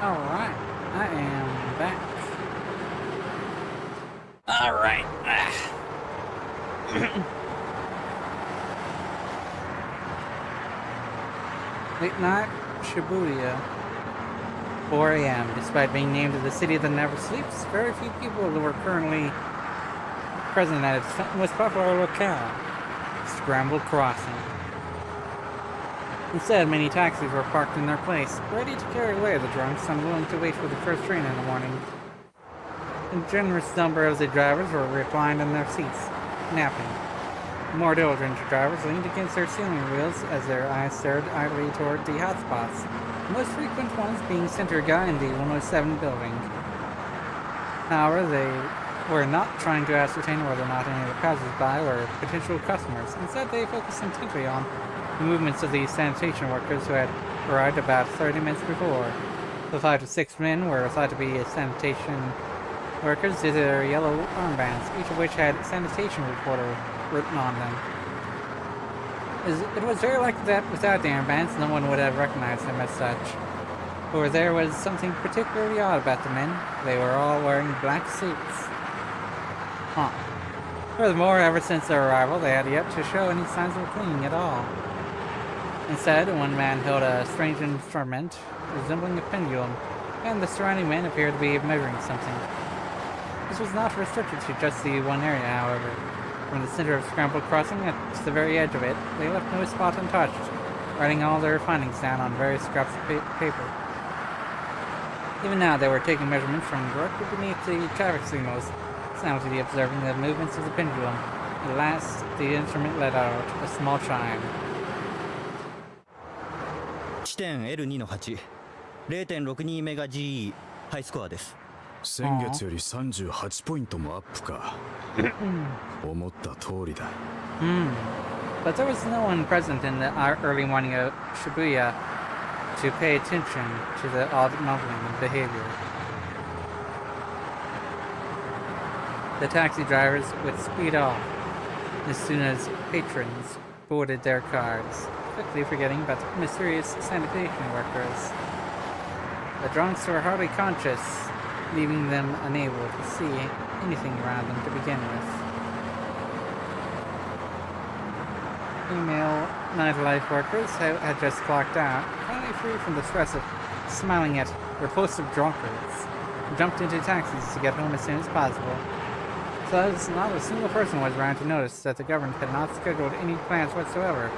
Alright, I am back. Alright. Late night, Shibuya. 4 a.m. Despite being named the city that never sleeps, very few people were currently present at its most popular locale, Scrambled Crossing. Instead, many taxis were parked in their place, ready to carry away the drunks unwilling to wait for the first train in the morning. A generous number of the drivers were reclined in their seats, napping. More diligent drivers leaned against their steering wheels as their eyes stared idly toward the hotspots, the most frequent ones being Center Guy and the 107 building. However, they were not trying to ascertain whether or not any of the passers-by were potential customers. Instead, they focused intently on the movements of the sanitation workers who had arrived about 30 minutes before. The 5 to 6 men were thought to be sanitation workers due to their yellow armbands, each of which had sanitation reporter written on them. It was very likely that without the armbands, no one would have recognized them as such. For there was something particularly odd about the men. They were all wearing black suits. Furthermore, ever since their arrival, they had yet to show any signs of cleaning at all. Instead, one man held a strange instrument resembling a pendulum, and the surrounding men appeared to be measuring something. This was not restricted to just the one area, however. From the center of Scrambled Crossing to the very edge of it, they left no spot untouched, writing all their findings down on various scraps of paper. Even now, they were taking measurements from directly beneath the traffic signals, silently observing the movements of the pendulum. At last, the instrument let out a small chime. 地点 L2 の8、0.62 メガ GE、ハイスコアです。先月より38ポイントもアップか。思った通りだ。But there was no one present in the early morning of Shibuya to pay attention to the odd mumbling and behavior. The taxi drivers would speed off as soon as patrons boarded their cars, quickly forgetting about the mysterious sanitation workers. The drunks were hardly conscious, leaving them unable to see anything around them to begin with. Female nightlife workers had just clocked out, finally free from the stress of smiling at repulsive drunkards, jumped into taxis to get home as soon as possible. Thus, not a single person was around to notice that the government had not scheduled any plans whatsoever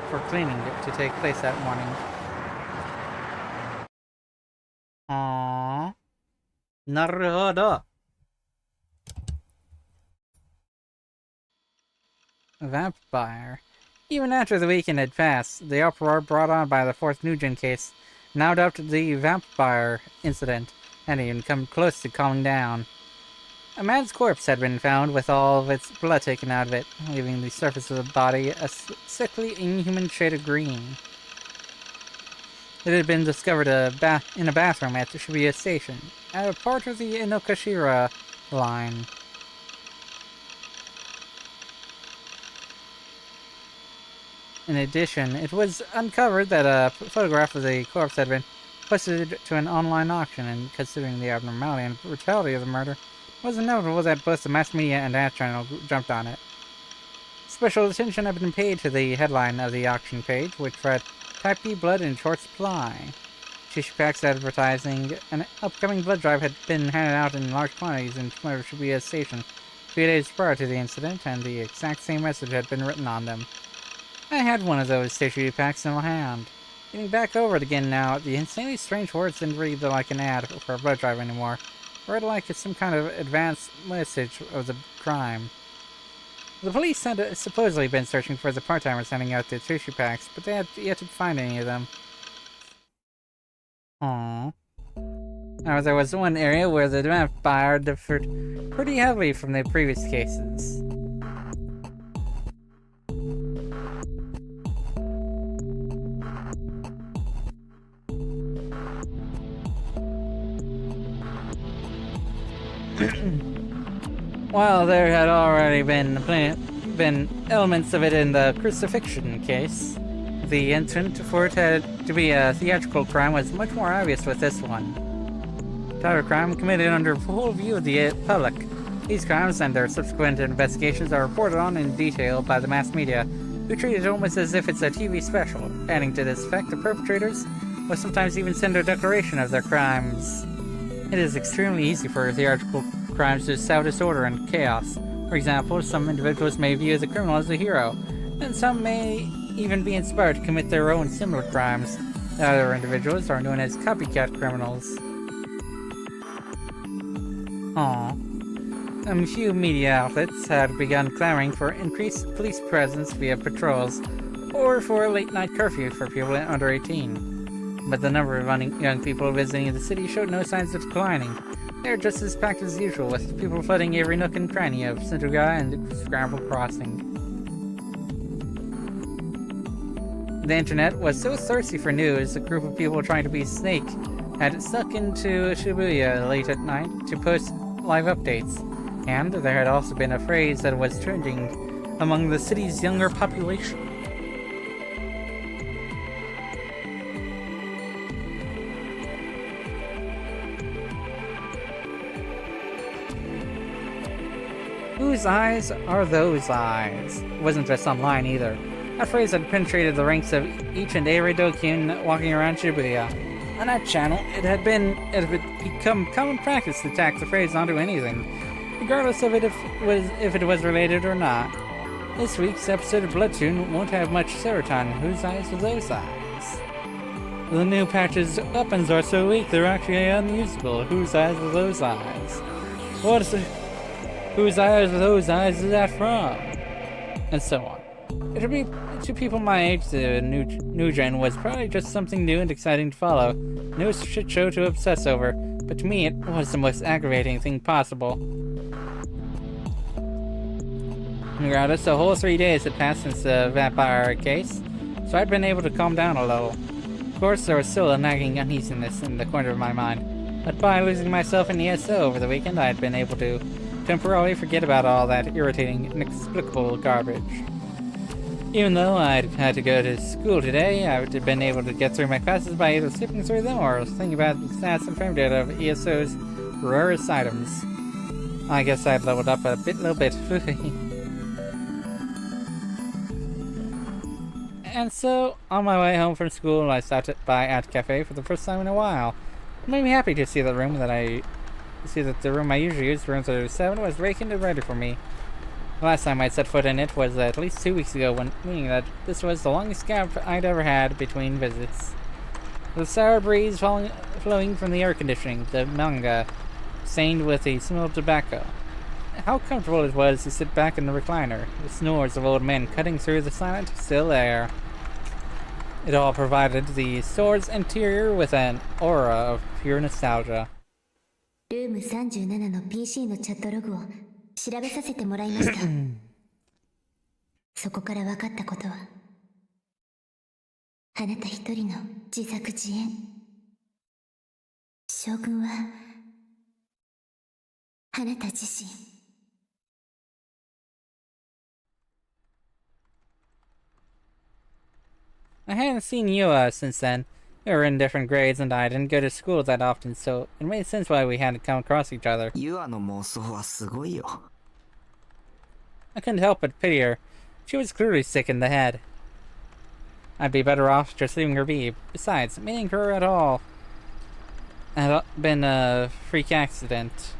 for cleaning to take place that morning. Aww. Naruhodo. Vampire. Even after the weekend had passed, the uproar brought on by the 4th Nugent case now dubbed the Vampire incident hadn't even come close to calming down. A man's corpse had been found with all of its blood taken out of it, leaving the surface of the body a sickly, inhuman shade of green. It had been discovered in a bathroom at the Shibuya station, at a part of the Inokashira line. In addition, it was uncovered that a photograph of the corpse had been posted to an online auction, and considering the abnormality and brutality of the murder, it was inevitable that both the mass media and ad channel jumped on it. Special attention had been paid to the headline of the auction page, which read, "Type B blood in short supply." Tissue packs advertising an upcoming blood drive had been handed out in large quantities in front of Shibuya Station 3 days prior to the incident, and the exact same message had been written on them. I had one of those tissue packs in my hand. Getting back over it again now, the insanely strange words didn't read like an ad for a blood drive anymore. Read like it's some kind of advanced message of the crime. The police had supposedly been searching for the part-timers sending out the tissue packs, but they had yet to find any of them. Aww. Now, there was one area where the vampire differed pretty heavily from the previous cases. While there had already been elements of it in the crucifixion case, the intent for it to be a theatrical crime was much more obvious with this one. type of crime committed under full view of the public. These crimes and their subsequent investigations are reported on in detail by the mass media, who treat it almost as if it's a TV special. Adding to this effect, the perpetrators will sometimes even send a declaration of their crimes. It is extremely easy for theatrical crimes to sow disorder and chaos. For example, some individuals may view the criminal as a hero, and some may even be inspired to commit their own similar crimes. Other individuals are known as copycat criminals. A few media outlets had begun clamoring for increased police presence via patrols, or for a late-night curfew for people under 18. But the number of young people visiting the city showed no signs of declining. They are just as packed as usual, with people flooding every nook and cranny of Centugai and Scramble Crossing. The internet was so thirsty for news, a group of people trying to be Snake had snuck into Shibuya late at night to post live updates. And there had also been a phrase that was trending among the city's younger population. Whose eyes are those eyes? It wasn't just online either. That phrase had penetrated the ranks of each and every dokyun walking around Shibuya. On that channel, it had become common practice to tack the phrase onto anything, regardless of if it was related or not. This week's episode of Bloodtoon won't have much serotonin. Whose eyes are those eyes? The new patch's weapons are so weak they're actually unusable. Whose eyes are those eyes? What is the... Whose eyes are those eyes is that from? And so on. To people my age, the new gen was probably just something new and exciting to follow. No shit show to obsess over. But to me, it was the most aggravating thing possible. Regardless, a whole 3 days had passed since the vampire case, so I'd been able to calm down a little. Of course, there was still a nagging uneasiness in the corner of my mind, but by losing myself in ESO over the weekend, I had been able to temporarily forget about all that irritating, inexplicable garbage. Even though I'd had to go to school today, I would have been able to get through my classes by either skipping through them or thinking about the stats and frame data of ESO's rarest items. I guess I'd leveled up a little bit. And so, on my way home from school, I stopped by at Cafe for the first time in a while. It made me happy to see that the room I usually use, room 37, was vacant and ready for me. The last time I'd set foot in it was at least 2 weeks ago, meaning that this was the longest gap I'd ever had between visits. The sour breeze flowing from the air conditioning, the manga stained with the smell of tobacco. How comfortable it was to sit back in the recliner, the snores of old men cutting through the silent, still air. It all provided the store's interior with an aura of pure nostalgia. ルーム37の PC のチャットログを調べさせてもらいました。そこから分かったことは、あなた一人の自作自演。将軍は、あなた自身。I hadn't seen Yua since then. We were in different grades and I didn't go to school that often, so it made sense why we hadn't come across each other. ユアの妄想はすごいよ。 I couldn't help but pity her. She was clearly sick in the head. I'd be better off just leaving her be. Besides, meeting her at all had been a freak accident.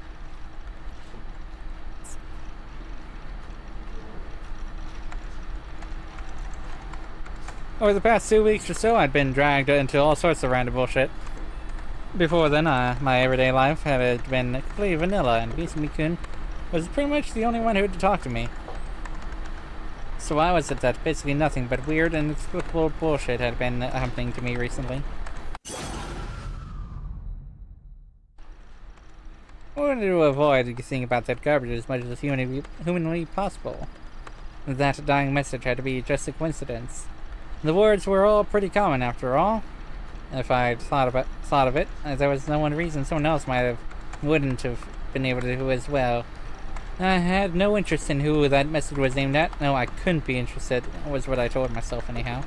Over the past 2 weeks or so, I'd been dragged into all sorts of random bullshit. Before then, my everyday life had been completely vanilla, and Bisumi-kun was pretty much the only one who would talk to me. So why was it that basically nothing but weird and inexplicable bullshit had been happening to me recently? I wanted to avoid thinking about that garbage as much as humanly possible. That dying message had to be just a coincidence. The words were all pretty common after all. If I'd thought of it, there was no one reason someone else wouldn't have been able to do as well. I had no interest in who that message was aimed at. No, I couldn't be interested, was what I told myself anyhow.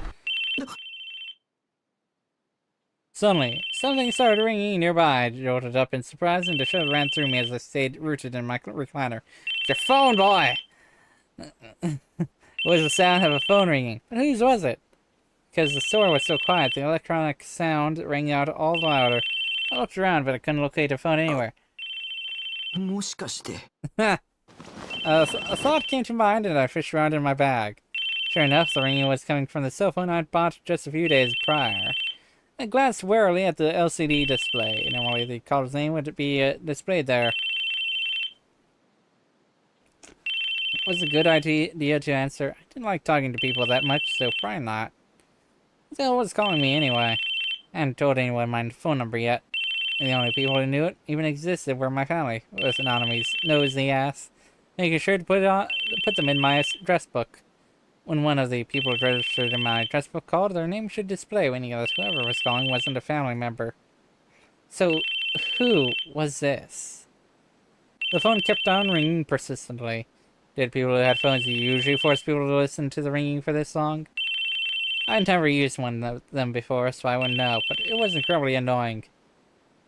Suddenly, something started ringing nearby. I jolted up in surprise, and a shudder ran through me as I stayed rooted in my recliner. It's your phone, boy! It was the sound of a phone ringing. But whose was it? Because the store was so quiet, the electronic sound rang out all the louder. I looked around, but I couldn't locate a phone anywhere. もしかして A thought came to mind, and I fished around in my bag. Sure enough, the ringing was coming from the cell phone I'd bought just a few days prior. I glanced warily at the LCD display. Normally, the caller's name would be displayed there. It was a good idea to answer. I didn't like talking to people that much, so probably not. Still, was calling me anyway. I hadn't told anyone my phone number yet. And the only people who knew it even existed were my family. It was Anonymous's nosy ass, making sure to put them in my address book. When one of the people registered in my address book called, their name should display, meaning that whoever was calling wasn't a family member. So, who was this? The phone kept on ringing persistently. Did people who had phones usually force people to listen to the ringing for this long? I'd never used one of them before, so I wouldn't know, but it was incredibly annoying.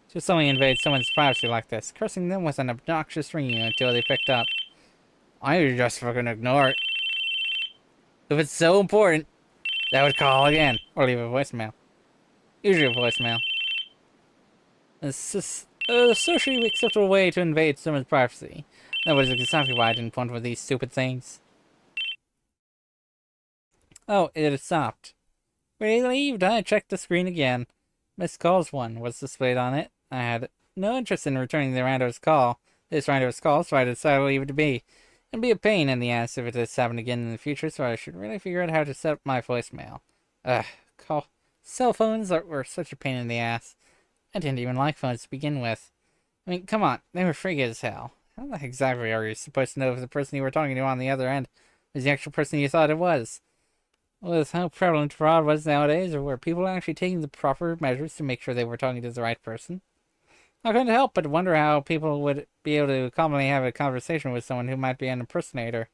To suddenly invade someone's privacy like this, cursing them with an obnoxious ringing until they picked up. I would just fucking ignore it. If it's so important, I would call again, or leave a voicemail. Usually a voicemail. It's just a socially acceptable way to invade someone's privacy. That was exactly why I didn't want one of these stupid things. Oh, it had stopped. Relieved, I checked the screen again. Missed calls 1 was displayed on it. I had no interest in returning the rando's call. This rando's call, so I decided to leave it to be. It'd be a pain in the ass if it does happen again in the future, so I should really figure out how to set up my voicemail. Cell phones were such a pain in the ass. I didn't even like phones to begin with. I mean, come on, they were freaky as hell. How the heck exactly are you supposed to know if the person you were talking to on the other end was the actual person you thought it was? With how prevalent fraud was nowadays, or were people actually taking the proper measures to make sure they were talking to the right person? I couldn't help but wonder how people would be able to commonly have a conversation with someone who might be an impersonator.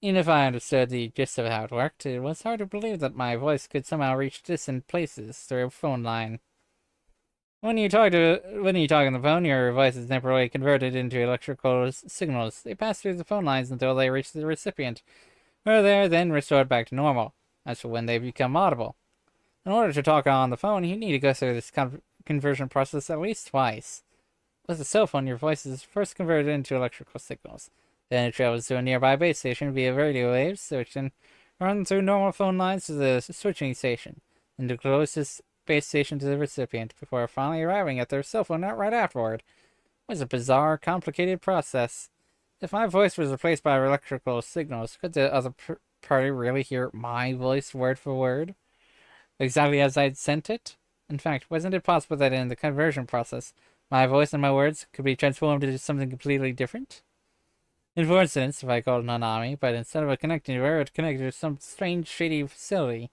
Even if I understood the gist of how it worked, it was hard to believe that my voice could somehow reach distant places through a phone line. When you talk on the phone, your voice is temporarily converted into electrical signals. They pass through the phone lines until they reach the recipient, where they are then restored back to normal. That's when they become audible. In order to talk on the phone, you need to go through this conversion process at least twice. With a cell phone, your voice is first converted into electrical signals. Then it travels to a nearby base station via radio waves, which then run through normal phone lines to the switching station, and the closest base station to the recipient, before finally arriving at their cell phone right afterward. It was a bizarre, complicated process. If my voice was replaced by electrical signals, could the other party really hear my voice word for word? Exactly as I'd sent it? In fact, wasn't it possible that in the conversion process, my voice and my words could be transformed into something completely different? For instance, if I called Nanami, but instead of connecting to her, it connected to some strange, shady facility.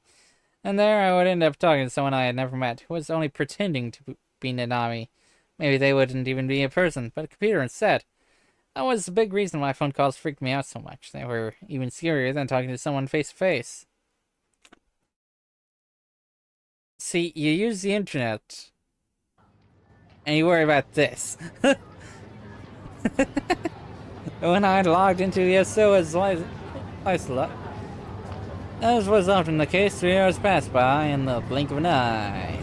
And there I would end up talking to someone I had never met, who was only pretending to be Nanami. Maybe they wouldn't even be a person, but a computer instead. That was the big reason why phone calls freaked me out so much. They were even scarier than talking to someone face to face. See, you use the internet, and you worry about this. When I logged into Yasuo's Isola, as was often the case, 3 hours passed by in the blink of an eye.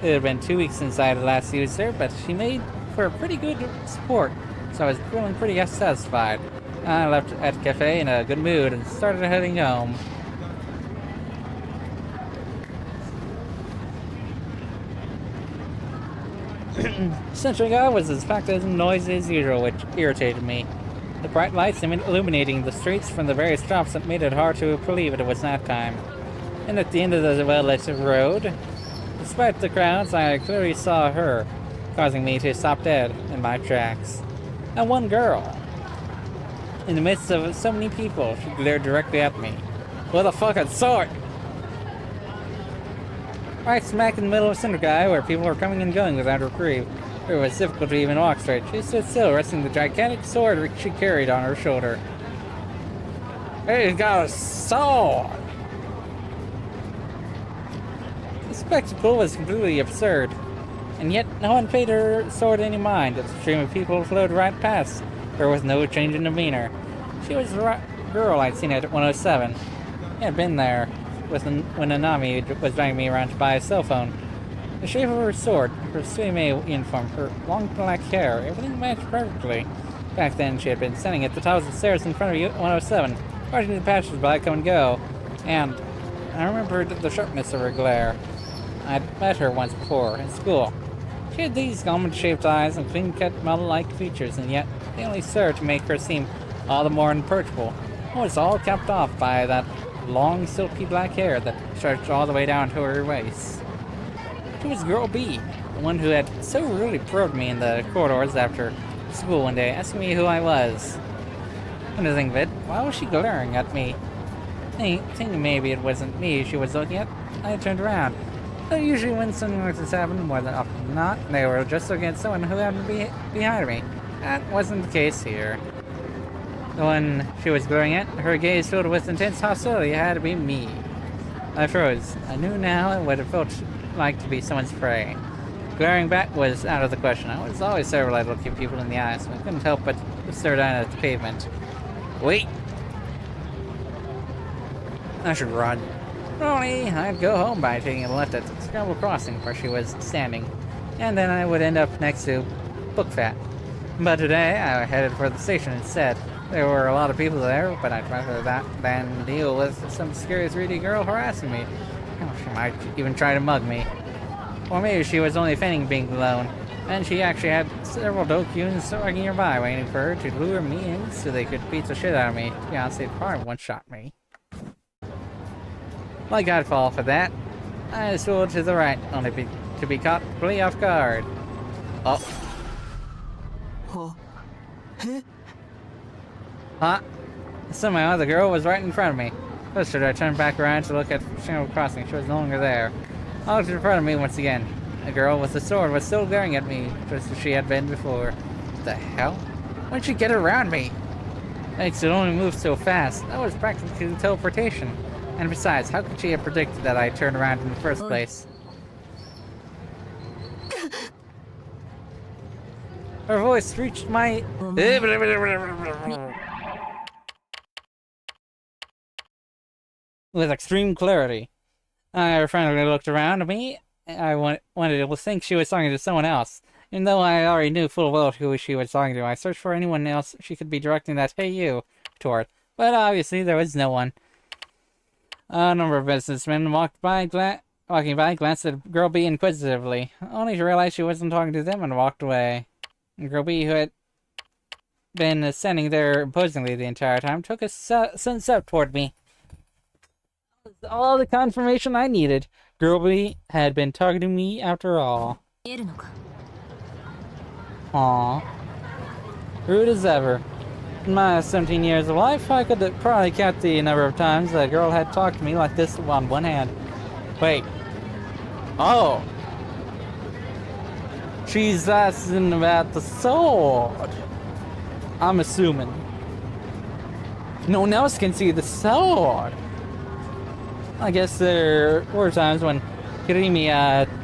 It had been 2 weeks since I had last used her, but she made for a pretty good support, so I was feeling pretty satisfied. I left at the cafe in a good mood and started heading home. Central Guy was as packed as noisy as usual, which irritated me. The bright lights illuminating the streets from the various shops that made it hard to believe it was night time. And at the end of the well-lit road, despite the crowds, I clearly saw her, causing me to stop dead in my tracks. And one girl. In the midst of so many people, she glared directly at me. With a fucking sword! Right smack in the middle of Cinder Guy, where people were coming and going without reprieve. It was difficult to even walk straight. She stood still, resting the gigantic sword she carried on her shoulder. He's got a sword! The spectacle was completely absurd, and yet no one paid her sword any mind. The stream of people flowed right past her with no change in demeanor. She was the girl I'd seen at 107. I had been there when Nanami was driving me around to buy a cell phone. The shape of her sword, her suime uniform, her long black hair, everything matched perfectly. Back then, she had been standing at the top of the stairs in front of 107, watching the passers-by come and go, and I remembered the sharpness of her glare. I'd met her once before, in school. She had these almond-shaped eyes and clean-cut, model-like features, and yet they only served to make her seem all the more unapproachable. It was all capped off by that long, silky black hair that stretched all the way down to her waist. She was Girl B, the one who had so rudely probed me in the corridors after school one day, asking me who I was. Come to think of it, why was she glaring at me? Thinking maybe it wasn't me she was looking at, I turned around. Though usually when something like this happened, more than often than not, they were just looking at someone who happened to be behind me. That wasn't the case here. The one she was glaring at, her gaze filled with intense hostility, had to be me. I froze. I knew now what it felt like to be someone's prey. Glaring back was out of the question. I was always so relied to look at people in the eyes, so I couldn't help but stare down at the pavement. Wait! I should run. Normally, I'd go home by taking a left at Scramble Crossing where she was standing, and then I would end up next to Bookfat. But today, I headed for the station instead. There were a lot of people there, but I'd rather that than deal with some scary 3D girl harassing me. She might even try to mug me. Or maybe she was only feigning being alone, and she actually had several Dokuns working nearby waiting for her to lure me in so they could beat the shit out of me. To be honest, they'd probably one-shot me. Like I'd fall for that. I swore to the right, only to be caught completely off guard. Oh. Huh? Somehow the girl was right in front of me. First, I turned back around to look at Shingle Crossing. She was no longer there. I looked in front of me once again. The girl with the sword was still glaring at me, just as she had been before. What the hell? When did she get around me? Thanks, it only moved so fast. That was practically teleportation. And besides, how could she have predicted that I'd turn around in the first place? Her voice reached my... with extreme clarity. I finally looked around at me. I wanted to think she was talking to someone else. Even though I already knew full well who she was talking to, I searched for anyone else she could be directing that "hey you" toward. But obviously there was no one. A number of businessmen walking by, glanced at Girl B inquisitively, only to realize she wasn't talking to them and walked away. Girl B, who had been standing there imposingly the entire time, took a sudden step toward me. All the confirmation I needed. Girl B had been targeting me after all. Aww. Rude as ever. In my 17 years of life, I could probably count the number of times that a girl had talked to me like this on one hand. Wait. Oh. She's asking about the sword. I'm assuming. No one else can see the sword. I guess there were times when Kirimi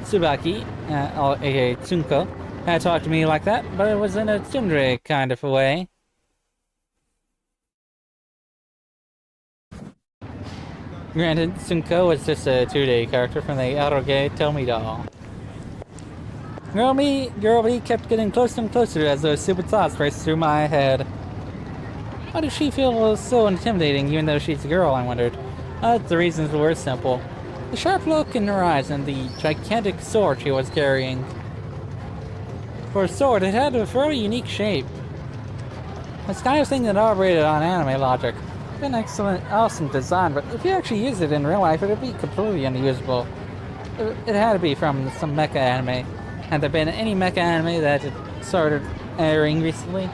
Tsubaki, aka Tsunko, had talked to me like that, but it was in a tsundere kind of a way. Granted, Tsunko was just a 2D character from the Aroge Tell Me doll. Girl B kept getting closer and closer as those stupid thoughts raced through my head. Why does she feel so intimidating even though she's a girl, I wondered. The reasons were simple. The sharp look in her eyes and the gigantic sword she was carrying. For a sword, it had a very unique shape. It's the kind of thing that operated on anime logic. An awesome design, but if you actually use it in real life, it would be completely unusable. It had to be from some mecha anime. Had there been any mecha anime that had started airing recently?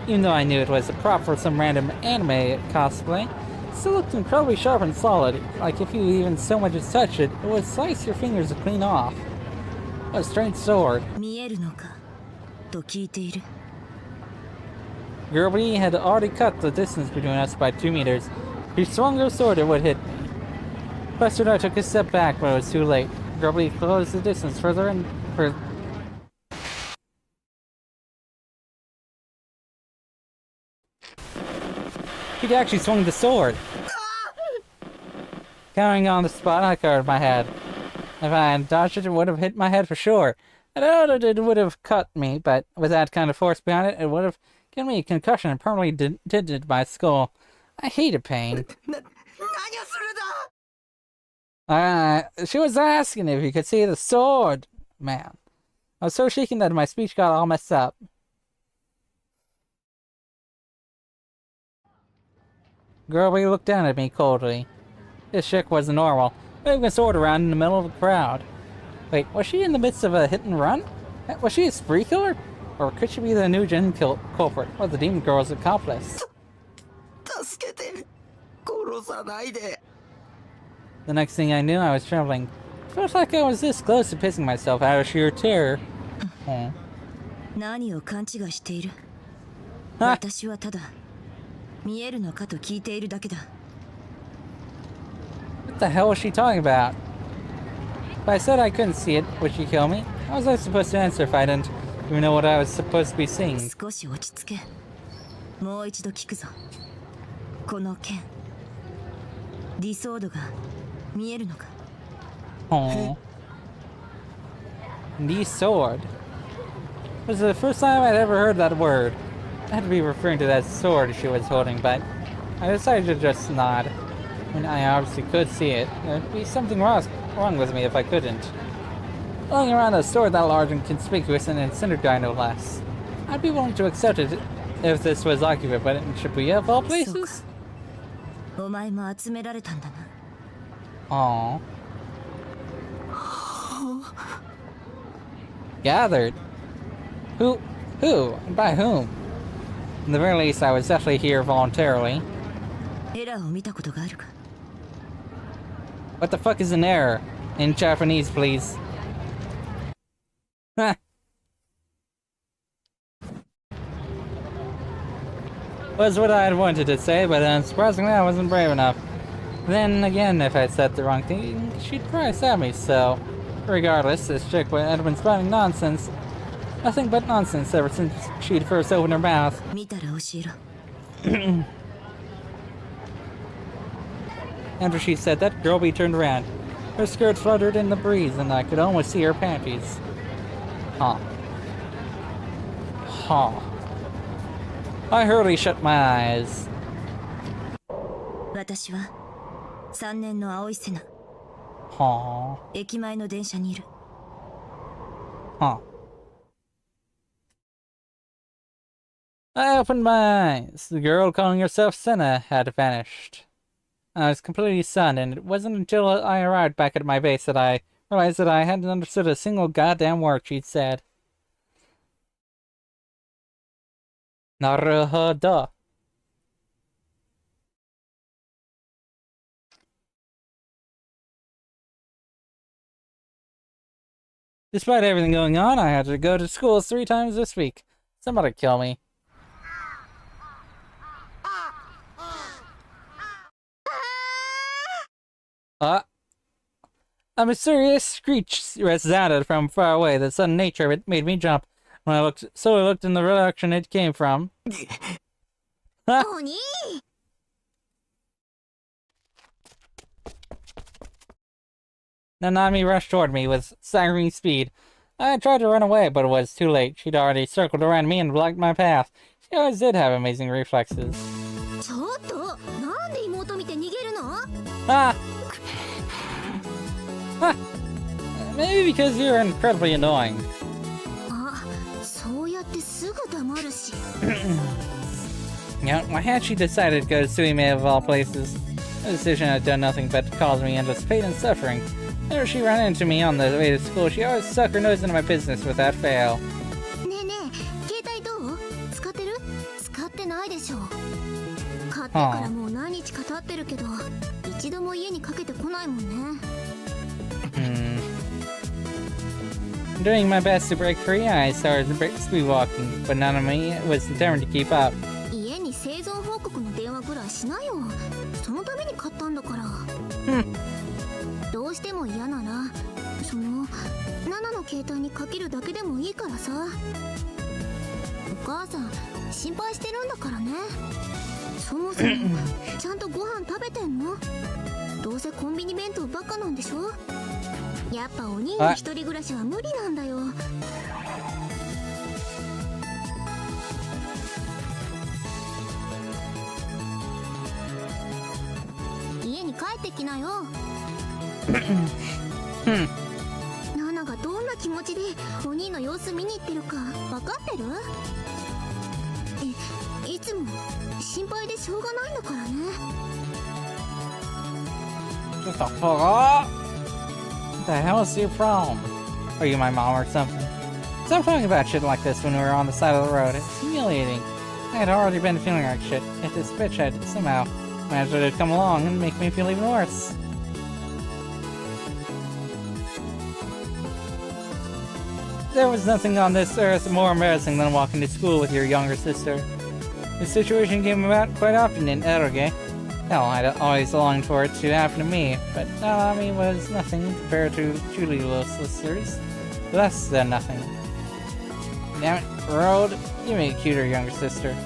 Even though I knew it was a prop for some random anime cosplay, it still looked incredibly sharp and solid. Like if you even so much as touch it, it would slice your fingers clean off. What a strange sword. Girl B had already cut the distance between us by 2 meters. If she swung her sword, it would hit me. Buster and I took a step back, but it was too late. Grubby closed the distance further and further. He'd actually swung the sword. Counting on the spot, I covered my head. If I had dodged it, it would have hit my head for sure. I doubt it would have cut me, but with that kind of force behind it, it would have given me a concussion and permanently dented my skull. I hated pain. She was asking if you could see the sword, man. I was so shaken that my speech got all messed up. Girlie looked down at me coldly. This chick wasn't normal, moving a sword around in the middle of the crowd. Wait, was she in the midst of a hit and run? Was she a spree killer? Or could she be the new Jin culprit, or the demon girl's accomplice? The next thing I knew, I was trembling. It felt like I was this close to pissing myself out of sheer terror. Huh. What the hell was she talking about? If I said I couldn't see it, would she kill me? How was I supposed to answer if I didn't even know what I was supposed to be seeing? Aww. The sword. It was the first time I'd ever heard that word. I had to be referring to that sword she was holding, but I decided to just nod. I mean, I obviously could see it. There'd be something wrong with me if I couldn't. Blowing around a sword that large and conspicuous and a cinder guy no less. I'd be willing to accept it if this was occupied, but in Shibuya of all places? Aww. Gathered? Who? And by whom? In the very least, I was definitely here voluntarily. What the fuck is an error? In Japanese, please. Was what I had wanted to say, but unsurprisingly, I wasn't brave enough. Then again, if I said the wrong thing, she'd probably stab me, so... Regardless, this chick had been spouting nonsense. Nothing but nonsense ever since she'd first opened her mouth. After she said that, Girlby turned around. Her skirt fluttered in the breeze, and I could almost see her panties. Huh. I hurriedly shut my eyes. Huh. I opened my eyes. The girl calling herself Senna had vanished. I was completely stunned, and it wasn't until I arrived back at my base that I realized that I hadn't understood a single goddamn word she'd said. Naruhodo. Despite everything going on, I had to go to school 3 times this week. Somebody kill me. A mysterious screech resounded from far away. The sudden nature of it made me jump. When I slowly looked in the direction it came from. Nanami rushed toward me with staggering speed. I tried to run away, but it was too late. She'd already circled around me and blocked my path. She always did have amazing reflexes. Maybe because you're incredibly annoying. Why had she decided to go to Suime of all places? A decision had done nothing but cause me endless pain and suffering. Whenever she ran into me on the way to school, she always stuck her nose into my business without fail. Doing my best to break free, I started speed walking, but none of me was determined to keep up. ナナの携帯にかけるだけでもいいからさ。お母さん心配してるんだからね。そもそもちゃんとご飯食べてんの？どうせコンビニ弁当ばっかなんでしょ。やっぱお兄の一人暮らしは無理なんだよ。家に帰ってきなよ。ナナがどんな気持ちでお兄の様子見に行ってるか分かってる？いつも心配でしょうがないんだからね。Just a fuck off. What the hell is your problem? Are you my mom or something? Stop talking about shit like this when we were on the side of the road. It's humiliating. I had already been feeling like shit, yet this bitch had somehow managed to come along and make me feel even worse. There was nothing on this earth more embarrassing than walking to school with your younger sister. The situation came about quite often in Eroge. Hell, I'd always longed for it to happen to me, but Nanami was nothing compared to Julio's sisters. Less than nothing. Damn it, Road, you made a cuter younger sister.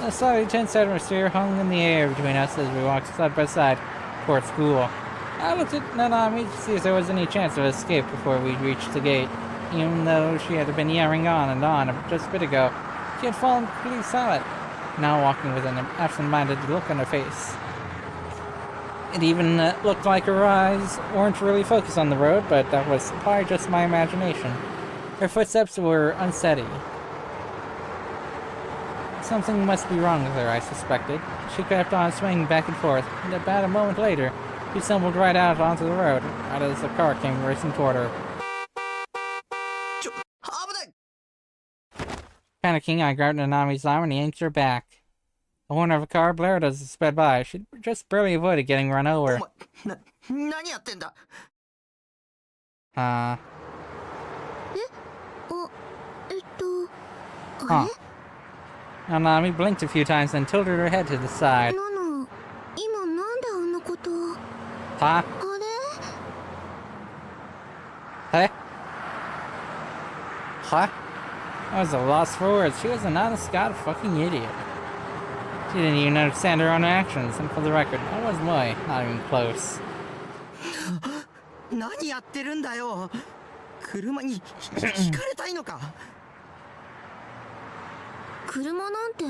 A slightly tense atmosphere hung in the air between us as we walked side by side toward school. I looked at Nanami to see if there was any chance of escape before we reached the gate. Even though she had been yammering on and on just a bit ago, she had fallen pretty silent, now walking with an absent-minded look on her face. It even looked like her eyes weren't really focused on the road, but that was probably just my imagination. Her footsteps were unsteady. Something must be wrong with her, I suspected. She kept on swinging back and forth, and about a moment later, she stumbled right out onto the road, right as a car came racing toward her. Panicking, I grabbed Nanami's arm and yanked her back. The horn of a car blared as it sped by. She just barely avoided getting run over. Huh. Nanami blinked a few times, then tilted her head to the side. Huh? Hey? Huh? I was at a loss for words. She was an honest-god fucking idiot. She didn't even understand her own actions, and for the record, I wasn't way, not even close. 何やってるんだよ。車にひかれたいのか。車なんて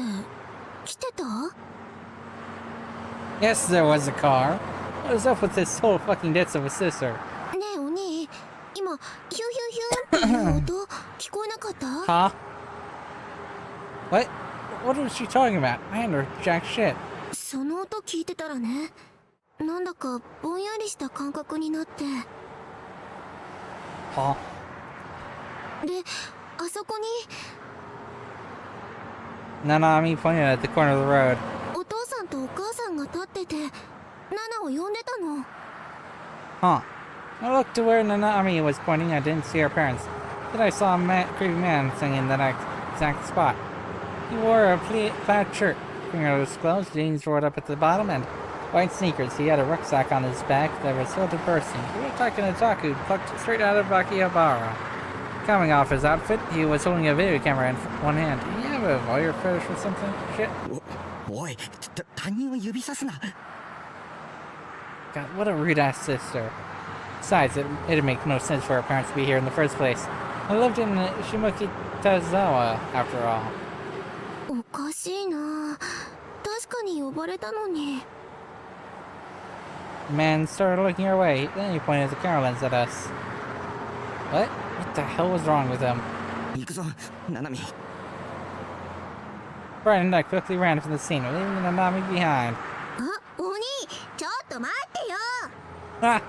来てた？ Yes, there was a car. What is up with this whole fucking ditz of a sister? ねえお兄、今ヒュンヒュンヒュンっていう音聞こえなかった？ Huh? What? What was she talking about? I hadn't heard jack shit. その音聞いてたらね、なんだかぼんやりした感覚になって。Huh? で、あそこに Nanami pointed at the corner of the road. お父さんとお母さんが立ってて、ナナを呼んでたの。 Huh. I looked to where Nanami was pointing. I didn't see her parents. But I saw a creepy man sitting in that exact spot. He wore a plaid shirt, fingerless gloves, jeans rolled up at the bottom, and white sneakers. He had a rucksack on his back that was filled to bursting. He looked like an otaku plucked straight out of Akihabara. Coming off his outfit, he was holding a video camera in one hand. Do you have a voyeur fetish or something? Shit. おい、他人を指さすな。 God, what a rude-ass sister. Besides, it'd make no sense for her parents to be here in the first place. I lived in Shimokitazawa, after all. おかしいな。確かに呼ばれたのに。 The man started looking our way. Then he pointed the camera lens at us. What? What the hell was wrong with him? 行くぞ、ナナミ。 Frightened, I quickly ran from the scene, leaving Nanami behind. あ、お兄、ちょっと待ってよ。 Ah!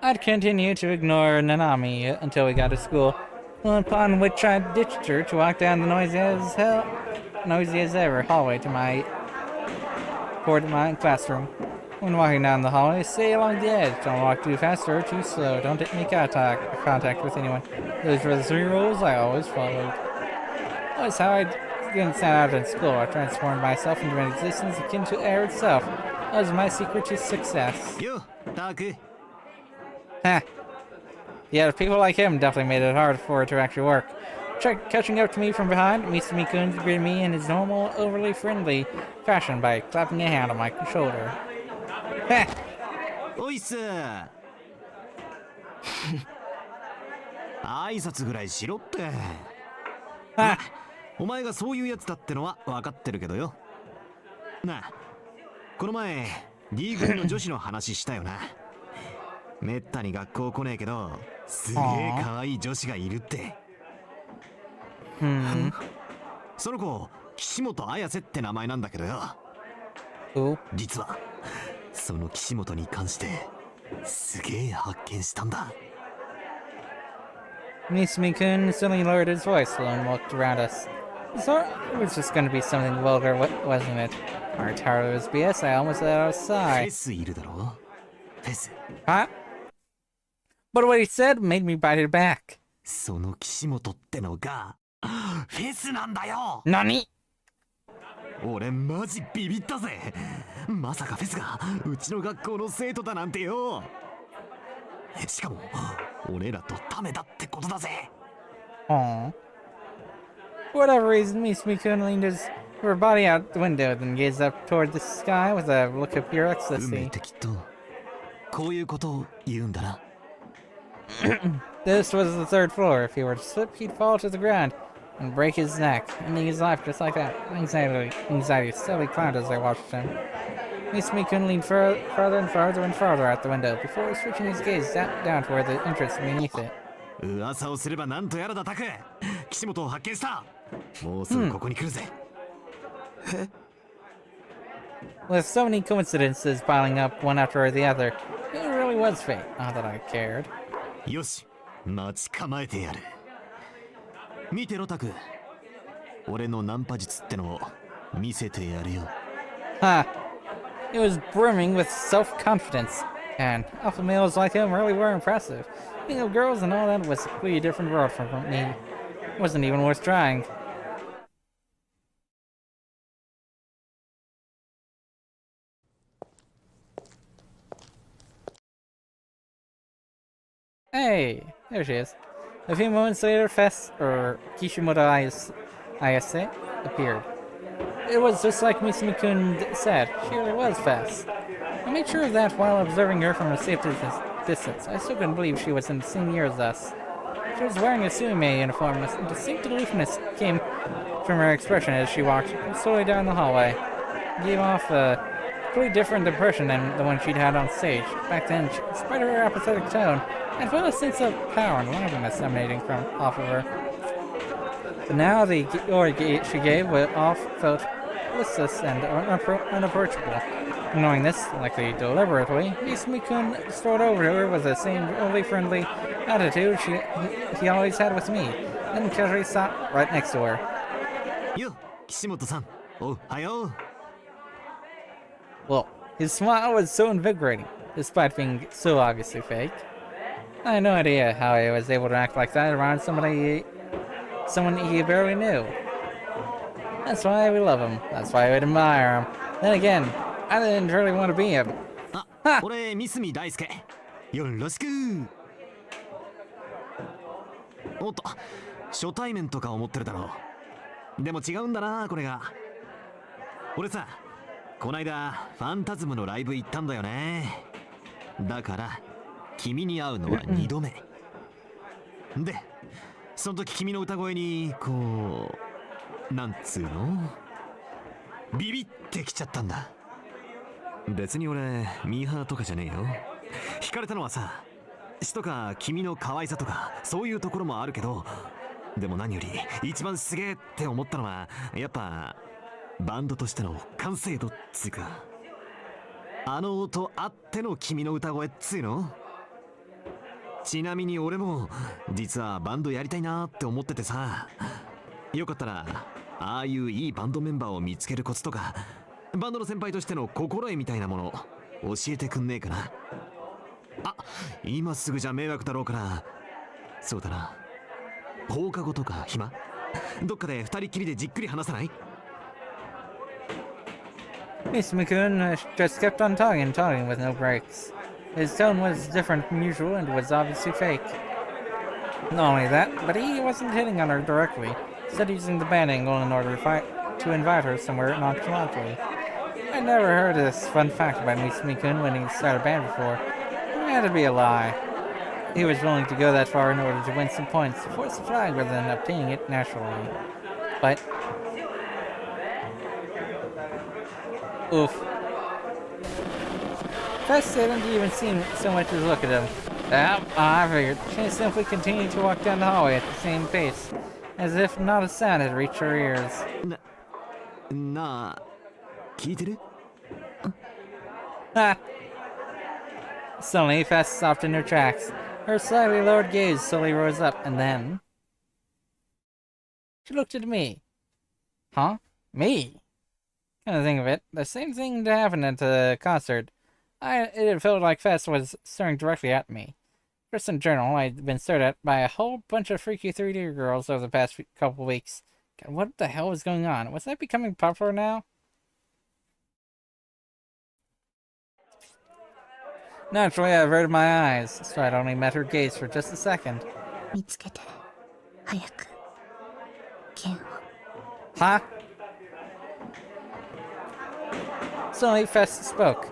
I'd continue to ignore Nanami until we got to school, upon which I ditched her to walk down the noisy as ever hallway toward my classroom. When walking down the hallway, stay along the edge. Don't walk too fast or too slow. Don't make contact with anyone. Those were the 3 rules I always followed. That was how I getting sent out in school, I transformed myself into an existence akin to air itself. That was my secret to success. よタク Heh. Yeah, people like him definitely made it hard for it to actually work. Catching up to me from behind, Misumi-kun greeted me in his normal, overly friendly fashion by clapping a hand on my shoulder. Heh. おいっす挨拶ぐらいしろって Ha. お前がそういうやつだってのは分かってるけどよなあこの前 D 組の女子の話したよなめったに学校来ねえけどすげえ可愛い女子がいるって その子岸本綾瀬って名前なんだけどよ Who? 実はその岸本に関してすげえ発見したんだ Misumi-kun suddenly lowered his voice and looked around us. So it was just going to be something vulgar, wasn't it? Our tired of his BS, I almost let out a フ sigh. ェスいるだろフェス Huh? But what he said made me bite it back. その岸本ってのがフェスなんだよ Nani? 俺マジビビったぜまさかフェスがうちの学校の生徒だなんてよしかも俺らとタメだってことだぜ Aww. For whatever reason, Misumi-kun leaned her body out the window, then gazed up toward the sky with a look of pure 運命 ecstasy. ってきっとこういうことを言うんだな This was the third floor. If he were to slip, he'd fall to the ground and break his neck, ending his life just like that. Anxiety steadily climbed as I watched him. Misumi-kun leaned farther and farther and farther out the window before switching his gaze down toward the entrance beneath it. 噂をすればなんとやらだタク岸本を発見したもうすぐここに来るぜ With so many coincidences piling up one after the other, it really was fate. Not that I cared. よし待ち構えてやる見てろタク俺のナンパ術ってのを見せてやるよ Ha! It was brimming with self-confidence, and alpha males like him really were impressive. Being of girls and all that was a completely different world from me. It wasn't even worth trying. Hey, there she is. A few moments later, Kishimoto Ayase appeared. It was just like Misumi-kun said. She really was fast. I made sure of that while observing her from a safe distance. I still couldn't believe she was in the same year as us. She was wearing a suime uniform, and a distinct aloofness came from her expression as she walked slowly down the hallway. It gave off a completely different impression than the one she'd had on stage. Back then, despite her apathetic tone, I felt a sense of power and liveliness emanating from off of her. But now the aura she gave felt listless and unapproachable. Knowing this, likely deliberately, Misumi-kun strode over to her with the same overly friendly attitude he always had with me, then casually sat right next to her. よ岸本さんおはよう Well, his smile was so invigorating, despite being so obviously fake. I had no idea how he was able to act like that around someone he barely knew. That's why we love him. That's why we admire him. Then again, I didn't really want to be him. あ俺三角大輔よろしくおっと初対面とか思ってるだろうでも違うんだなこれが俺さこないだファンタズムのライブ行ったんだよねだから君に会うのは2度目でその時君の歌声にこうなんつうのビビってきちゃったんだ別に俺ミーハーとかじゃねえよ惹かれたのはさ詩とか君の可愛さとかそういうところもあるけどでも何より一番すげえって思ったのはやっぱバンドとしての完成度っつうかあの音あっての君の歌声っつうのちなみに俺も実はバンドやりたいなって思っててさよかったらああいういいバンドメンバーを見つけるコツとかバンドの先輩としての心得みたいなもの教えてくんねえかなあ今すぐじゃ迷惑だろうからそうだな放課後とか暇どっかで二人きりでじっくり話さない？ Miss Mikun just kept on talking and talking with no breaks. His tone was different from usual and was obviously fake. Not only that, but he wasn't hitting on her directly, instead using the band angle in order to invite her somewhere nonchalantly. I'd never heard this fun fact about Miss Mikun when he started a band before. It had to be a lie. He was willing to go that far in order to win some points, to force the flag rather than obtaining it naturally. But... oof. Fest didn't even seem so much as look at him. I figured. She simply continued to walk down the hallway at the same pace, as if not a sound had reached her ears. なあ、聞いてる？ Ha! Suddenly, Fest stopped in her tracks. Her slightly lowered gaze slowly rose up, and then... she looked at me. Huh? Me? Kind of think of it, the same thing that happened at the concert. It felt like Fest was staring directly at me. First in general, I'd been stared at by a whole bunch of freaky 3D girls over the past couple weeks. God, what the hell was going on? Was I becoming popular now? Naturally, I averted my eyes, so I'd only met her gaze for just a second. 見つけて早く剣を Huh? Suddenly, Fest spoke.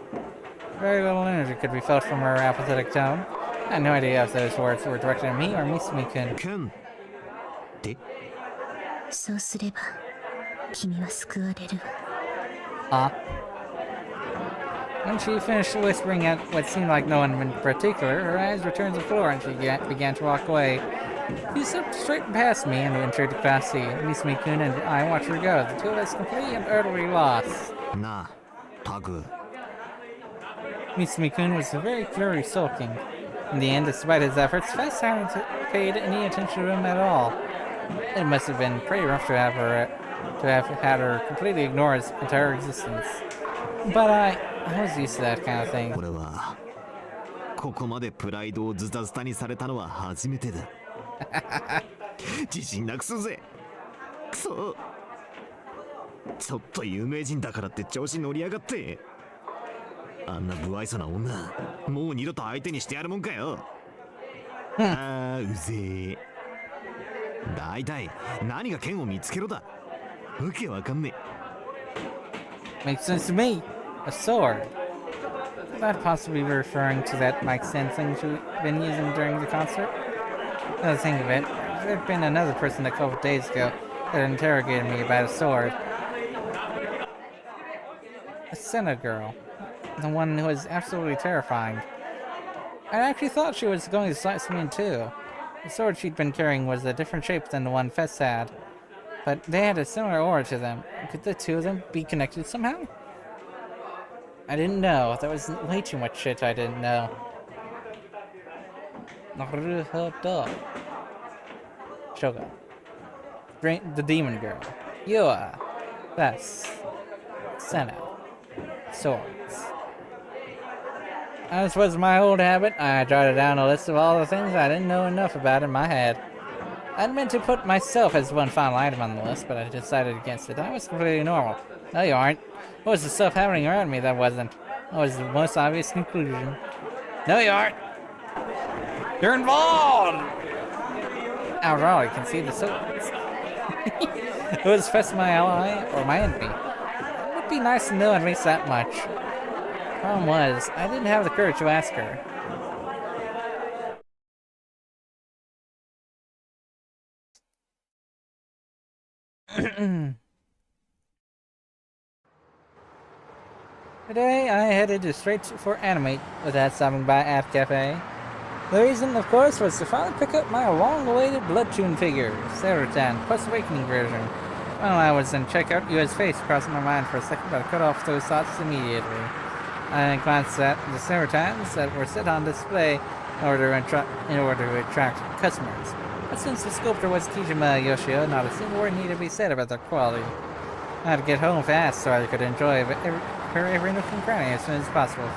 Very little energy could be felt from her apathetic tone. I had no idea if those words were directed at me or Misumi-kun. 剣って？そうすれば君は救われるわ Huh? When she finished whispering at what seemed like no one in particular, her eyes returned to the floor and she began to walk away. She stepped straight past me and entered Class C. Misumi-kun and I watched her go, the two of us completely and utterly lost. なあ、タグ。 Misumi-kun was very clearly sulking. In the end, despite his efforts, Fest hadn't paid any attention to him at all. It must have been pretty rough to have had her completely ignore his entire existence. But I was used to that kind of thing. 俺はここまでプライドをズタズタにされたのは初めてだ。自信なくすぜ。くそ。ちょっと有名人だからって調子乗りやがって。あんな不愛想な女、もう二度と相手にしてやるもんかよ。ああ、うぜえ。だいたい何が剣を見つけろだ。わけわかんねえ。 Makes sense to me. A sword. Could that possibly be referring to that mic stand thing she'd been using during the concert? Now to think of it, there'd been another person a couple days ago that interrogated me about a sword. A Senna girl. The one who was absolutely terrifying. I actually thought she was going to slice me in two. The sword she'd been carrying was a different shape than the one Fest had, but they had a similar aura to them. Could the two of them be connected somehow? I didn't know. There was way too much shit I didn't know. Naruhodo. Shogun. The demon girl. Yua. Fest. Senna. Swords. As was my old habit, I jotted down a list of all the things I didn't know enough about in my head. I'd meant to put myself as one final item on the list, but I decided against it. I was completely normal. No, you aren't. What was the stuff happening around me that wasn't? That was the most obvious conclusion. No, you aren't. You're involved! After all, you can see the swords. Was Fest my ally or my enemy? It would be nice to know at least that much. Problem was, I didn't have the courage to ask her. Today, I headed straight for Animate without stopping by at Cafe. The reason, of course, was to finally pick up my long-awaited Bloodtune figure, Serotan, Quest Awakening version. While I was in checkout, Yua's face crossed my mind for a second, but I cut off those thoughts immediately. I glanced at the Serotans that were set on display in order to attract customers. But since the sculptor was Kijima Yoshio, not a single word needed to be said about their quality. I had to get home fast so I could enjoy her every nook and cranny as soon as possible.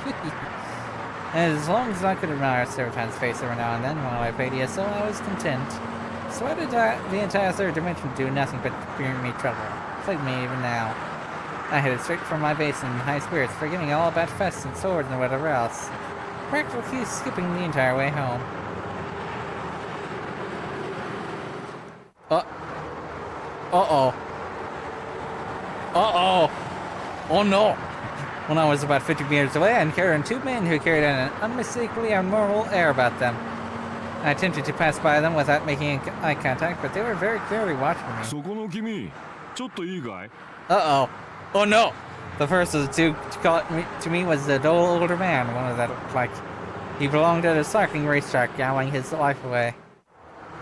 And as long as I could admire Serotan's face every now and then while I played ESO, I was content. So why did the entire third dimension do nothing but bring me trouble? Plague me even now. I headed straight for my base in high spirits, forgetting all about fests and swords and whatever else. Practically skipping the entire way home. Uh-oh. Uh-oh. Oh no. When I was about 50 meters away, I encountered two men who carried an unmistakably abnormal air about them. I attempted to pass by them without making eye contact, but they were very clearly watching me. そこの君ちょっといいかい Uh-oh. Oh no! The first of the two to call it to me was a dull older man, one of that looked like he belonged at a cycling racetrack, gambling his life away.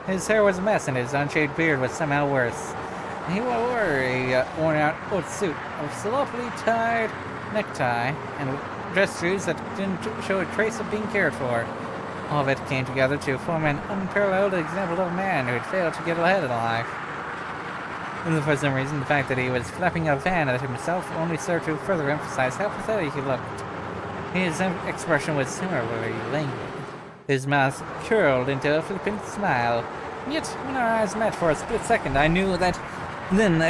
His hair was a mess, and his unshaved beard was somehow worse. He wore a worn-out old suit, a sloppily tied necktie, and dress shoes that didn't show a trace of being cared for. All of it came together to form an unparalleled example of a man who had failed to get ahead in life. And for some reason, the fact that he was flapping a fan at himself only served to further emphasize how pathetic he looked. His expression was similarly languid. His mouth curled into a flippant smile. Yet, when our eyes met for a split second, I knew that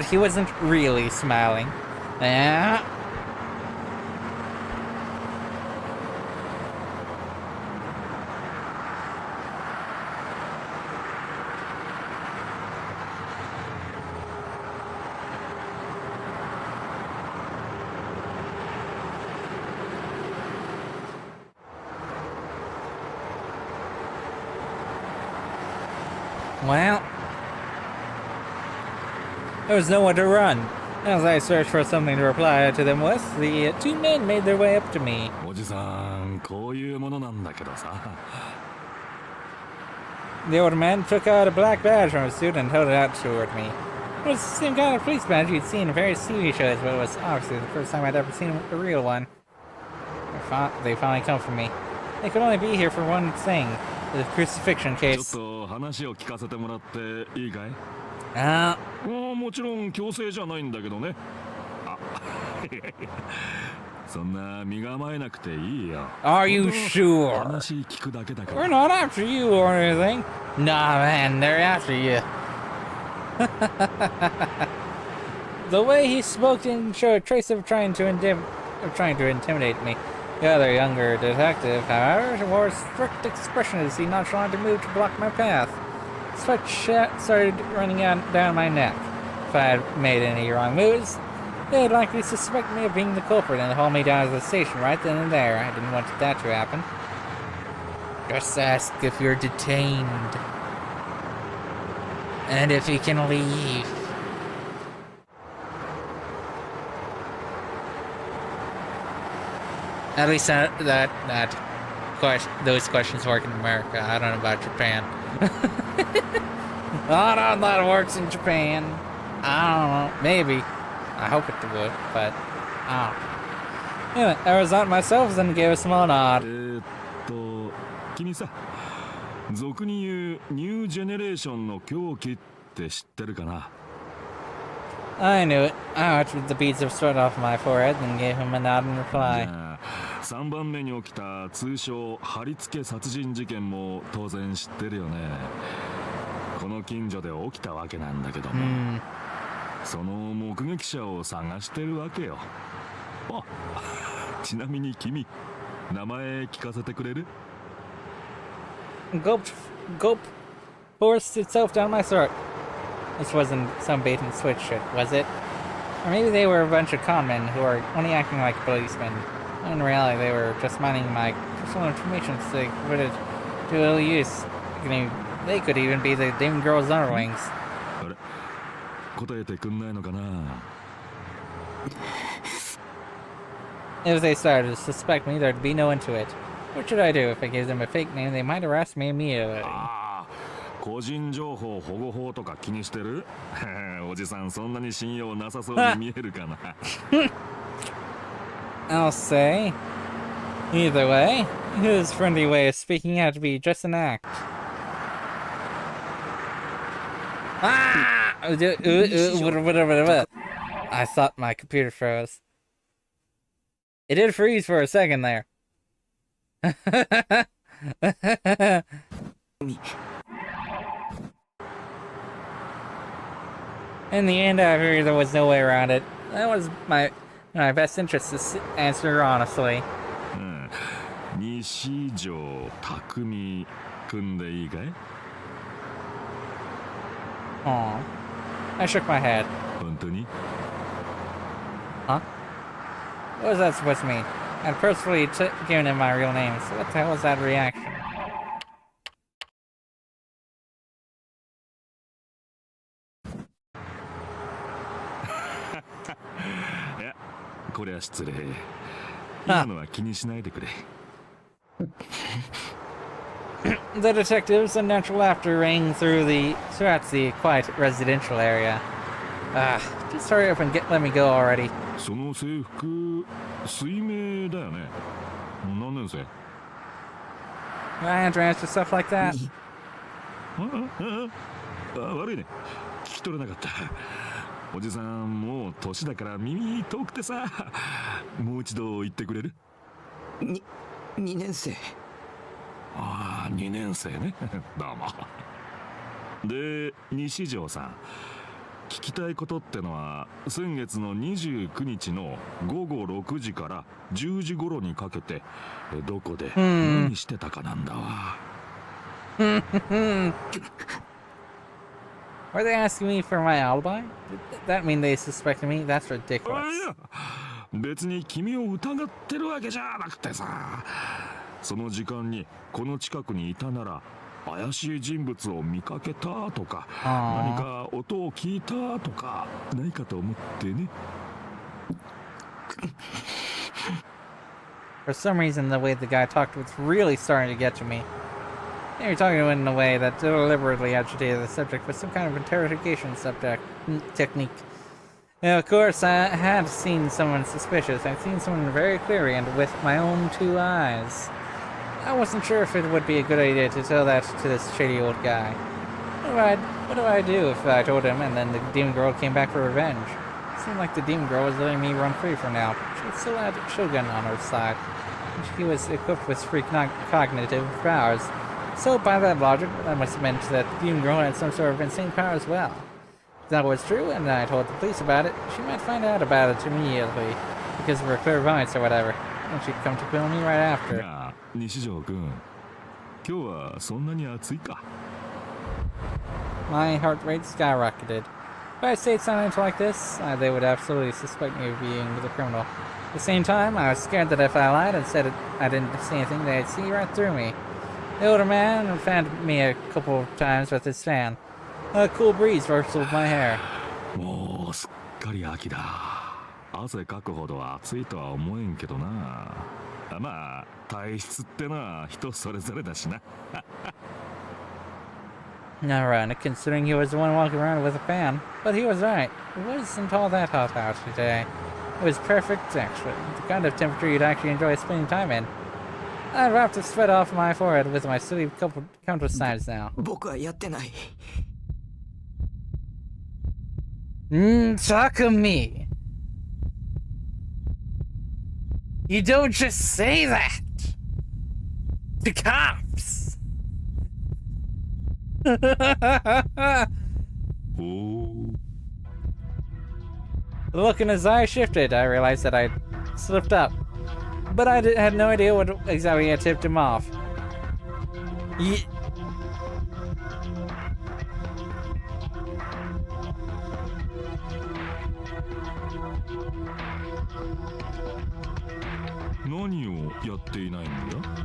he wasn't really smiling. Well, there was nowhere to run. As I searched for something to reply to them with, the two men made their way up to me. おじさんこういうものなんだけどさ The older man took out a black badge from his suit and held it out toward me. It was the same kind of police badge you'd seen in various TV shows, but it was obviously the first time I'd ever seen a real one. They finally come for me. They could only be here for one thing, the crucifixion ちょっ case. と話を聞かせてもらっていいかい Uh, もちろん強制じゃないんだけどねあそんな身構えなくていいよ are you sure? 話聞くだけだか We're ら not after you or anything. Nah, man, they're after you. The way he spoke didn't show a trace of trying to intimidate me. The other younger detective, however, wore a strict expression as he nonchalantly moved to block my path. Sweat started running down my neck. If I had made any wrong moves, they'd likely suspect me of being the culprit and haul me down to the station right then and there. I didn't want that to happen. Just ask if you're detained. And if you can leave. At least those questions work in America. I don't know about Japan. I don't know that works in Japan. I don't know. Maybe. I hope it would, but I don't know. Anyway, I was on myself and gave a small nod. 君さ俗に言うニュージェネレーションの狂気って知ってるかな I knew it. I watched the beads of sweat off my forehead and gave him a nod in reply. 3番目に起きた通称貼り付け殺人事件も当然知ってるよねこの近所で起きたわけなんだけども、その目撃者を探してるわけよあちなみに君名前聞かせてくれる Gulp forced itself down my throat. This wasn't some bait and switch shit, was it? Or maybe they were a bunch of con men who were only acting like policemen. In reality, they were just mining my personal information so they could put it to little use. They could even be the Demon Girl's underlings. あれ答えてくんないのかな If they started to suspect me, there'd be no end to it. What should I do? If I gave them a fake name, they might arrest me immediately. ああ個人情報保護法とか気にしてるおじさんそんなに信用なさそうに見えるかな I'll say. Either way, his friendly way of speaking had to be just an act. Ah! I thought my computer froze. It did freeze for a second there. In the end, I figured there was no way around it. That was my best interest to answer honestly. 西条匠君でいいかい？ Aw. I shook my head. 本当に？ Huh? What was that supposed to mean? I'd purposefully given him my real name, so what the hell was that reaction? いや、これは失礼。今のは気にしないでくれ。The detective's unnatural laughter rang throughout the quiet residential area. Just hurry up and let me go already. その制服、水明だよね。何年生？ I answer stuff like that. 悪いね。聞き取れなかった。おじさんもう年だから耳遠くてさ。もう一度言ってくれる？2年生。ああ、2年生ね。どうも。で、西条さん。聞きたいことってのは先月の29日の午後6時から10時頃にかけてどこで何してたかなんだわ。Were they asking me for my alibi? Did that mean they suspected me? That's ridiculous. いや、別に君を疑ってるわけじゃなくてさ、その時間にこの近くにいたなら怪しい人物を見かけたとか、何か音を聞いたとかないかと思ってね。For some reason, the way the guy talked was really starting to get to me. They were talking in a way that deliberately agitated the subject with some kind of interrogation technique. Now, of course, I had seen someone suspicious. I'd seen someone very clearly and with my own 2 eyes. I wasn't sure if it would be a good idea to tell that to this shady old guy. What do I do if I told him and then the demon girl came back for revenge? It seemed like the demon girl was letting me run free for now. She still had Shogun on her side. And she was equipped with cognitive powers. So by that logic, that must have meant that the demon girl had some sort of insane power as well. If that was true, and I told the police about it, she might find out about it immediately, because of her clairvoyance or whatever, and she'd come to kill me right after. 西条君、今日はそんなに暑いか？ My heart rate skyrocketed. If I stayed silent like this, they would absolutely suspect me of being the criminal. At the same time, I was scared that if I lied and said I didn't see anything, they'd see right through me. The older man fanned me a couple of times with his fan. A cool breeze rustled my hair. もうすっかり秋だ。汗かくほど暑いとは思えんけどな。まあ体質ってのは人それぞれだしな。Ironic, considering he was the one walking around with a fan. But he was right. It wasn't all that hot out today. It was perfect, actually. The kind of temperature you'd actually enjoy spending time in. I'd wrap the sweat off my forehead with my silly countless signs now. 僕はやってない。Talk of me. You don't just say that to cops. Oh. The look in his eye shifted. I realized that I'd slipped up. But I had no idea what exactly had tipped him off.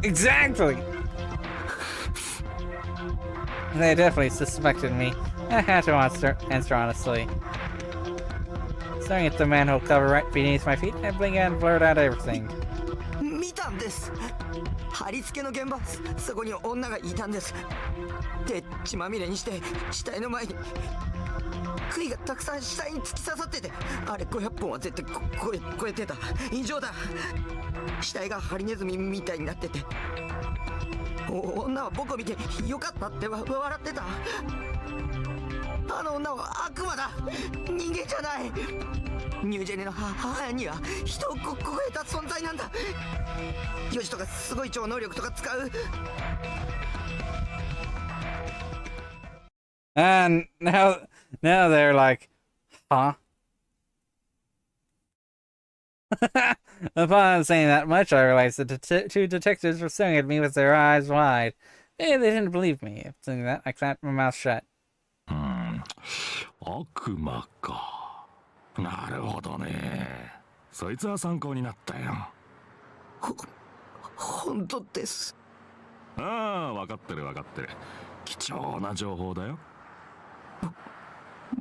Exactly! They definitely suspected me. I had to answer honestly. Staring at the manhole cover right beneath my feet, I began to blurt out everything. 見たんです。貼り付けの現場、そこに女がいたんです。で、血まみれにして死体の前に杭がたくさん死体に突き刺さってて、あれ500本は絶対超えてた。異常だ。死体がハリネズミみたいになってて、女は僕を見てよかったって笑ってた。あの女は悪魔だ。人間じゃない。ニュージェネの母には人を超えた存在なんだ。ヨシとかすごい超能力とか使う。And now they're like, Huh? Upon saying that much, I realized that the two detectives were staring at me with their eyes wide. Maybe they didn't believe me. Saying that, I clamped my mouth shut. 悪魔か。なるほどね。そいつは参考になったよ。本当です。ああ、分かってる分かってる。貴重な情報だよ。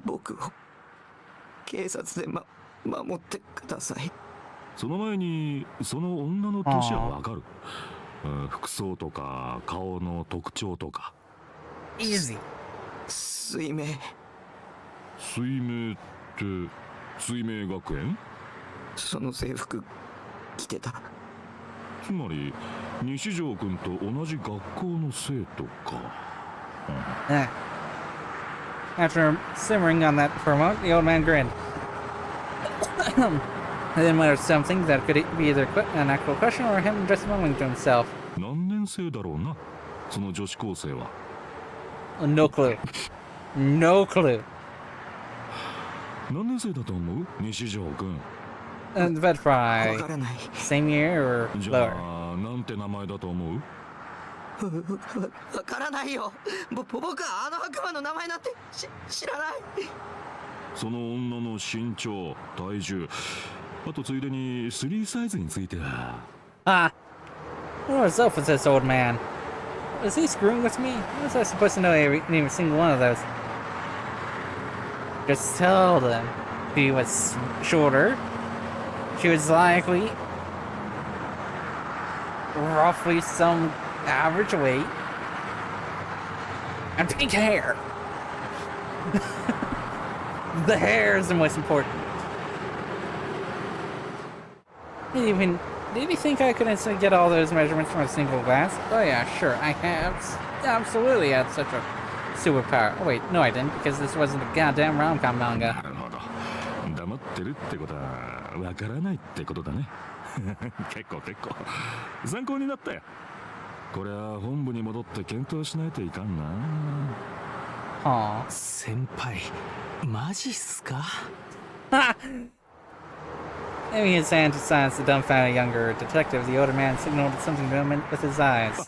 僕を警察で守ってください。その前にその女の年は分かる。服装とか顔の特徴とか。Easy. 水明。水明って水明学園？その制服着てた。つまり西条君と同じ学校の生徒か。After simmering on that for a moment, the old man grinned. I then muttered something that could be either an actual question or him just mumbling to himself. 何年生だろうな、その女子高生は。No clue. No clue. 何年生だと思う？西条君。But probably わからない。same year or じ lower. ゃあなんて名前だと思う？わからないよ。僕はあの悪魔の名前なんて知らない。その女の身長、体重、あとついでに3サイズについては。Ah. What was up with this old man? Was he screwing with me? How was I supposed to know every single one of those? Just tell them she was shorter. She was likely roughly some average weight. And pink hair. The hair is the most important. Did you think I could instantly get all those measurements from a single glance? Oh yeah, sure, I have absolutely had such a superpower. Oh wait, no I didn't, because this wasn't a goddamn rom-com manga. なるほど。黙ってるってことはわからないってことだね。結構。参考になったよ。これは本部に戻って検討しないといかんな。Aww. 先輩、マジっすか？ Maybe his hand to silence the dumbfounded younger detective. The older man signaled something to him with his eyes.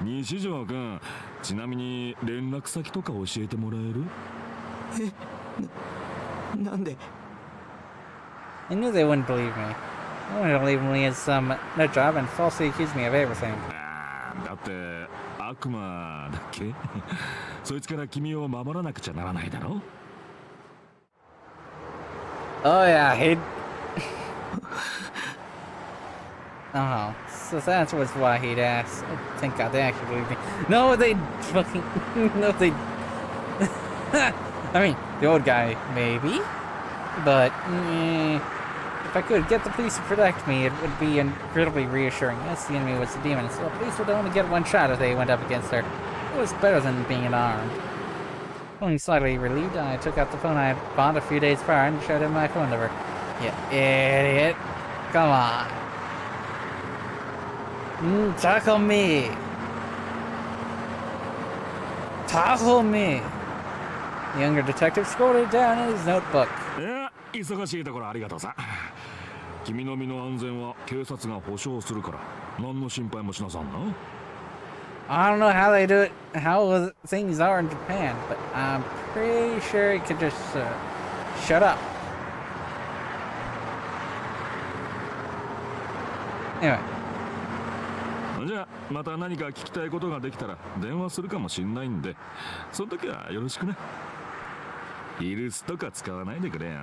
西条君、ちなみに連絡先とか教えてもらえる？なんで？ I knew they wouldn't believe me. They wouldn't believe me as some nut job and falsely accuse me of everything. だって悪魔だっけ？そいつから君を守らなくちゃならないだろ？ Oh yeah, he'd... Oh, so that was why he'd ask. Oh, thank God they actually believed me. No, they fucking... No, they... I mean, the old guy, maybe? But, if I could get the police to protect me, it would be incredibly reassuring. Yes, the enemy was the demon, so the police would only get one shot if they went up against her. It was better than being unarmed. Feeling slightly relieved, I took out the phone I had bought a few days prior and showed him my phone number. You idiot. Come on. Tackle me. Tackle me. The younger detective scrolled it down in his notebook. いや、忙しいところありがとうさ。君の身の安全は警察が保証するから、何の心配もしなさんな。I don't know how they do it, how things are in Japan, but I'm pretty sure he could just shut up. Anyway. じゃあまた何か聞きたいことができたら電話するかもしんないんで、その時はよろしくね。イルスとか使わないでくれよ。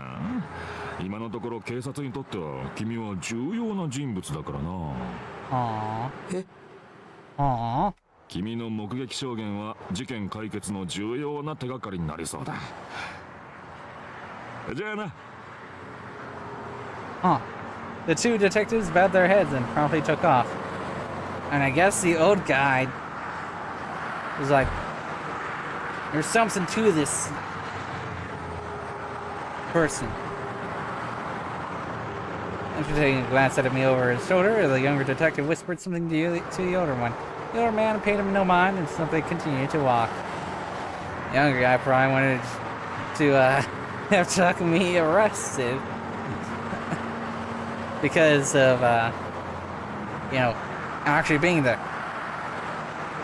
今のところ警察にとっては君は重要な人物だからな。え？ああ。君の目撃証言は事件解決の重要な手がかりになりそうだ。じゃあな。Huh. The two detectives bowed their heads and promptly took off. And I guess the old guy was like, there's something to this person. After taking a glance at me over his shoulder, the younger detective whispered something to the older one. The older man paid him no mind and simply continued to walk. The younger guy probably wanted to have took me arrested because of, you know, actually being there.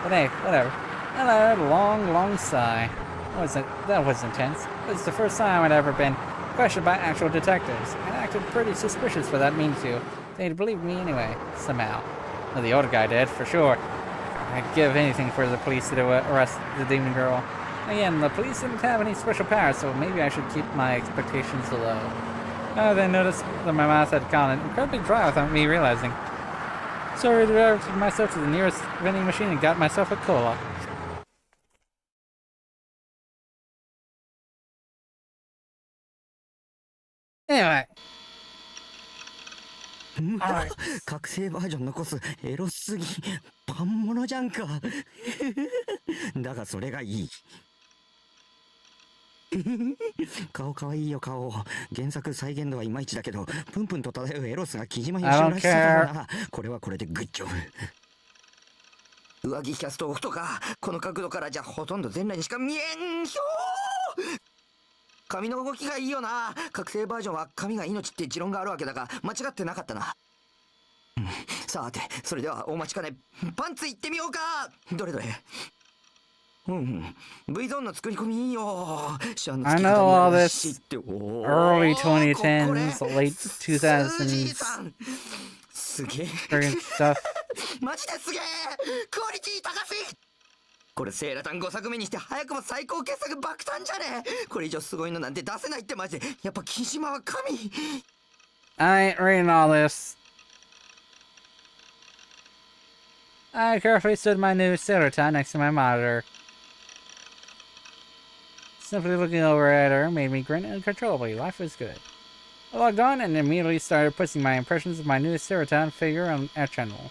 But hey, whatever. And I had a long, long sigh. That was intense. It was the first time I'd ever been questioned by actual detectives, and I acted pretty suspicious for that mean to. They'd believe me anyway, somehow. Well, the older guy did, for sure. I'd give anything for the police to arrest the demon girl. Again, the police didn't have any special powers, so maybe I should keep my expectations low. I then noticed that my mouth had gone incredibly dry without me realizing. So I redirected myself to the nearest vending machine and got myself a cola. Anyway. 覚醒バージョン残すエロすぎパンモノじゃんかだがそれがいい顔かわいいよ顔原作再現度はいまいちだけどプンプンと漂うエロスが木島よしおらしさだなこれはこれでグッジョブ上着キャストオフとかこの角度からじゃほとんど全裸にしか見えんひょー髪の動きがいいよな覚醒バージョンは髪が命って持論があるわけだが間違ってなかったなさてそれではお待ちかねパンツいってみようかどれどれV ゾーンの作り込みいいよ I know all this early 2010s, late 2000s すげえ stuff. マジですげえクオリティ高すぎこれセーラタン5作目にして早くも最高傑作爆誕じゃねえこれ以上すごいのなんて出せないってマジでやっぱ木島は神 I ain't reading all this. I carefully stood my new Serotan next to my monitor. Simply looking over at her made me grin uncontrollably. Life was good. I logged on and immediately started posting my impressions of my new Serotan figure on our channel.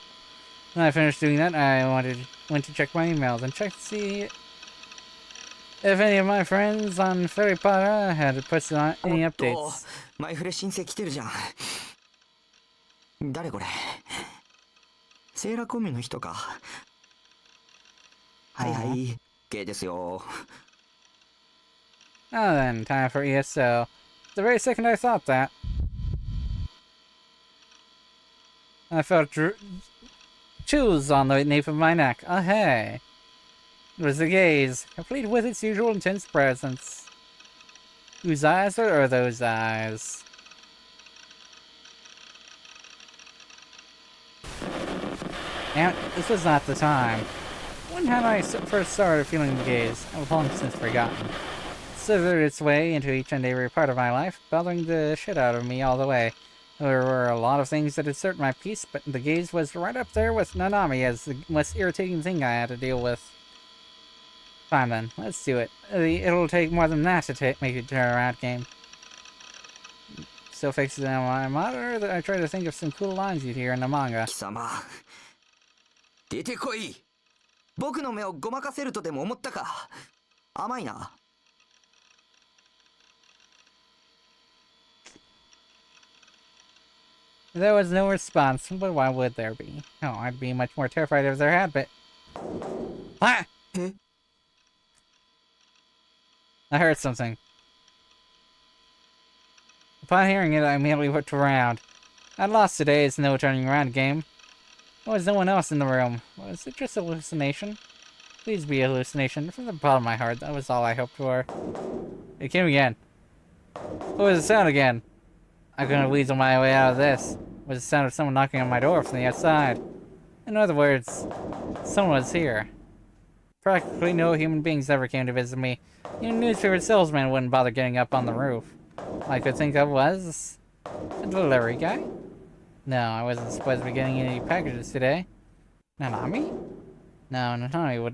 When I finished doing that, I went to check my emails and check to see if any of my friends on Fairy Potter had posted on any updates. 前触れ申請来てるじゃん誰これセーラコミの人かはいはい K ですよ Now then, time for ESO. The very second I thought that, I felt chills on the nape of my neck. Oh hey. It was the gaze, complete with its usual intense presence. Whose eyes are those eyes? And this was not the time. When had I first started feeling the gaze? I've long since forgotten. It slithered its way into each and every part of my life, bothering the shit out of me all the way. There were a lot of things that disturbed my peace, but the gaze was right up there with Nanami as the most irritating thing I had to deal with. Fine then, let's do it. It'll take more than that to make it turn around game. Still fixing on my monitor, I try to think of some cool lines you'd hear in the manga. 貴様出てこい僕の目をごまかせるとでも思ったか甘いな There was no response, but why would there be? Oh, I'd be much more terrified if there had been. Ah! I heard something. Upon hearing it, I immediately looked around. I'd lost today's no turning around game. There was no one else in the room. Was it just a hallucination? Please be a hallucination. From the bottom of my heart, that was all I hoped for. It came again. What was the sound again? I couldn't weasel my way out of this. It was the sound of someone knocking on my door from the outside. In other words, someone was here. Practically no human beings ever came to visit me. Even newspaper salesman wouldn't bother getting up on the roof. All I could think of was... a delivery guy? No, I wasn't supposed to be getting any packages today. Nanami? No, Nanami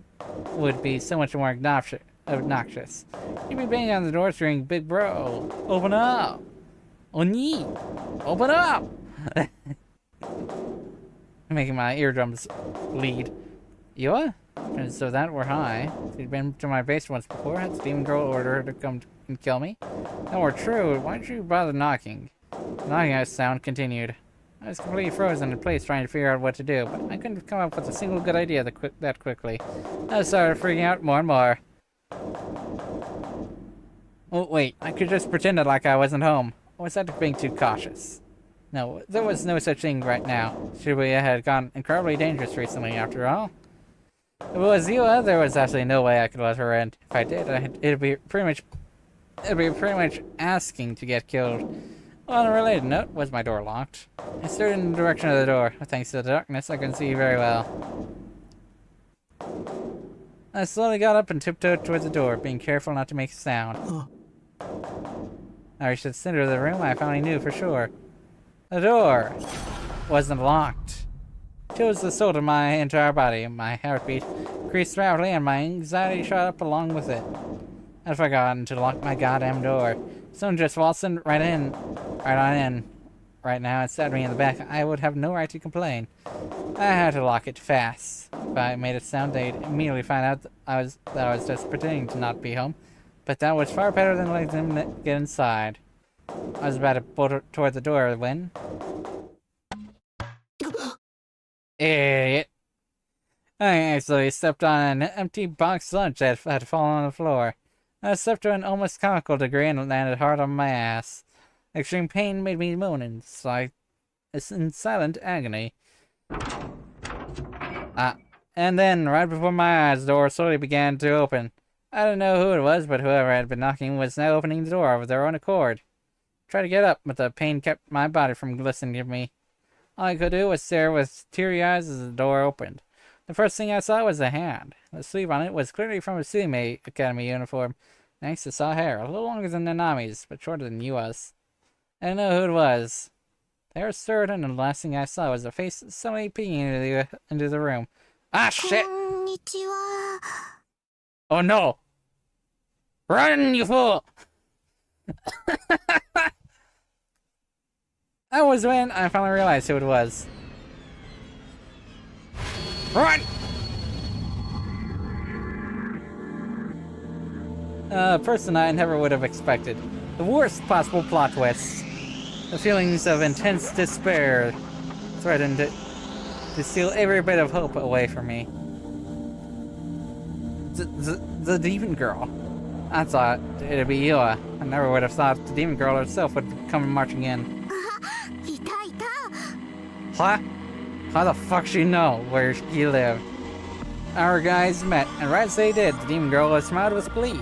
would be so much more obnoxious. He'd be banging on the door screaming, "Big bro, open up! Oni! Open up!" Making my eardrums bleed. Yua? And so that were high. She'd been to my base once before. Had the demon girl order her to come and kill me? That were true. Why did you bother knocking? The knocking sound continued. I was completely frozen in place trying to figure out what to do, but I couldn't come up with a single good idea that quickly. I started freaking out more and more. Oh, wait, I could just pretend like I wasn't home. Or was that being too cautious? No, there was no such thing right now. Shibuya had gone incredibly dangerous recently, after all. If it was Yua, there was absolutely no way I could let her in. If I did, it'd be pretty much asking to get killed. On a related note, was my door locked? I stared in the direction of the door. Thanks to the darkness, I couldn't see very well. I slowly got up and tiptoed towards the door, being careful not to make a sound. I reached the center of the room. I finally knew for sure. The door wasn't locked. Chills assaulted to my entire body. My heartbeat increased rapidly, and my anxiety shot up along with it. I'd forgotten to lock my goddamn door. Someone just waltzed right on in. Right now, it stabbed me in the back. I would have no right to complain. I had to lock it fast. If I made a sound, they'd immediately find out that I was just pretending to not be home. But that was far better than letting them get inside. I was about to bolt toward the door when... Idiot. I actually stepped on an empty box lunch that had fallen on the floor. I stepped to an almost comical degree and landed hard on my ass. Extreme pain made me moan in silent agony. And then, right before my eyes, the door slowly began to open. I didn't know who it was, but whoever had been knocking was now opening the door of their own accord. I tried to get up, but the pain kept my body from listening to me. All I could do was stare with teary eyes as the door opened. The first thing I saw was a hand. The sleeve on it was clearly from a Tsume Academy uniform. Next, I saw hair, a little longer than Nanami's, but shorter than Yua's. I didn't know who it was. The hair stirred, and the last thing I saw was a face suddenly peeking into the room. Ah, shit! Konnichiwa. Oh no! Run, you fool! That was when I finally realized who it was. Run! A person I never would have expected. The worst possible plot twist. The feelings of intense despair threatened to steal every bit of hope away from me. The demon girl. I thought it'd be Yua. I never would have thought the demon girl herself would come marching in. What? How the fuck she know where you live? Our guys met, and right as they did, the demon girl smiled with glee.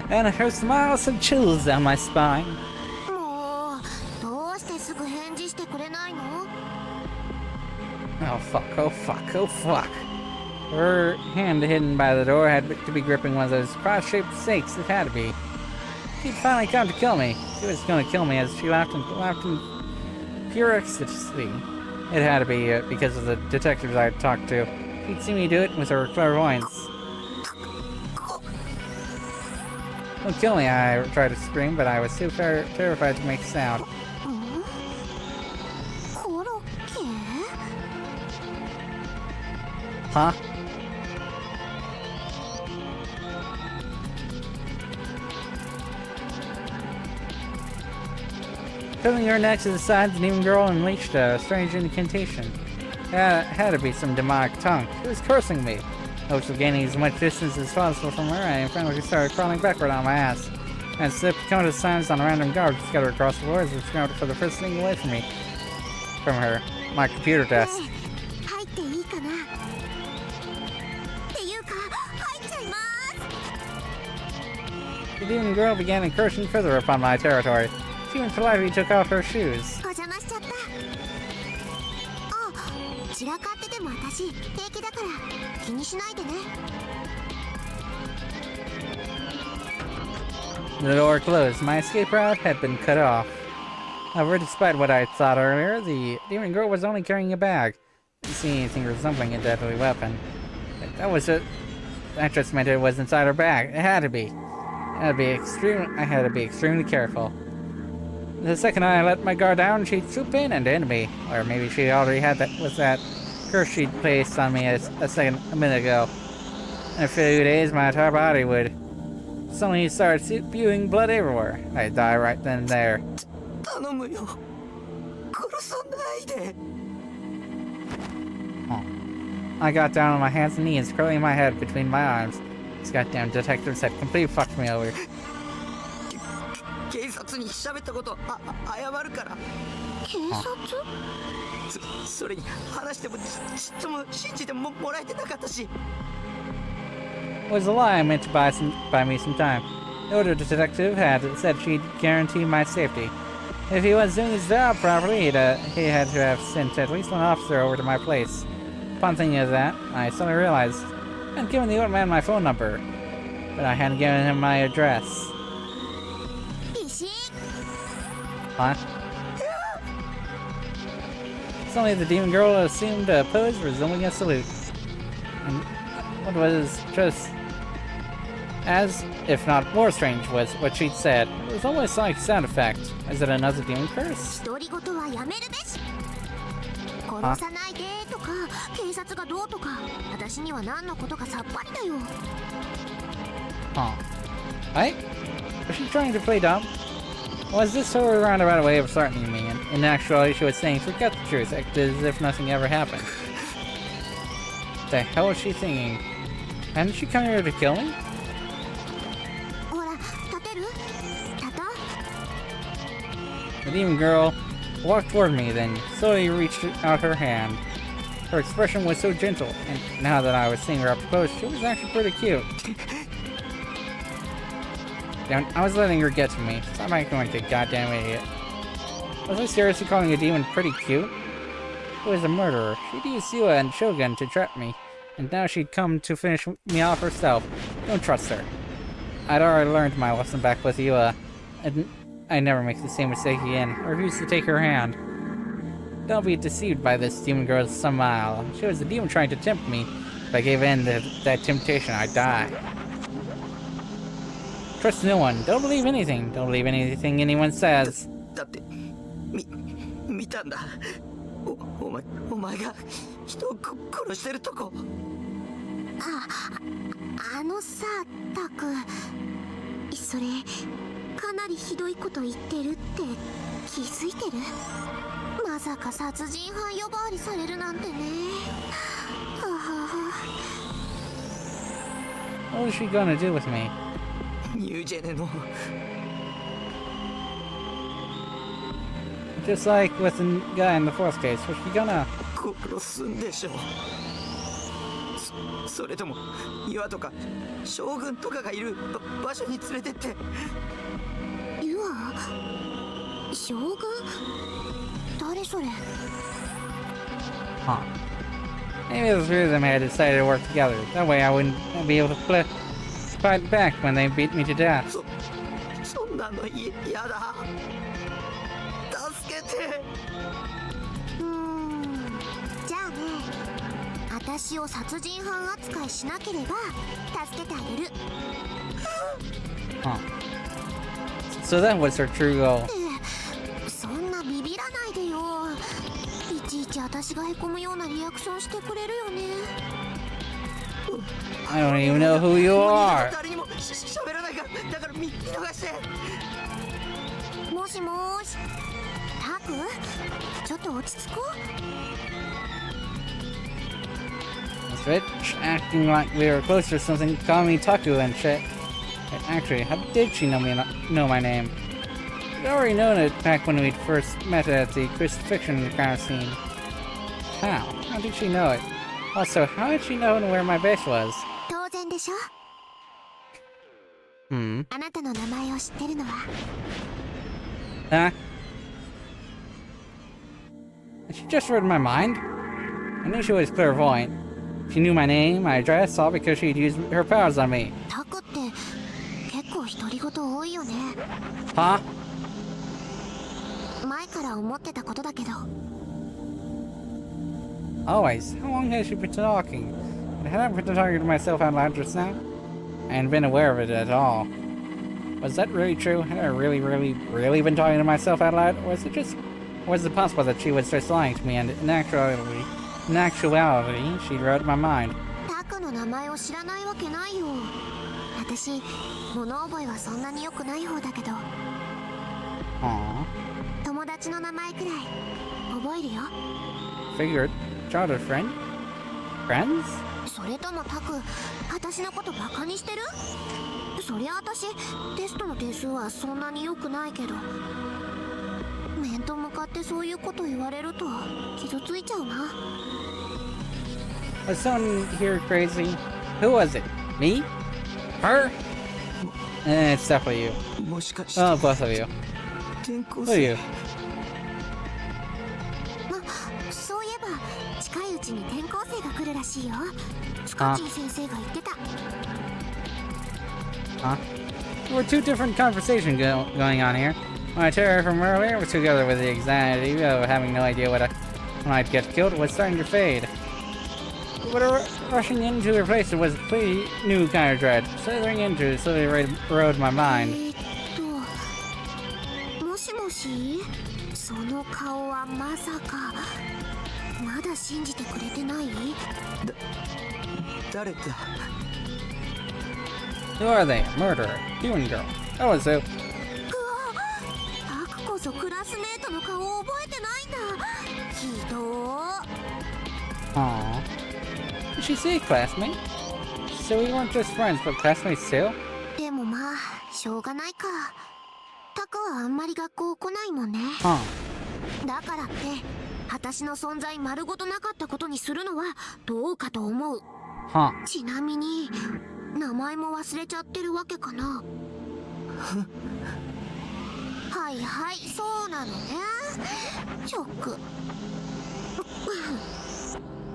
And her smile sent chills down my spine. Oh fuck, oh fuck, oh fuck. Her hand hidden by the door had to be gripping one of those cross-shaped snakes. It had to be. She'd finally come to kill me. She was gonna kill me as she laughed in pure ecstasy. It had to be because of the detectives I had talked to. She'd see me do it with her clairvoyance. Don't kill me, I tried to scream, but I was too terrified to make a sound. Huh? Pulling her neck to the side, the demon girl unleashed a strange incantation. It had to be some demonic tongue. She was cursing me. I was gaining as much distance as possible from her, and finally started crawling backward on my ass. And slipped countless times on random guards scattered across the floor as I scrambled for the first thing away from her, my computer desk. The demon girl began encroaching further upon my territory. She even politely took off her shoes. The door closed. My escape route had been cut off. However, despite what I thought earlier, the demon girl was only carrying a bag. I didn't see anything resembling a deadly weapon. That just meant it was inside her bag. It had to be. I had to be extremely careful. The second I let my guard down, she'd swoop in and end me. Or maybe she already had that curse she'd placed on me a minute ago. In a few days, my entire body would suddenly start spewing blood everywhere. I'd die right then and there. I got down on my hands and knees, curling my head between my arms. These goddamn detectives had completely fucked me over. 察に喋ったこと謝るから。警察？それに話してもちっとも信じてもらえてなかったし。It was a lie meant to buy me some time. The older detective had said she'd guarantee my safety. If he was doing his job properly, he had to have sent at least one officer over to my place. Upon thinking of that, I suddenly realized I'd given the old man my phone number, but I hadn't given him my address. Huh? Suddenly the demon girl assumed a pose resembling a salute. And what was just as, if not more strange, was what she'd said. It was almost like a sound effect. Is it another demon curse? Huh? Huh. Right? Was she trying to play dumb? Was this her roundabout way of threatening me? And in actuality, she was saying, forget the truth, act as if nothing ever happened. What the hell was she thinking? Hadn't she come here to kill me? The demon girl walked toward me, then slowly reached out her hand. Her expression was so gentle, and now that I was seeing her up close, she was actually pretty cute. Damn, I was letting her get to me. Stop acting like a goddamn idiot. Was I seriously calling a demon pretty cute? Who was a murderer? She'd used Siwa and Shogun to trap me, and now she'd come to finish me off herself. Don't trust her. I'd already learned my lesson back with Yua, and I never make the same mistake again. I refuse to take her hand. Don't be deceived by this demon girl's smile. She was a demon trying to tempt me. If I gave in to that temptation, I'd die. Trust no one. Don't believe anything. Don't believe anything anyone says. だって見たんだ。お前が人を殺してるとこ。あのさ、タク、それかなりひどいこと言ってるって気づいてる？まさか殺人犯呼ばわりされるなんてね。What is she gonna do with me? ニュージェネの Just like with the guy in the fourth case, was she gonna... 殺すんでしょ。それとも岩とか将軍とかがいる場所に連れてって。岩？将軍？誰それ？ Huh. Maybe the three of them had decided to work together. That way I wouldn't be able to fight back when they beat me to death. そんなの嫌だ。助けて。じゃあね、私を殺人犯扱いしなければ助けてあげる。Huh. So that was her true goal. そんなビビらないでよ。いちいち私がへこむようなリアクションしてくれるよね。I don't even know who you are. 誰にも喋らないから、だから見逃して。もしもーし、タク、ちょっと落ち着こう。This bitch acting like we were close or something, calling me Taku and shit. Actually, how did she know my name? I'd already known it back when we'd first met at the crucifixion kind of scene. How? How did she know it? Also, how did she know where my base was? 当然でしょ。あなたの名前を知ってるのは？ Huh? Did she just read my mind? I knew she was clairvoyant. She knew my name, my address, all because she'd used her powers on me. タクって結構独り言多いよね。Huh? 前から思ってたことだけど。Always. How long has she been talking? Had I been talking to myself out loud just now? I hadn't been aware of it at all. Was that really true? Had I really been talking to myself out loud? Or was it possible that she was just lying to me and in actuality, she read my mind? タクの名前を知らないわけないよ。私、物覚えはそんなに良くない方だけど。Aww. 友達の名前くらい覚えるよ。Figured. Childhood friend? Friends? それともタク、私のことバカにしてる？そりゃ私テストの点数はそんなに良くないけど、面と向かってそういうこと言われると傷ついちゃうな。 Was someone here crazy? Who was it? Me? Her? It's definitely you. もしかして Oh, both of you. 転校 Who are you? そういえば近いうちに転校生が来るらしいよ。スカチン先生が言ってた。 Huh? There were two different conversations going on here. My terror from earlier was together with the anxiety of having no idea when I'd get killed was starting to fade. But rushing into replace it was a completely new kind of dread. Slithering into it slowly erode my mind. もしもし、その顔はまさかまだ信じてくれてない？誰だ？ Who are they? Murderer. Demon girl. That was who. タクこそクラスメートの顔を覚えてないんだ。ひどー。 Aww. Did she say classmate? So we weren't just friends, but classmates too? でもまあしょうがないか。タクはあんまり学校来ないもんね。 Huh. だからって私の存在丸ごとなかったことにするのはどうかと思う。 Huh. ちなみに名前も忘れちゃってるわけかな。はいはい、そうなのね。ショック。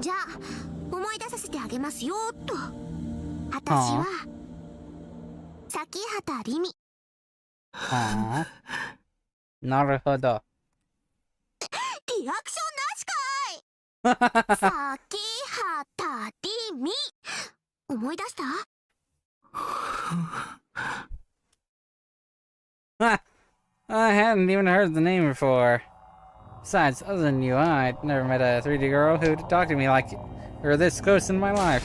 じゃあ思い出させてあげますよっと。私は崎畑凛美。 Aww. Naruhodo. リアクションなしかい。崎畑凛美。思い出した？ I hadn't even heard the name before. Besides, other than you, I'd never met a 3D girl who'd talk to me like or this close in my life.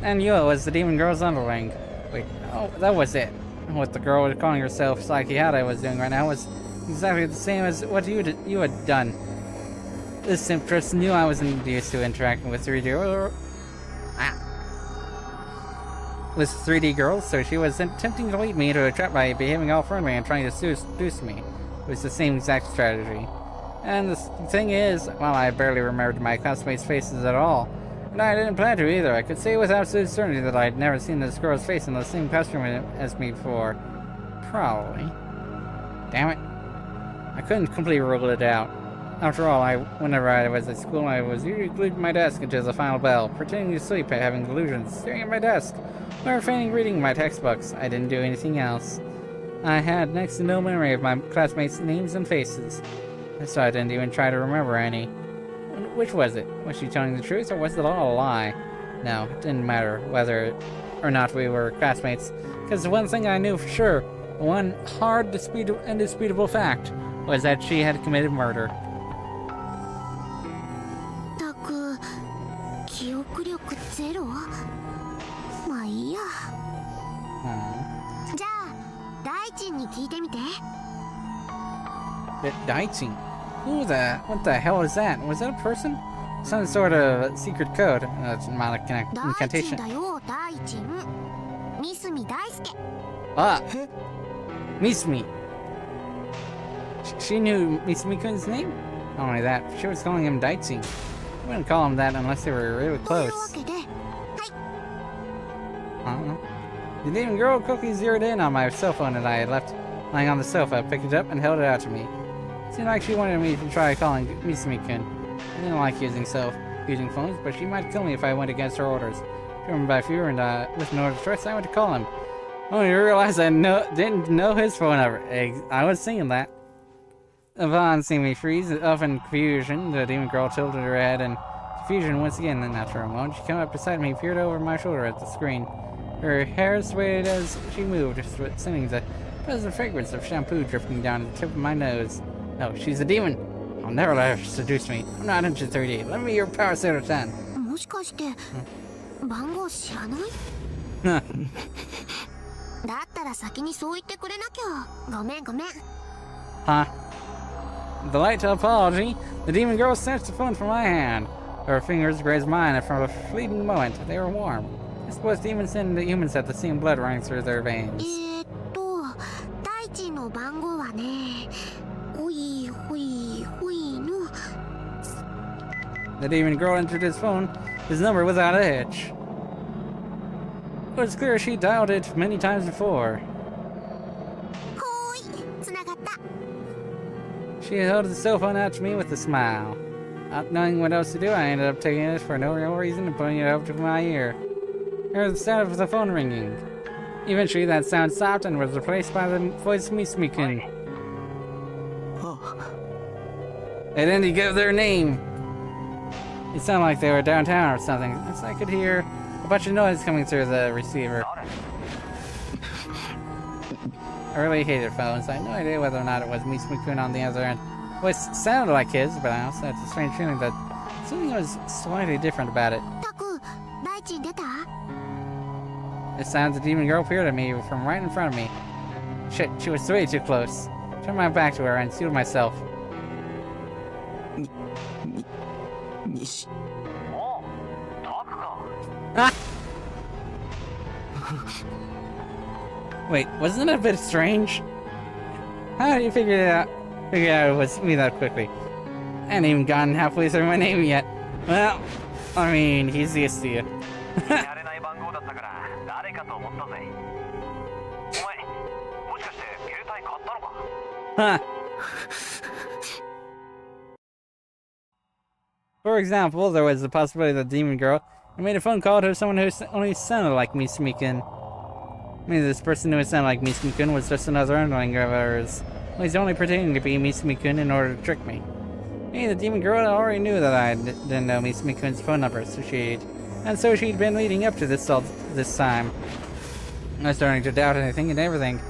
And Yua was the demon girl's underling. Wait, oh, that was it. What the girl was calling herself Sakihata was doing right now was exactly the same as what you had done. This simptress knew I wasn't used to interacting with 3D girls, so she was attempting to lead me into a trap by behaving all friendly and trying to seduce me. It was the same exact strategy. And the thing is, while I barely remembered my classmates' faces at all, and I didn't plan to either, I could say with absolute certainty that I'd never seen this girl's face in the same costume as me before. Probably. Damn it. I couldn't completely rule it out. After all, whenever I was at school, I was usually glued to my desk until the final bell, pretending to sleep and having delusions, staring at my desk, or feigning reading my textbooks. I didn't do anything else. I had next to no memory of my classmates' names and faces, so I didn't even try to remember any. Which was it? Was she telling the truth, or was it all a lie? No, it didn't matter whether or not we were classmates, because the one thing I knew for sure, one hard, indisputable fact, was that she had committed murder. たく記憶力ゼロ？まあいいや。じゃあ大臣に聞いてみて。Daichi? What the hell is that? Was that a person? Some sort of secret code. It's not an 大臣 incantation. だよ、大臣。三角大輔。 Ah! Misumi. She knew Misumi-kun's name? Not only that, she was calling him Daichi. I wouldn't call him that unless they were really という close. わけで、はい。 I don't know. The demon girl quickly zeroed in on my cell phone that I had left lying on the sofa, picked it up, and held it out to me. It seemed like she wanted me to try calling Misumi-kun. I didn't like using phones, but she might kill me if I went against her orders. Driven by fear and with no other choice, I went to call him. Only to realize I didn't know his phone number. I was seeing that. Upon seeing me freeze up in confusion, the demon girl tilted her head in confusion once again, and after a moment, she came up beside me and peered over my shoulder at the screen. Her hair swayed as she moved, sending the pleasant fragrance of shampoo drifting down the tip of my nose. No, she's a demon. I'll never let her seduce me. I'm not into 3D. Let me your power set of 10. もしかして番号知らない？ Huh. だったら先にそう言ってくれなきゃ。ごめんごめん。 Huh? The light apology, the demon girl snatched the phone from my hand. Her fingers grazed mine, and for a fleeting moment, they were warm. I suppose demons and the humans have the same blood running through their veins. 大地の番号はね、ほいほいほいの。 The demon girl entered his phone, his number without a hitch. It was clear she dialed it many times before. ほーい、つながった。 She held the cell phone out to me with a smile. Not knowing what else to do, I ended up taking it for no real reason and putting it up to my ear. I heard the sound of the phone ringing. Eventually, that sound stopped and was replaced by the voice of Misumi-kun. It ended gave their name. It sounded like they were downtown or something, as I could hear a bunch of noise coming through the receiver. I really hated phones. I had no idea whether or not it was Misumi-kun on the other end. Voice sounded like his, but I also had a strange feeling that something was slightly different about it. タク、大地に出た？ It sounds the demon girl appeared at me from right in front of me. Shit, she was way too close. Turned my back to her and sealed myself. 西 Ah! Wait, wasn't that a bit strange? How did you figure it out? Figure out it was me that quickly. I hadn't even gotten halfway through my name yet. Well, I mean, he's used to you. やれない番号だったから誰かと思ったぜ。お前もしかして携帯買ったのか？ Huh. For example, there was the possibility that the demon girl had made a phone call to someone who only sounded like Misumi-kun. Maybe this person who sounded like Misumi-kun was just another underling of ours. Well, he's only pretending to be Misumi-kun in order to trick me. Maybe the demon girl already knew that I didn't know Misumi-kun's phone number, so she'd been leading up to this all this time. I was starting to doubt anything and everything.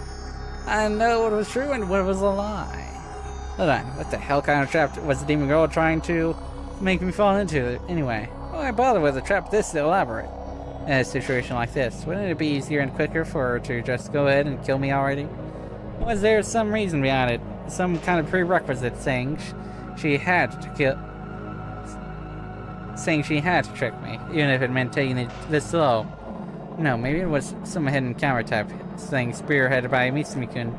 I didn't know what was true and what was a lie. Hold on, what the hell kind of trap was the demon girl trying to make me fall into anyway? Why bother with a trap this elaborate? In a situation like this, wouldn't it be easier and quicker for her to just go ahead and kill me already? Was there some reason behind it? Some kind of prerequisite saying she had to kill... Saying she had to trick me, even if it meant taking it this slow. No, maybe it was some hidden counter type thing spearheaded by Misumi-kun.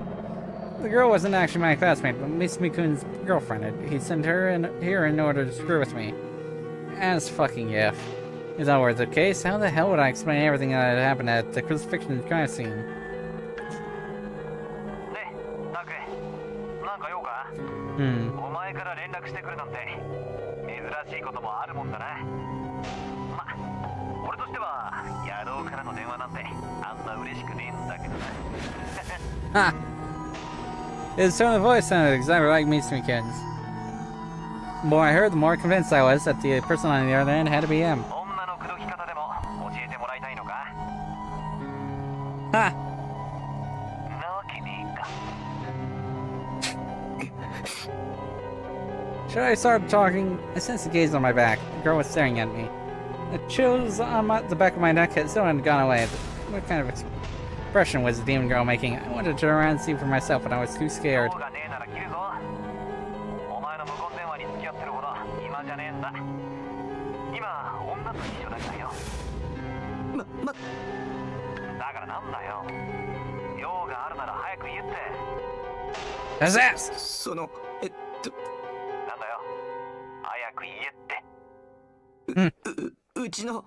The girl wasn't actually my classmate, but Misumi-kun's girlfriend. He sent her here in order to screw with me. As fucking if. If that were the case, how the hell would I explain everything that had happened at the crucifixion crime scene? で、タク、なんか用か？お前から連絡してくるなんて珍しいこともあるもんだな。ま、俺としては野郎からの電話なんてあんな嬉しくねえんだけどな。Ha! His tone of voice sounded exactly like Misumi-kun's. The more I heard, the more convinced I was that the person on the other end had to be him. 女の口説き方でも教えてもらいたいのか？ Ha! なわけねえか。 Should I start talking? I sensed a gaze on my back. The girl was staring at me. The chills on the back of my neck had still hadn't gone away. What kind of expression was the demon girl making? I wanted to turn around and see for myself, but I was too scared. 用がねえなら切るぞ。お前の無言電話に付き合ってるほど暇じゃねえんだ。今女と一緒だからよ。だからなんだよ。用があるなら早く言って。 How's that? そのなんだよ。早く言えって。うちの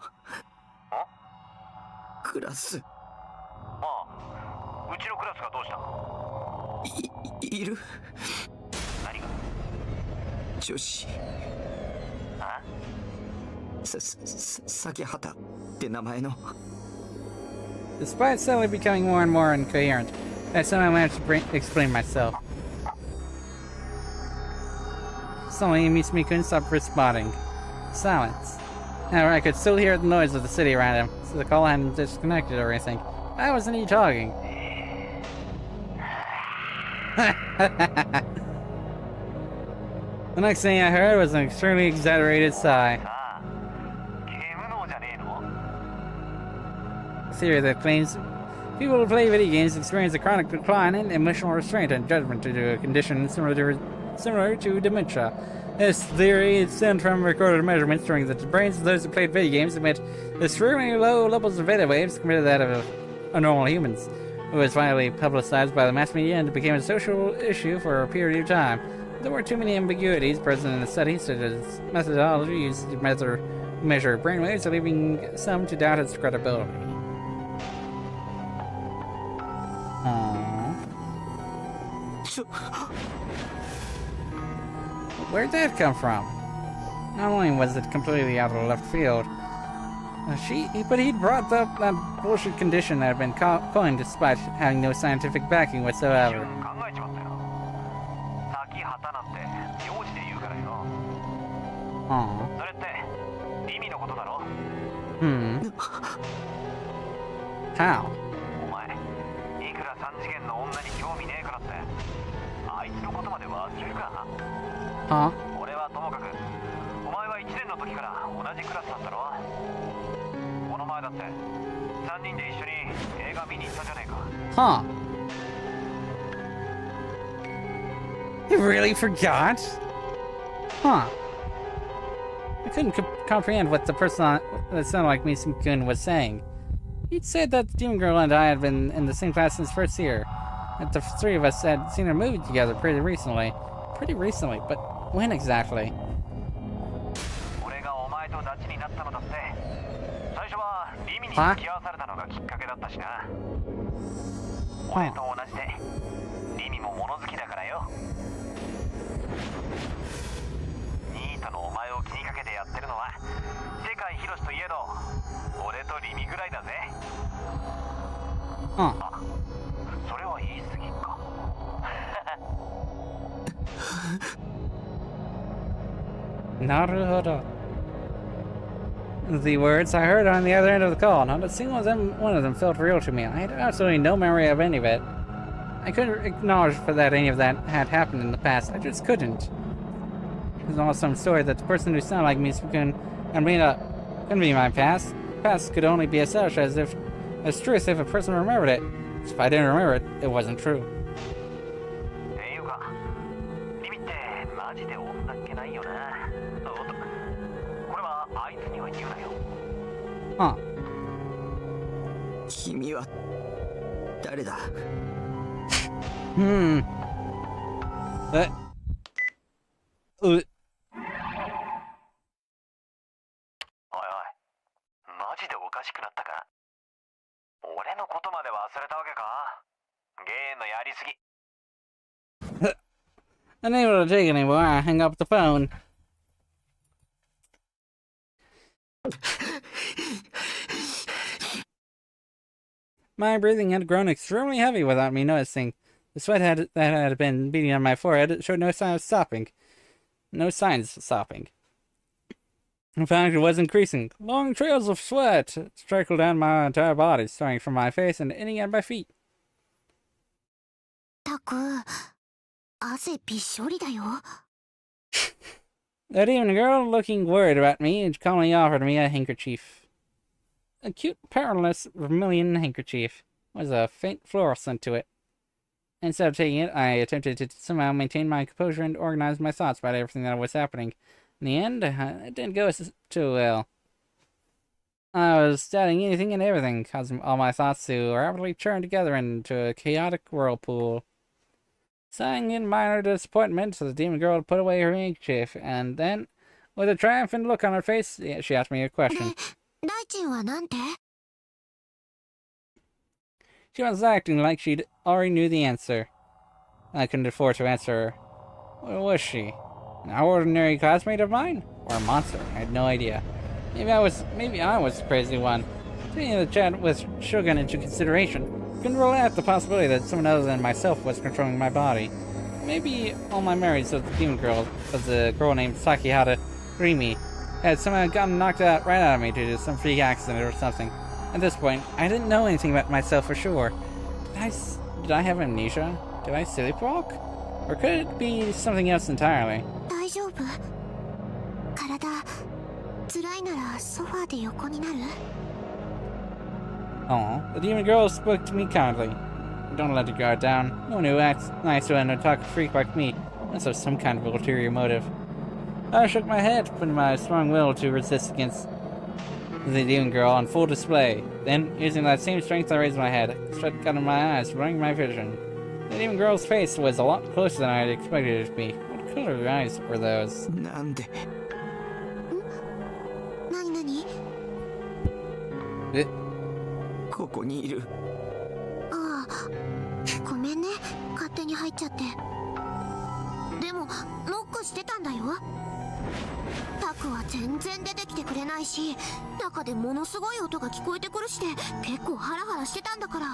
クラスああ、うちのクラスがどうした？いる何が？女子あ？酒畑って名前の Despite suddenly becoming more and more incoherent, I somehow managed to explain myself. Suddenly, Misumi-kun stopped responding. Silence. However, I could still hear the noise of the city around him, so the call hadn't disconnected or anything. Why wasn't he talking? The next thing I heard was an extremely exaggerated sigh. ああ、ゲーム脳じゃねえの？ A theory that claims people who play video games experience a chronic decline in emotional restraint and judgment due to a condition similar to similar to dementia. This theory stemmed from recorded measurements showing that the brains of those who played video games emit extremely low levels of beta waves compared to that of normal humans. It was finally publicized by the mass media and became a social issue for a period of time. There were too many ambiguities present in the study, such as methodology used to measure brainwaves, leaving some to doubt its credibility. Aww. Where'd that come from? Not only was it completely out of left field, but he'd brought up that bullshit condition that had been coined despite having no scientific backing whatsoever. Aww. How? Huh? Huh? You really forgot? Huh. I couldn't comprehend what the person that sounded like me Shogun was saying. He'd said that the demon girl and I had been in the same class since first year. That the three of us had seen a movie together pretty recently. Pretty recently, but when exactly? Huh? Huh. Naruhodo. The words I heard on the other end of the call. Not a single one of them felt real to me. I had absolutely no memory of any of it. I couldn't acknowledge that any of that had happened in the past. I just couldn't. It was all some story that the person who sounded like me couldn't be my past. Past could only be established as truth if a person remembered it. So if I didn't remember it, it wasn't true. Huh. 君は誰だ? Unable to take it anymore, I hung up the phone. My breathing had grown extremely heavy without me noticing. The sweat that had been beating on my forehead showed no sign of stopping. No signs of stopping. In fact, it was increasing. Long trails of sweat trickled down my entire body, starting from my face and ending at my feet. That evening, girl, looking worried about me, calmly offered me a handkerchief. A cute, perilous vermilion handkerchief. There was a faint fluorescent to it. Instead of taking it, I attempted to somehow maintain my composure and organize my thoughts about everything that was happening. In the end, it didn't go too well. I was doubting anything and everything, causing all my thoughts to rapidly churn together into a chaotic whirlpool. Sighing in minor disappointment, the demon girl put away her handkerchief, and then, with a triumphant look on her face, she asked me a question. She was acting like she already knew the answer. I couldn't afford to answer her. What was she? An ordinary classmate of mine? Or a monster? I had no idea. Maybe I was the crazy one. Taking the chat with Shogun into consideration, couldn't rule out the possibility that someone other than myself was controlling my body. Maybe all my memories of the demon girl, of the girl named Sakihata Rimi, had somehow gotten knocked out right out of me due to some freak accident or something. At this point, I didn't know anything about myself for sure. Did I have amnesia? Did I sleepwalk? Or could it be something else entirely? Oh, the demon girl spoke to me kindly. Don't let your guard down. No one who acts nice to an otaku freak like me Must have some kind of ulterior motive. I shook my head, putting my strong will to resist against the demon girl on full display. Then, using that same strength, I raised my head, struck out of my eyes, blurring my vision. The demon girl's face was a lot closer than I had expected it to be. What color eyes were those? なんでなになに？え、ここにいる。ああ、ごめんね、勝手に入っちゃって。でもノックしてたんだよ。タクは全然出てきてくれないし、中でものすごい音が聞こえてくるしで結構ハラハラしてたんだから。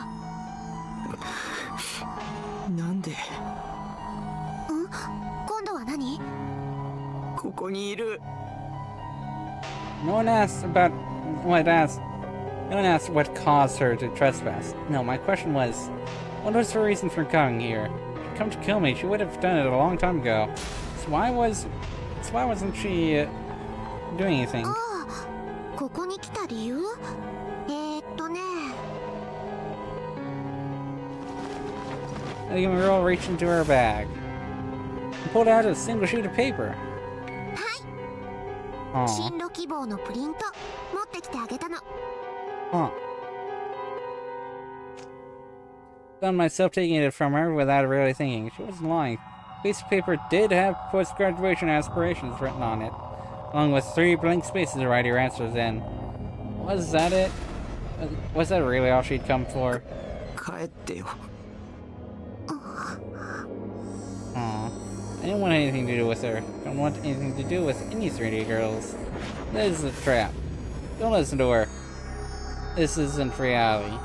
なんで今度は何？ここにいる。 No one asked about what asked. No one asked what caused her to trespass. No, my question was, what was her reason for coming here? She'd come to kill me. She would have done it a long time ago. So why wasn't she doing anything? ああ、ここに来た理由？ね。 The young girl reached into her bag and pulled out a single sheet of paper. はい。 Aw. 進路希望のプリント持ってきてあげたの。 Huh. Found myself taking it from her without really thinking. She wasn't lying. The piece of paper did have post-graduation aspirations written on it, along with 3 blank spaces to write your answers in. Was that it? Was that really all she'd come for? 帰ってよ。 Aw. I didn't want anything to do with her. Don't want anything to do with any 3D girls. This is a trap. Don't listen to her. This isn't reality.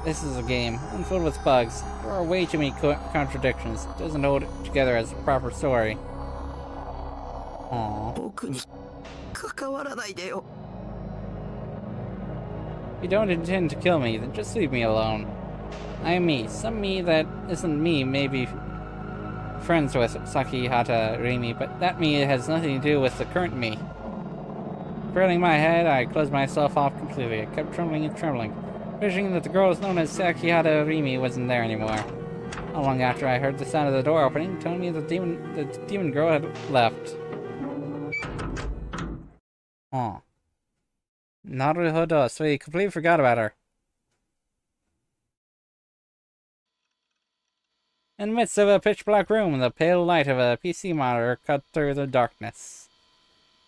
This is a game, and filled with bugs. There are way too many contradictions. It doesn't hold together as a proper story. Aww. 僕に関わらないでよ。 If you don't intend to kill me, then just leave me alone. I am me. Some me that isn't me may be friends with Sakihata Rimi, but that me has nothing to do with the current me. Curling my head, I closed myself off completely. I kept trembling and trembling, wishing that the girl known as Sakihata Rimi wasn't there anymore. Not long after, I heard the sound of the door opening, telling me the demon girl had left. Huh. Naruhodo, so you completely forgot about her. In the midst of a pitch-black room, the pale light of a PC monitor cut through the darkness.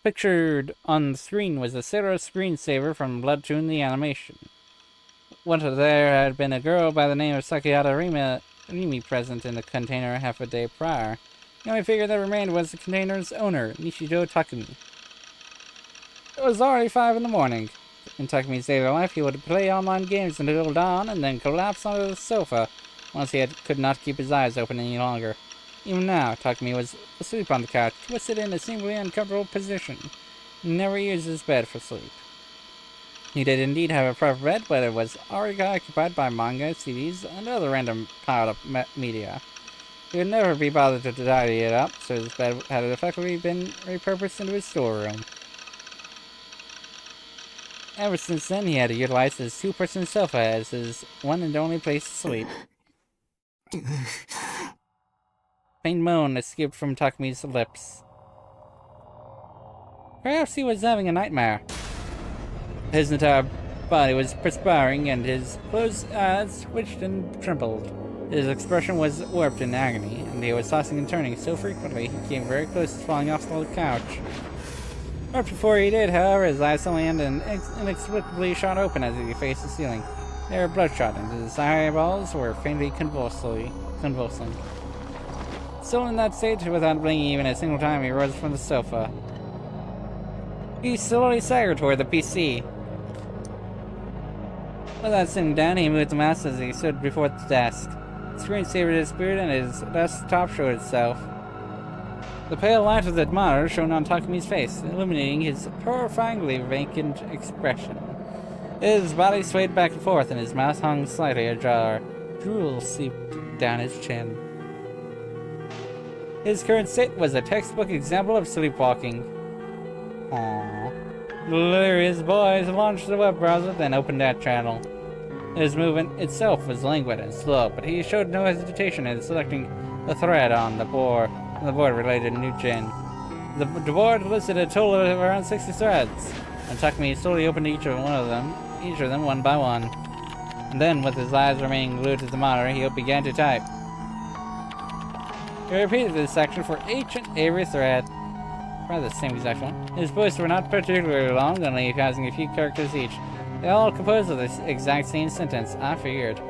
Pictured on the screen was a Sailor screensaver from Bloodtune the animation. Once there had been a girl by the name of Sakihata Rimi present in the container half a day prior. The only figure that remained was the container's owner, Nishijo Takumi. It was already 5 in the morning. In Takumi's daily life, he would play online games until dawn and then collapse onto the sofa once he could not keep his eyes open any longer. Even now, Takumi was asleep on the couch, twisted in a seemingly uncomfortable position. He never used his bed for sleep. He did indeed have a proper bed, but it was already occupied by manga, CDs, and other random piled-up media. He would never be bothered to tidy it up, so his bed had effectively been repurposed into his storeroom. Ever since then, he had utilized his 2-person sofa as his one and only place to sleep. Faint moan escaped from Takumi's lips. Perhaps he was having a nightmare. His entire body was perspiring, and his closed eyes twitched and trembled. His expression was warped in agony, and he was tossing and turning so frequently he came very close to falling off the couch. Right before he did, however, his eyes suddenly and inexplicably shot open as he faced the ceiling. They were bloodshot, and his eyeballs were faintly convulsing. Still in that state, without blinking even a single time, he rose from the sofa. He slowly staggered toward the PC. Without sitting down, he moved the mouse as he stood before the desk. The screensaver disappeared and his desktop showed itself. The pale light of the monitor shone on Takumi's face, illuminating his horrifyingly vacant expression. His body swayed back and forth, and his mouth hung slightly ajar. Drool seeped down his chin. His current state was a textbook example of sleepwalking. Aww. The delirious boys launched the web browser, then opened that channel. His movement itself was languid and slow, but he showed no hesitation in selecting the thread on the The board related to New Gen. The board listed a total of around 60 threads, and Takumi slowly opened each of them one by one. And then, with his eyes remaining glued to the monitor, he began to type. He repeated this section for each and every thread. Probably the same exact one. His posts were not particularly long, only passing a few characters each. They all composed of this exact same sentence. I figured.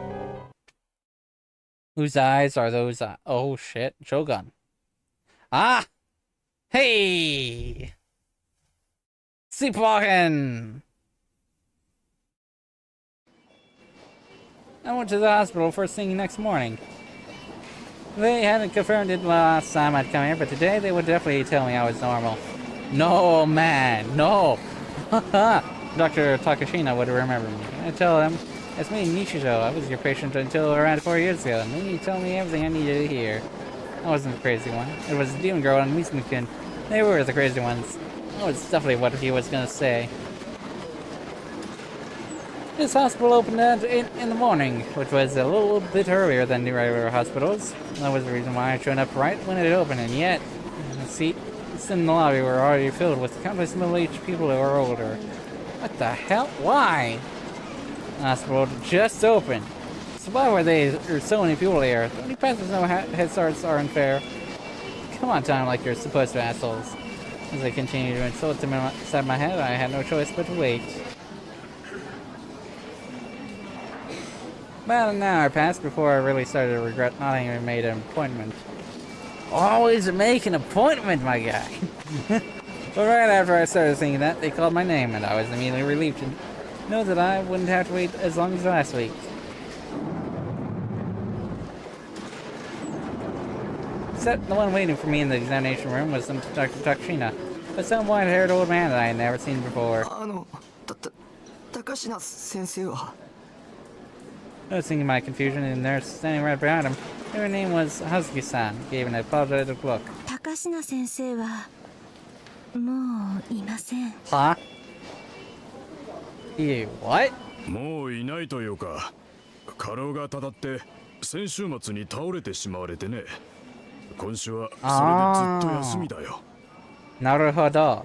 Whose eyes are those eyes? Oh shit, Shogun. Ah! Hey! Sleepwalking! I went to the hospital first thing next morning. They hadn't confirmed it last time I'd come here, but today they would definitely tell me I was normal. No, man, no! Dr. Takashina would remember me. I tell him, it's me, Nishizo. I was your patient until around 4 years ago, and then you tell me everything I needed to hear. I wasn't the crazy one. It was the demon girl and Mizuki-kun. They were the crazy ones. That was definitely what he was gonna say. This hospital opened at 8 in the morning, which was a little bit earlier than the regular hospitals. That was the reason why I showed up right when it opened, and yet, the seats in the lobby were already filled with countless middle-aged people who were older. What the hell? Why? The hospital just opened. So why were there so many people here? The only passes no head starts are unfair. Come on, time like you're supposed to, assholes. As I continued to insult them inside my head, I had no choice but to wait. About an hour passed before I really started to regret not having made an appointment. Always make an appointment, my guy! But right after I started thinking that, they called my name, and I was immediately relieved to know that I wouldn't have to wait as long as last week. Except the one waiting for me in the examination room was Dr. Takashina, but some white-haired old man that I had never seen before. Takashina sensei wa? Noticing my confusion, the nurse standing right behind him, her name was Hazuki-san, gave an apologetic look. Takashina sensei wa mou imasen. Huh? You what? もういないというか、過労がたたって先週末に倒れてしまわれてね。今週はそれでずっと休みだよ。Naruhodo.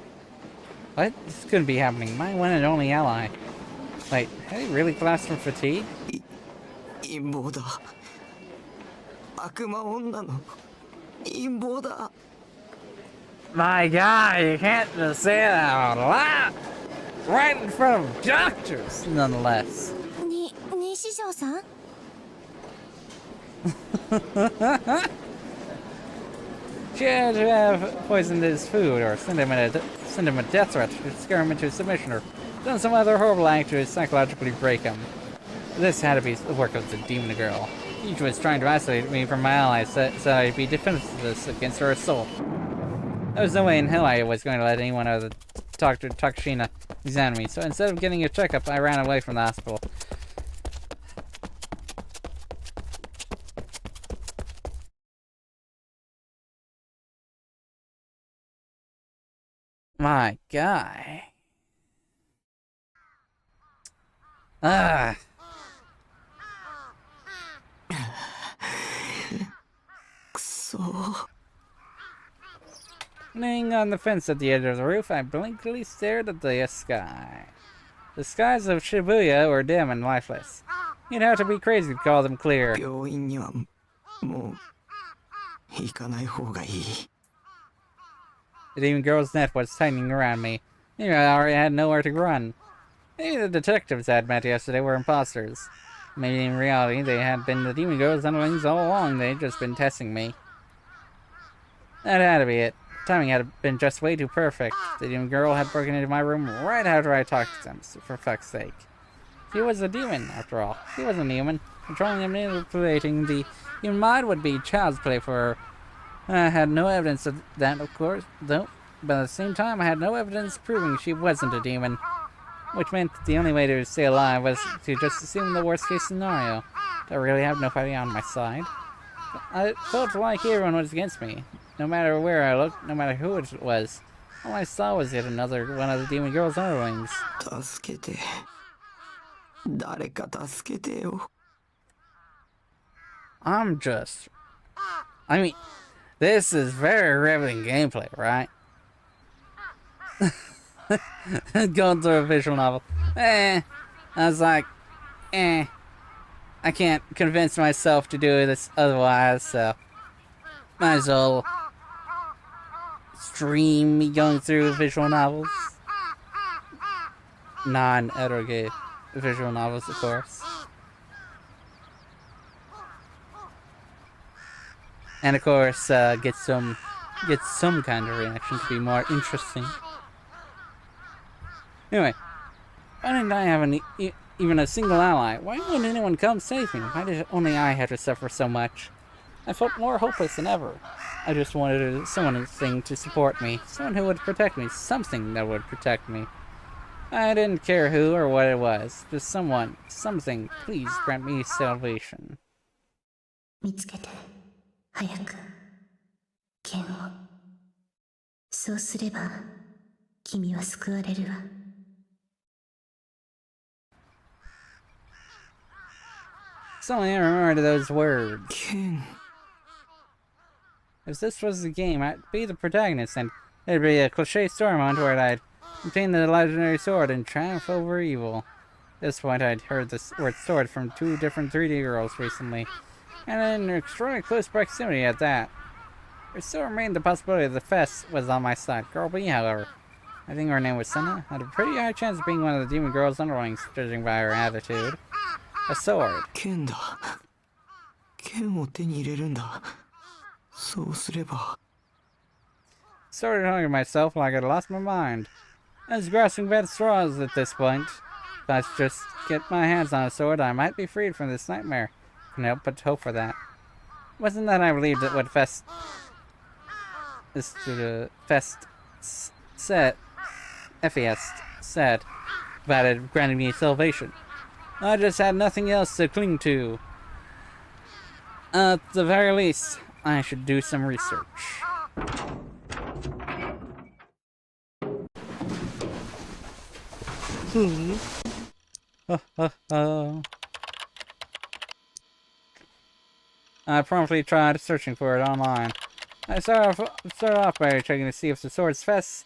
What? This couldn't be happening. My one and only ally. Wait, had he really collapsed from fatigue? 陰謀だ。悪魔女の陰謀だ。 My God, you can't just say that out loud! Right in front of doctors, nonetheless. 西條さん She had to have poisoned his food or send him a death threat to scare him into submission or done some other horrible act to psychologically break him. This had to be the work of the demon girl. Each was trying to isolate me from my allies so I'd be defenseless against her assault. There was no way in hell I was going to let anyone other than Dr. Takashina examine me, so instead of getting a checkup, I ran away from the hospital. My guy. Ah. Laying on the fence at the edge of the roof, I blankly stared at the sky. The skies of Shibuya were dim and lifeless. You'd have to be crazy to call them clear. 病院にはもう行かない方がいい。 The demon girl's net was tightening around me. Maybe I already had nowhere to run. Maybe the detectives I'd met yesterday were imposters. Maybe in reality they had been the demon girl's underlings all along. They'd just been testing me. That had to be it. Timing had been just way too perfect. The demon girl had broken into my room right after I talked to them, for fuck's sake. She was a demon, after all. She wasn't human. Controlling and manipulating the human mind would be child's play for her. I had no evidence of that, of course, though. But at the same time, I had no evidence proving she wasn't a demon. Which meant the only way to stay alive was to just assume the worst-case scenario. I really have nobody on my side. I felt like everyone was against me. No matter where I looked, no matter who it was. All I saw was yet another one of the demon girl's underlings. 助けて。誰か助けてよ。 I mean, This is very riveting gameplay, right? Going through a visual novel. I was like, I can't convince myself to do this otherwise, so might as well stream me going through visual novels. Non-eroge visual novels, of course. And of course, get some kind of reaction to be more interesting. Anyway, why didn't I have even a single ally? Why wouldn't anyone come save me? Why did only I have to suffer so much? I felt more hopeless than ever. I just wanted someone to support me, someone who would protect me, something that would protect me. I didn't care who or what it was, just someone, something. Please grant me salvation. 見つけて早く剣をそうすれば君は救われるわ Suddenly I remembered those words. Ken. If this was the game, I'd be the protagonist, and there'd be a cliche story moment where I'd obtain the legendary sword and triumph over evil. At this point, I'd heard the word sword from 2 different 3D girls recently, and in extraordinarily close proximity at that. There still remained the possibility that the Fest was on my side. Girl B, however, I think her name was Senna, had a pretty high chance of being one of the demon girl's underlings, judging by her attitude. A sword. 剣だ。剣を手に入れるんだ。そうすれば。 Started talking to myself like I'd lost my mind. I was grasping at straws at this point. If I just get my hands on a sword, I might be freed from this nightmare. Couldn't help but hope for that. It wasn't that I believed that what Fest said about it granting me salvation. I just had nothing else to cling to. At the very least, I should do some research. I promptly tried searching for it online. I started off by checking to see if the Swords Fest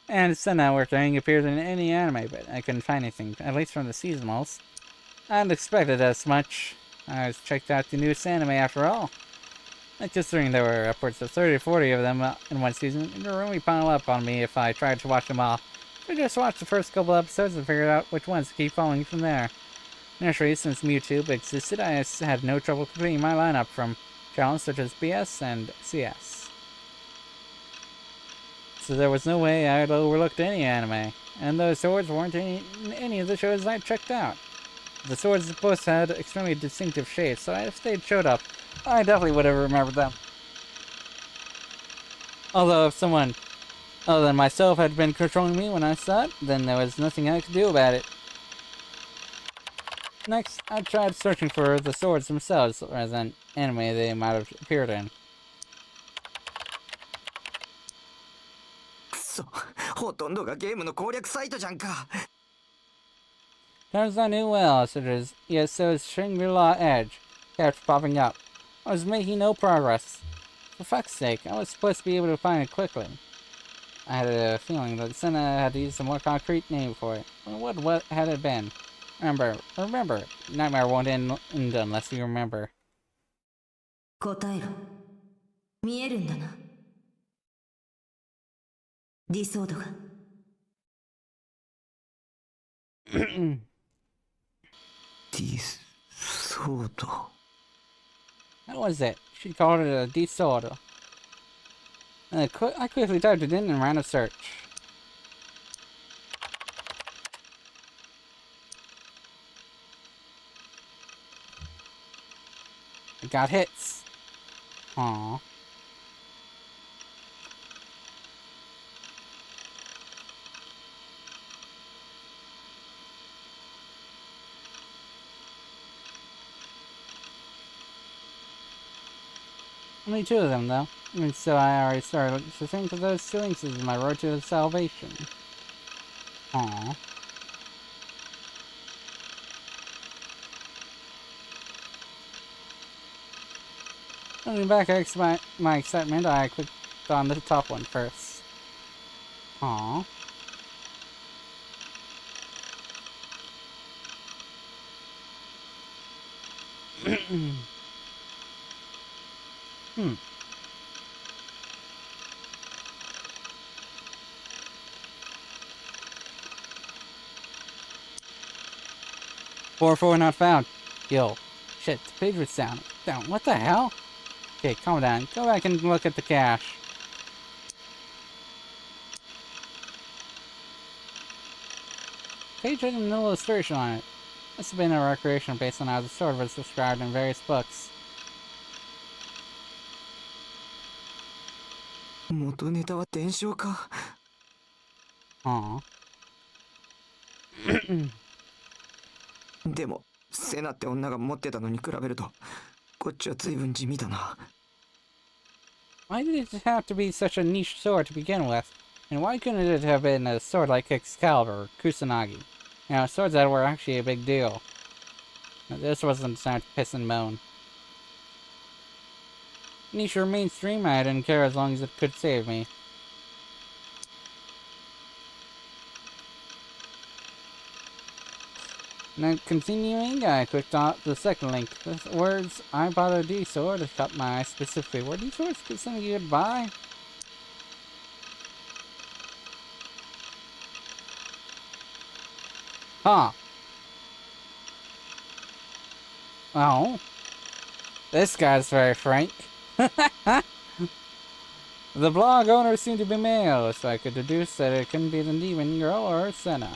and Senna were carrying appeared in any anime, but I couldn't find anything, at least from the seasonals. I hadn't expected as much. I was checked out the newest anime after all. And considering there were upwards of 30 or 40 of them in one season, it would really pile up on me if I tried to watch them all. I just watched the first couple episodes and figured out which ones to keep following from there. Initially, since YouTube existed, I had no trouble completing my lineup from channels such as BS and CS. So there was no way I'd overlooked any anime, and those swords weren't in any of the shows I checked out. The swords both had extremely distinctive shapes, so if they'd showed up, I definitely would have remembered them. Although if someone other than myself had been controlling me when I saw it, then there was nothing I could do about it. Next, I tried searching for the swords themselves, rather than anime they might have appeared in. くそ、ほとんどがゲームの攻略サイトじゃんか。 Terms I knew well, such as ESO's Shangri-La Edge, kept popping up. I was making no progress. For fuck's sake, I was supposed to be able to find it quickly. I had a feeling that Senna had to use a more concrete name for it. What had it been? Remember, nightmare won't end unless you remember. 答えろ見えるんだなディソードが Disorder. What was it? She called it a disorder. I quickly typed it in and ran a search. I got hits. Aww. Only 2 of them, though. And so I already started to think of those feelings as my road to salvation. Aww. Looking back at my excitement, I clicked on the top one first. Aww. Hmm. 4-4 not found. Yo. Shit, the page was down. What the hell? Okay, calm down. Go back and look at the cache. Page had an illustration on it. Must have been a recreation based on how the sword was described in various books. 元ネタは伝承か。 Aww. でもセナって女が持ってたのに比べるとこっちは随分地味だな。 Why did it have to be such a niche sword to begin with? And why couldn't it have been a sword like Excalibur or Kusanagi? You know, swords that were actually a big deal. This wasn't time to piss and moan. Niche or mainstream, I didn't care as long as it could save me. Now, continuing, I clicked on the second link. The words, I bought a D-sword, caught my eye specifically. Were D-swords something you could buy? Huh. Oh. This guy's very frank. The blog owner seemed to be male, so I could deduce that it couldn't be the demon girl or Senna.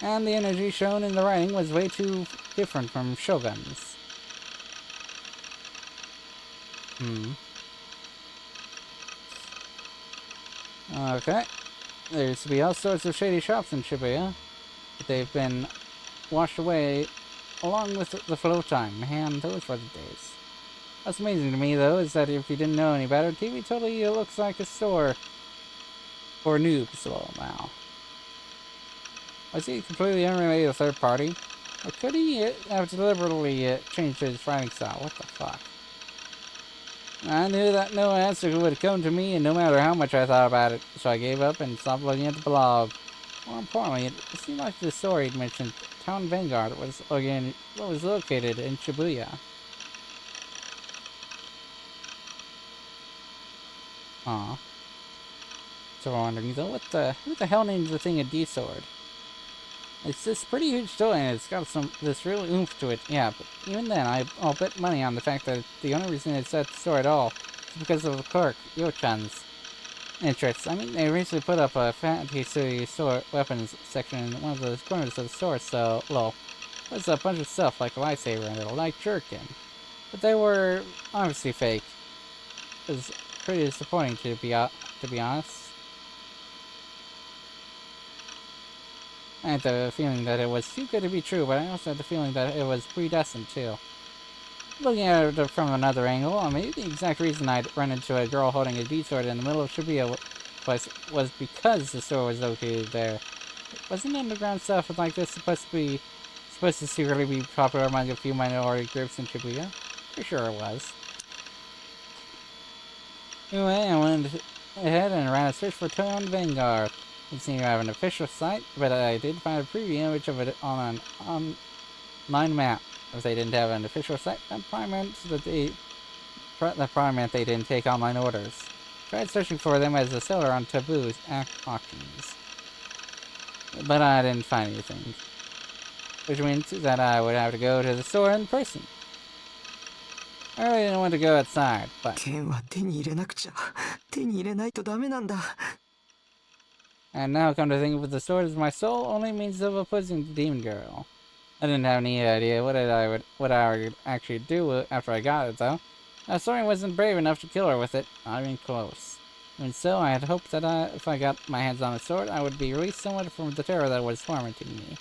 And the energy shown in the writing was way too different from Shogun's. Okay. There used to be all sorts of shady shops in Shibuya, but they've been washed away along with the flow of time. Man, those were the days. What's amazing to me, though, is that if you didn't know any better, TV totally looks like a store for noobs now. Was he completely unrelated to third party? Or could he have deliberately changed his writing style? What the fuck? I knew that no answer would come to me, and no matter how much I thought about it, so I gave up and stopped looking at the blog. More importantly, it seemed like the story had mentioned Town Vanguard was located in Shibuya. Aw. So we're wondering, though, who the hell named the thing a D-sword? It's this pretty huge story, and it's got this real oomph to it. Yeah, but even then, I'll bet money on the fact that the only reason it's at the store at all is because of the clerk, Yo-chan's interests. I mean, they recently put up a fantasy store weapons section in one of those corners of the store, so, well, there's a bunch of stuff like a lightsaber and a light jerkin. But they were obviously fake. It was pretty disappointing, to be honest. I had the feeling that it was too good to be true, but I also had the feeling that it was predestined, too. Looking at it from another angle, maybe the exact reason I'd run into a girl holding a D-sword in the middle of Shibuya was because the store was located there. Wasn't underground stuff like this supposed to secretly be popular among a few minority groups in Shibuya? Pretty sure it was. Anyway, I went ahead and ran a search for Town Vanguard. It seemed to have an official site, but I did find a preview image of it on an online map. If they didn't have an official site, that probably meant they didn't take online orders. Tried searching for them as a seller on Taboo's auctions, but I didn't find anything, which means that I would have to go to the store in person. I really didn't want to go outside, but... 剣は手に入れなくちゃ。手に入れないとダメなんだ。 And now, come to think of it, the sword is my sole only means of opposing the demon girl. I didn't have any idea what I would actually do after I got it, though. I certainly wasn't brave enough to kill her with it, not even close. And so, I had hoped that if I got my hands on a sword, I would be released somewhat from the terror that was tormenting me.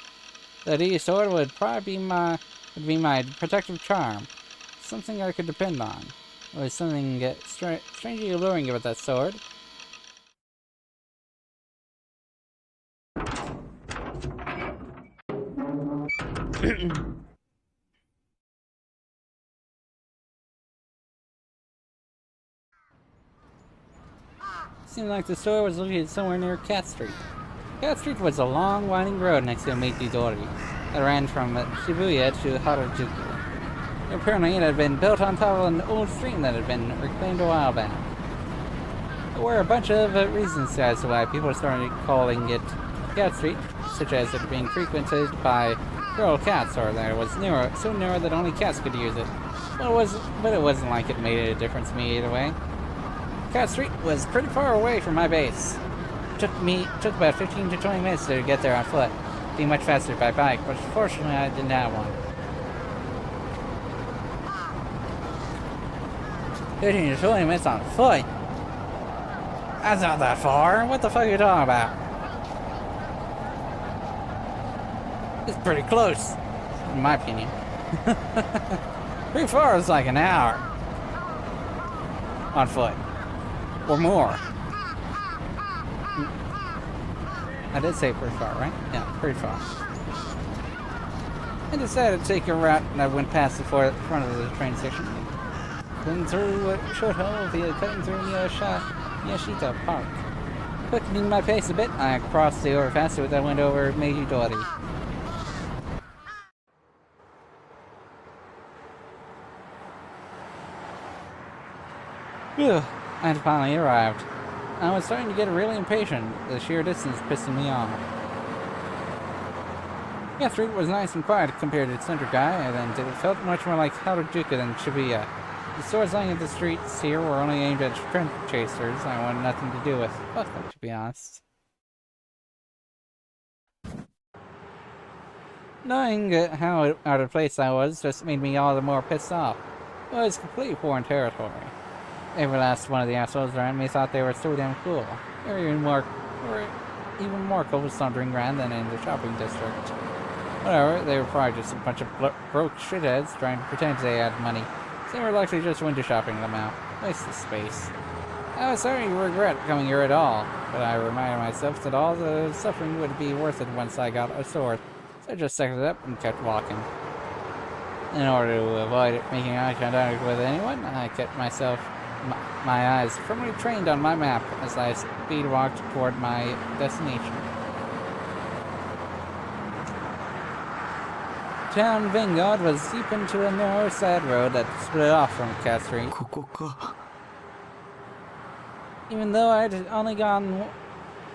The D-sword would probably be my protective charm, something I could depend on. There was something strangely alluring about that sword. Seemed like the store was located somewhere near Cat Street. Cat Street was a long, winding road next to Meiji-dori that ran from Shibuya to Harajuku. Apparently, it had been built on top of an old stream that had been reclaimed a while back. There were a bunch of reasons as to why people started calling it Cat Street, such as it being frequented by feral cats, or that it was so narrow that only cats could use it. But it wasn't like it made a difference to me either way. Cat Street was pretty far away from my base. It took about 15 to 20 minutes to get there on foot. It'd be much faster by bike, but fortunately I didn't have one. 15 to 20 minutes on foot? That's not that far. What the fuck are you talking about? It's pretty close, in my opinion. Pretty far is like an hour. On foot. Or more. I did say pretty far, right? Yeah, pretty far. I decided to take a route and I went past the front of the train station. Going through Shoto via cutting through Yashita Park. Quickening my pace a bit, I crossed the overpass so that went over Meiji-dori. Phew, I had finally arrived. I was starting to get really impatient, the sheer distance pissing me off. Cat Street was nice and quiet compared to Tsunderai, and it felt much more like Harajuku than Shibuya. The stores lining the streets here were only aimed at trend chasers I wanted nothing to do with. Fuck them, to be honest. Knowing how out of place I was just made me all the more pissed off. It was completely foreign territory. Every last one of the assholes around me thought they were so damn cool. They were even more cobblestone around than in the shopping district. Whatever, they were probably just a bunch of broke shitheads trying to pretend they had money. So they were likely just window shopping them out. Waste of space. I was starting to regret coming here at all, but I reminded myself that all the suffering would be worth it once I got a sword. So I just sucked it up and kept walking. In order to avoid making eye contact with anyone, I kept my eyes firmly trained on my map as I speed walked toward my destination. Town Vanguard was deep into a narrow side road that split off from Cat Street. Even though I'd only gone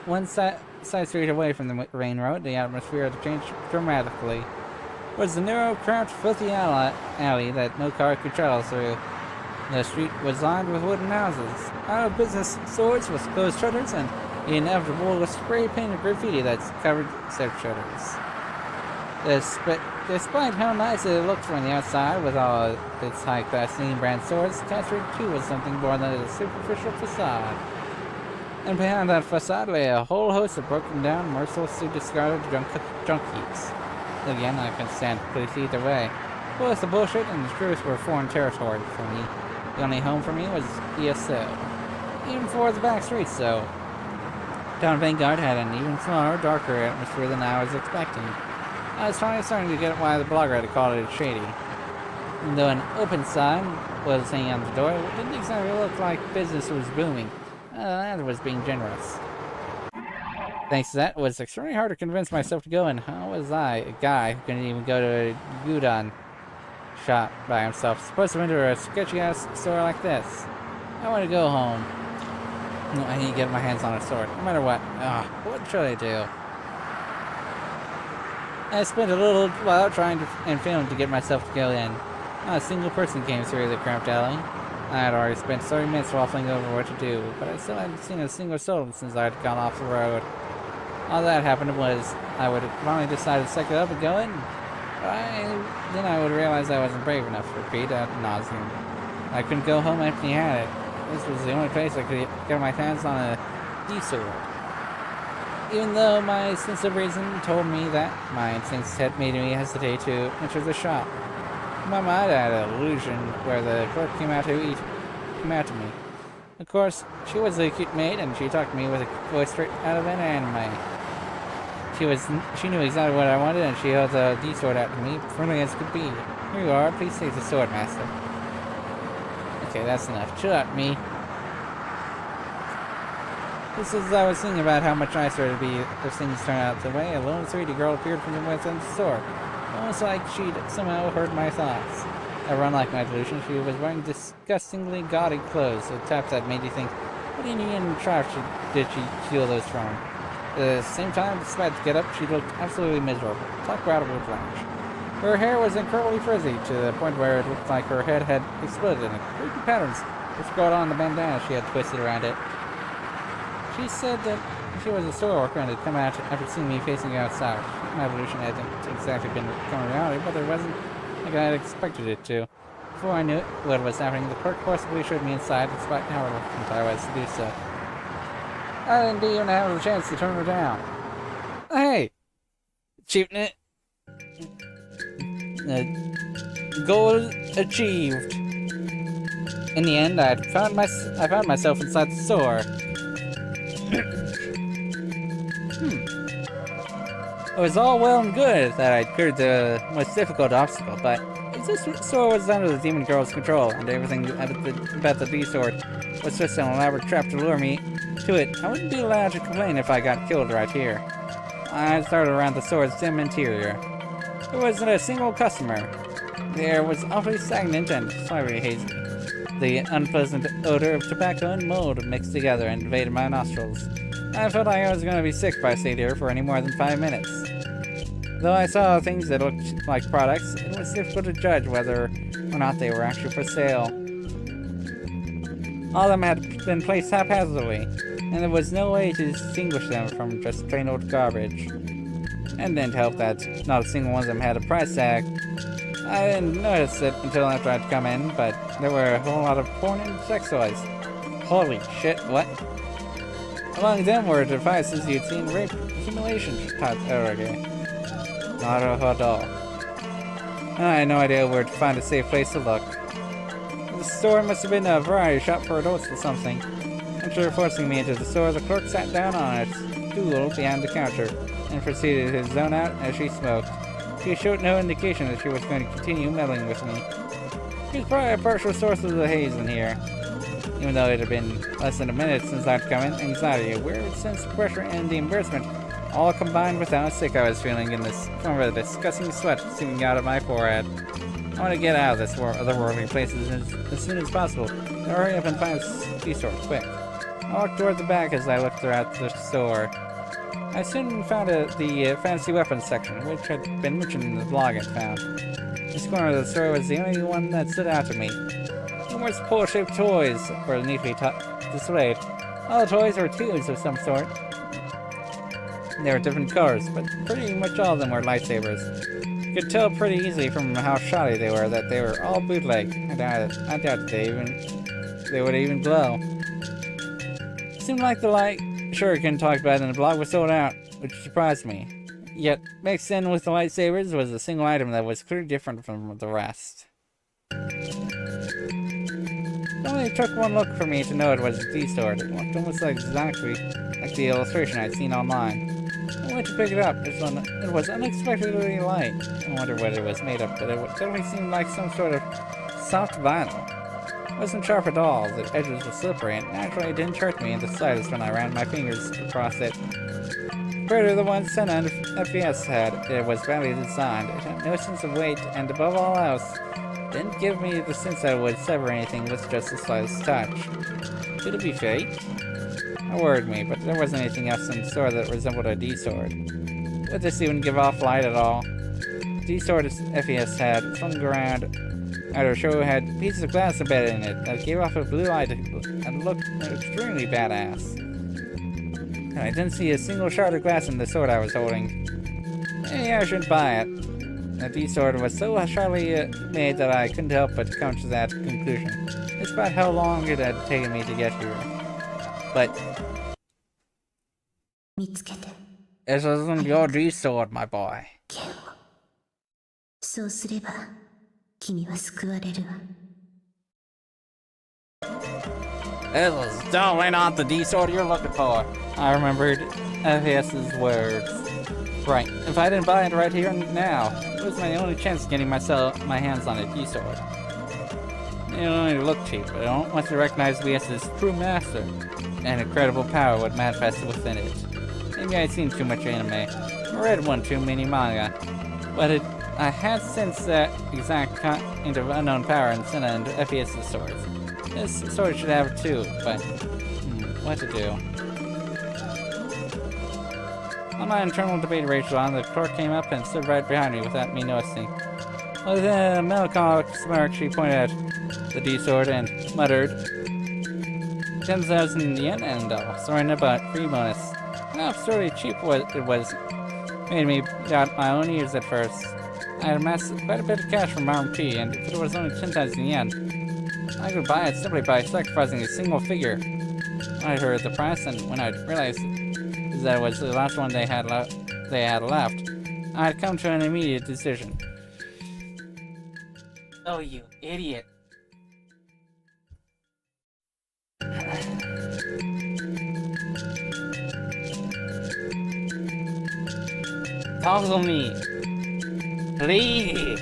one side street away from the main road, the atmosphere had changed dramatically. It was a narrow, cramped, filthy alley that no car could travel through. The street was lined with wooden houses, out-of-business stores with closed shutters, and the inevitable spray-painted graffiti that covered said shutters. Despite how nice it looked from the outside with all its high-class name-brand stores, Cat Street 2 was something more than a superficial facade. And behind that facade lay a whole host of broken-down, mercilessly discarded junk heaps. Again, I couldn't stand police either way. Both the bullshit and the truth were foreign territory for me. The only home for me was ESO. Even for the back streets, though. Town Vanguard had an even slower, darker atmosphere than I was expecting. I was finally starting to get why the blogger had called it shady. Even though an open sign was hanging on the door, it didn't exactly look like business was booming. That was being generous. Thanks to that, it was extremely hard to convince myself to go, and how was I, a guy who couldn't even go to a gyudon shop by himself, supposed to enter a sketchy-ass store like this? I want to go home. No, I need to get my hands on a sword, no matter what. What should I do? I spent a little while trying and failing to get myself to go in. Not a single person came through the cramped alley. I had already spent 30 minutes waffling over what to do, but I still hadn't seen a single soul since I had gone off the road. All that happened was I would finally decide to suck it up and go in. Then I would realize I wasn't brave enough to repeat ad nauseum. I couldn't go home empty-handed. This was the only place I could get my hands on a D-sword. Even though my sense of reason told me that, my instincts had made me hesitate to enter the shop. In my mind, I had an illusion where the clerk came out to me. Of course, she was a cute maid, and she talked to me with a voice straight out of an anime. She knew exactly what I wanted, and she held the D-sword out to me, friendly as could be. Here you are. Please take the sword, master. Okay, that's enough. Chill out, me. Just as I was thinking about how much nicer it would be if things turned out the way, a lone 3D girl appeared from the within the store, almost like she'd somehow heard my thoughts. Unlike my delusion, she was wearing disgustingly gaudy clothes, with tops that made you think, what Indian tribe did she steal those from? At the same time, despite the get-up, she looked absolutely miserable. Talk about a whiplash. Her hair was incredibly frizzy, to the point where it looked like her head had exploded in creepy patterns, which brought on the bandana she had twisted around it. She said that she was a store worker and had come out after seeing me facing outside. My evolution hadn't exactly been becoming reality, but it wasn't like I had expected it to. Before I knew what was happening, the clerk forcibly showed me inside, despite how reluctant I was to do so. I didn't even have the chance to turn her down. Hey! Achievement. Goal achieved. In the end, I found myself inside the store. It was all well and good that I'd cleared the most difficult obstacle, but if this store was under the demon girl's control, and everything about the D-sword was just an elaborate trap to lure me to it, I wouldn't be allowed to complain if I got killed right here. I started around the store's dim interior. There wasn't a single customer. The air was awfully stagnant and slightly hazy. The unpleasant odor of tobacco and mold mixed together and invaded my nostrils. I felt like I was going to be sick if I stayed here for any more than 5 minutes. Though I saw things that looked like products, it was difficult to judge whether or not they were actually for sale. All of them had been placed haphazardly, and there was no way to distinguish them from just plain old garbage. And didn't help that not a single one of them had a price tag. I didn't notice it until after I'd come in, but there were a whole lot of porn and sex toys. Holy shit, what? Among them were devices you'd seen rape simulation type okay. Naruhodo. I had no idea where to find a safe place to look. The store must have been a variety shop for adults or something. After forcing me into the store, the clerk sat down on a stool behind the counter and proceeded to zone out as she smoked. She showed no indication that she was going to continue meddling with me. She was probably a partial source of the haze in here. Even though it had been less than a minute since I'd come in, anxiety, a weird sense of pressure, and the embarrassment all combined with how sick I was feeling in this form of a disgusting sweat seeping out of my forehead. I want to get out of this otherworldly place as soon as possible. So hurry up and find this D-store, quick. I walked toward the back as I looked throughout the store. I soon found the fantasy weapons section, which had been mentioned in the blog I'd found. This corner of the store was the only one that stood out to me. Numerous pole-shaped toys were neatly displayed. All the toys were tubes of some sort. They were different colors, but pretty much all of them were lightsabers. You could tell pretty easily from how shoddy they were that they were all bootleg. I doubt they would even glow. It seemed like the light Shogun talked about in the blog was sold out, which surprised me. Yet, mixed in with the lightsabers was a single item that was clearly different from the rest. It only took one look for me to know it was a D-sword. It looked almost exactly like the illustration I'd seen online. I went to pick it up. It was unexpectedly light. I wondered what it was made of, but it definitely seemed like some sort of soft vinyl. It wasn't sharp at all. The edges were slippery, and naturally it didn't hurt me in the slightest when I ran my fingers across it. Compared to the one Senna and FPS had, it was badly designed. It had no sense of weight, and above all else, didn't give me the sense that it would sever anything with just the slightest touch. Could it be fake? It worried me, but there wasn't anything else in the store that resembled a D-sword. Would this even give off light at all? The D-sword FES had swung around at her show had pieces of glass embedded in it that gave off a blue light and looked extremely badass. And I didn't see a single shard of glass in the sword I was holding. Maybe I shouldn't buy it. The D-sword was so sharply made that I couldn't help but come to that conclusion, despite how long it had taken me to get here. But 見つけて this isn't your D-sword, my boy. 剣をそうすれば君は救われるわ This is definitely not the D-sword you're looking for. I remembered FS's words. Right. If I didn't buy it right here and now, it was my only chance of getting my hands on a D-sword. It only looked cheap, but I don't want to recognize me as his true master, and incredible power would manifest within it. Maybe I'd seen too much anime, or read one too many manga, but I had sensed that exact kind of unknown power in Senna and FES's swords. This sword should have it too, but what to do? While my internal debate raged on, the clerk came up and stood right behind me without me noticing. With a melancholic smirk, she pointed at the D-sword and muttered, 10,000 yen and I'll throw in about free bonus. How absurdly cheap it was made me doubt my own ears at first. I had amassed quite a bit of cash from RMT, and if it was only 10,000 yen, I could buy it simply by sacrificing a single figure. I heard the price, and when I realized that it was the last one they had left, I had come to an immediate decision. Oh, you idiot. Toggle me. Please.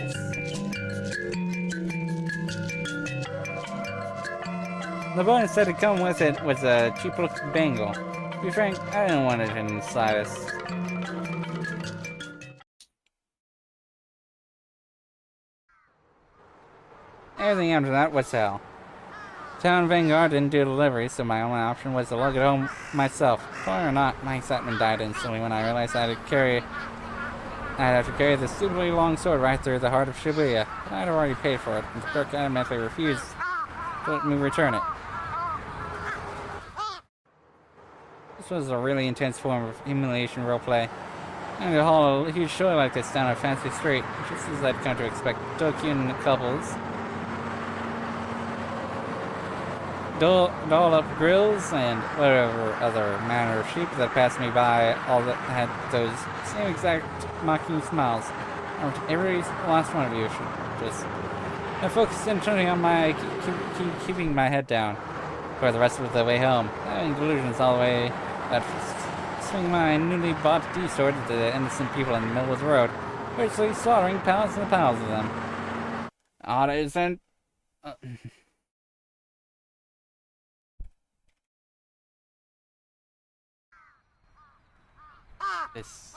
The bonus that had come with it was a cheap-looking bangle. To be frank, I didn't want it in the slightest. Everything after that was hell. Town Vanguard didn't do delivery, so my only option was to lug it home myself. Far or not, my excitement died instantly when I realized I'd have to carry this stupidly long sword right through the heart of Shibuya. I'd already paid for it, and the clerk adamantly refused to let me return it. This was a really intense form of humiliation roleplay. I'm gonna haul a huge show like this down a fancy street, just as I'd come to expect. Tokyun couples, doll-up grills, and whatever other manner of sheep that passed me by, all that had those same exact mocking smiles. Every last one of you should just... I focused intently on keeping my head down for the rest of the way home, having delusions all the way that swing my newly bought D-sword at the innocent people in the middle of the road, virtually slaughtering pallets and pallets of them. Odd isn't... This...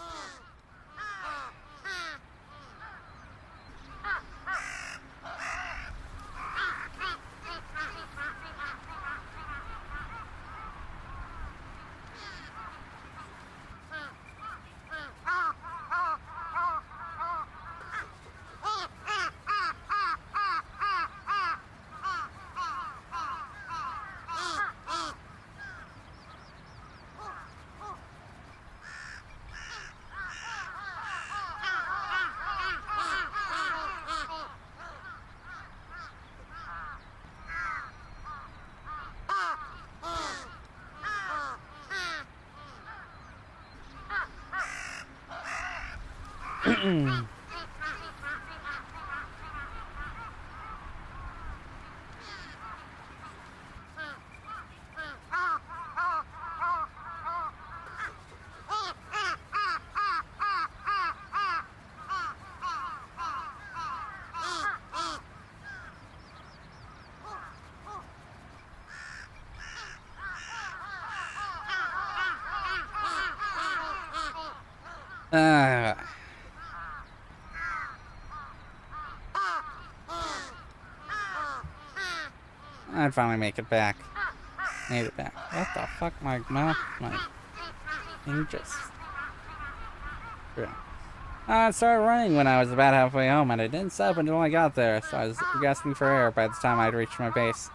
I'd finally make it back. Made it back. What the fuck? My mouth? My... You just... Yeah. I started running when I was about halfway home, and I didn't stop until I got there, so I was gasping for air by the time I'd reached my base.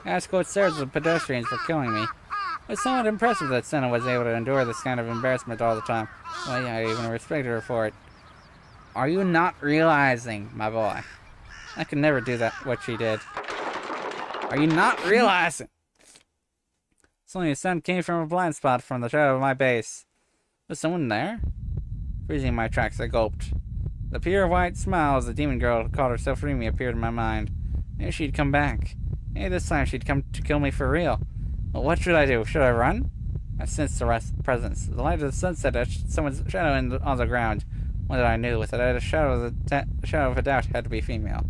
I had to go upstairs with pedestrians for killing me. It was somewhat impressive that Senna was able to endure this kind of embarrassment all the time. Well, yeah, I even respected her for it. Are you not realizing, my boy? I could never do that, what she did. Are you not realizing? Suddenly a sound came from a blind spot from the shadow of my base. Was someone there? Freezing my tracks, I gulped. The pure white smile as the demon girl who called herself Remy appeared in my mind. Maybe she'd come back. Maybe this time she'd come to kill me for real. Well, what should I do? Should I run? I sensed the presence. The light of the sunset etched someone's shadow on the ground. One that I knew, without a shadow of a doubt, had to be female.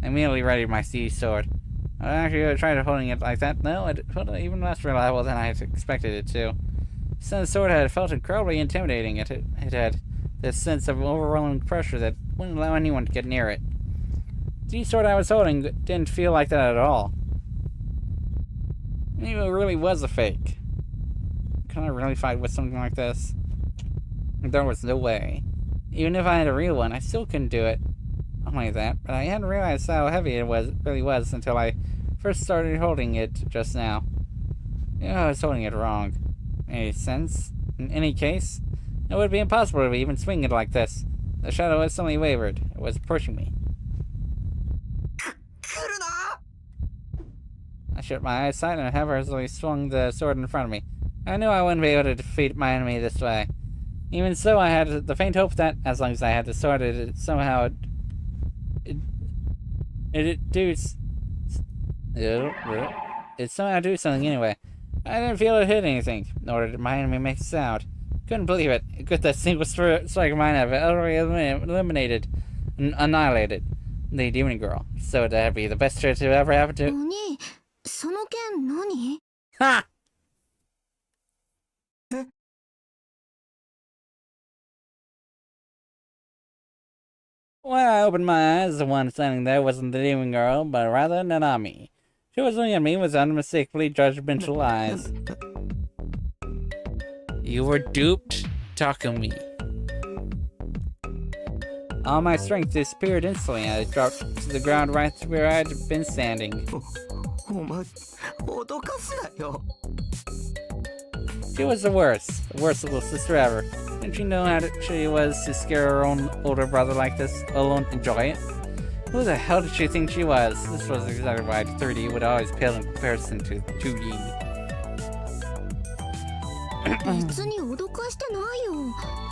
I immediately readied my siege sword. I actually tried holding it like that. No, it felt even less reliable than I had expected it to. The sword had felt incredibly intimidating. It had this sense of overwhelming pressure that wouldn't allow anyone to get near it. The sword I was holding didn't feel like that at all. Maybe it really was a fake. Can I really fight with something like this? There was no way. Even if I had a real one, I still couldn't do it. Not only that, but I hadn't realized how heavy it really was until I first started holding it just now. I was holding it wrong. In any case, it would be impossible to even swing it like this. The shadow had suddenly wavered. It was approaching me. I shut my eyes tight and hazardly swung the sword in front of me. I knew I wouldn't be able to defeat my enemy this way. Even so, I had the faint hope that, as long as I had the sword, it somehow do something anyway. I didn't feel it hit anything, nor did my enemy make a sound. Couldn't believe it. Could that single strike of mine have utterly eliminated and annihilated the demon girl? So that'd be the best chance to ever happen to. 鬼、その剣何？ Ha! When I opened my eyes, the one standing there wasn't the demon girl, but rather Nanami. She was looking at me with unmistakably judgmental eyes. You were duped, Takumi. All my strength disappeared instantly, and I dropped to the ground right where I had been standing. お前脅かすなよ。 She was the worst little sister ever. Didn't she know how she was to scare her own older brother like this, let alone enjoy it? Who the hell did she think she was? This was exactly why 3D would always pale in comparison to 2D. 別に脅かしてないよ。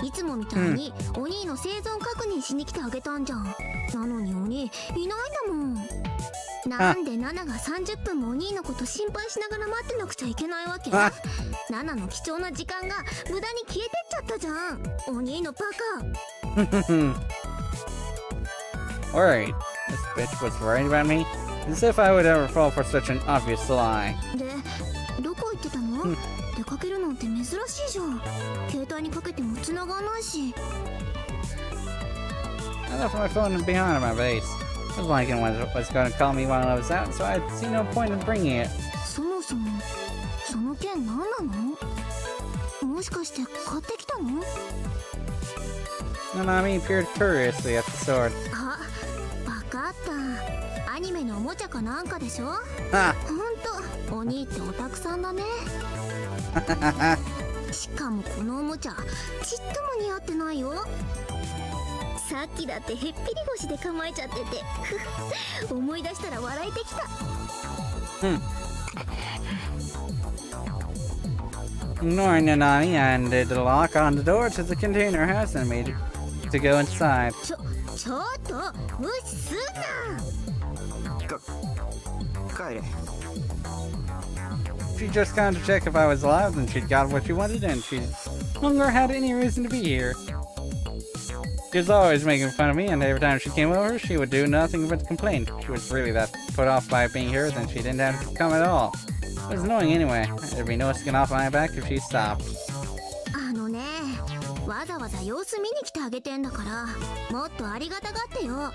いつもみたいにお兄の生存確認しに来てあげたんじゃん。なのにお兄いないんだもん。なんでナナが30分もお兄のこと心配しながら待ってなくちゃいけないわけ？ナナの貴重な時間が無駄に消えてっちゃったじゃん。お兄のバカ。Worried? This bitch was worried about me? As if I would ever fall for such an obvious lie. で、どこ行ってたの？出かけるなんて珍しいじゃん。携帯にかけても繋がないし。I left my phone behind my base. I was wondering when it was going to call me while I was out, so I'd see no point in bringing it. そもそもその剣何なの？もしかして買ってきたの？ Nanami peered curiously at the sword. あ、わかった。アニメのおもちゃかなんかでしょ？ Ha! ほんと、お兄ってオタクさんだね。しかもこのおもちゃちっとも似合ってないよ。さっきだってへっぴり腰で構えちゃってて思い出したら笑えてきた。Ignoring Nanami, I undid the lock on the door to the container house and made it to go inside. ちょっと無視すんな。帰れ。 She just came to check if I was alive, and she'd got what she wanted, and she no longer had any reason to be here. She was always making fun of me, and every time she came over, she would do nothing but complain. She was really that put off by being here, then she didn't have to come at all. It was annoying anyway. There'd be no skin off my back if she stopped. あのね、わざわざ様子見に来てあげてんだから、もっとありがたがってよ。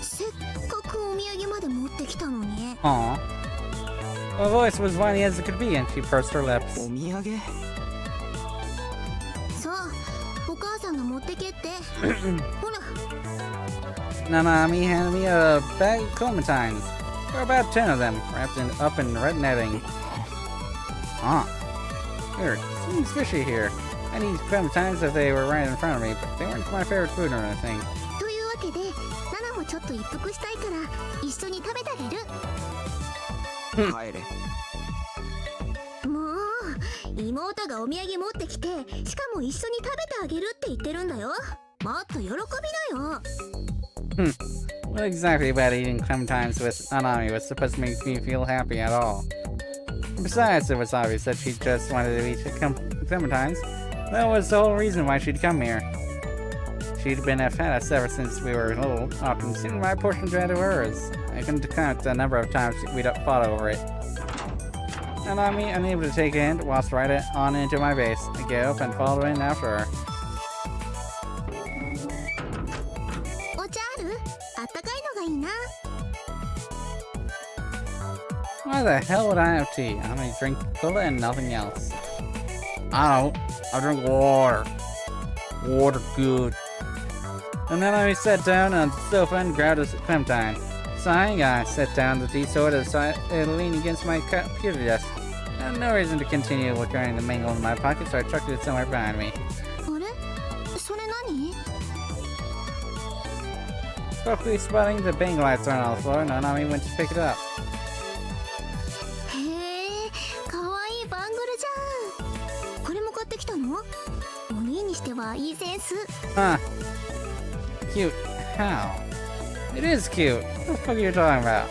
せっかくお土産まで持ってきたのに。Aw. Her voice was whiny as it could be, and she pursed her lips. お土産？そう、お母さんが持ってけって。ほら。 Nanami handed me a bag of clementines. There were about 10 of them, wrapped up in red netting. Weird. Seems fishy here. I'd eat clementines if they were right in front of me, but they weren't my favorite food or anything. というわけで、ナナもちょっと一服したいから一緒に食べてあげる。帰れ。もう妹がお土産持ってきて、しかも一緒に食べてあげるって言ってるんだよ。もっと喜びなよ。What exactly about eating clementines with Nanami was supposed to make me feel happy at all? Besides, it was obvious that she just wanted to eat clementines. That was the whole reason why she'd come here. She'd been a fat ever since we were little, often sending my portion to hers. I couldn't count the number of times we'd fought over it. And on me, unable to take it, waltzed right on into my base. I get up and followed in after her. お茶ある？あったかいのがいいな。 Why the hell would I have tea? I only drink cola and nothing else. I don't. I drink water. Water good. And then I sat down on the sofa and grabbed a clementine. Sighing, I sat down the tea soda leaning against my computer desk. I had no reason to continue carrying the mango in my pocket, so I chucked it somewhere behind me. あれ？それ何？ Quickly spotting the bang lights thrown on the floor, Nanami went to pick it up. へえ、かわいいバングルじゃん。これも買ってきたの？お兄にしてはいいセンス。 Huh. Cute. How? It is cute. What the fuck are you talking about?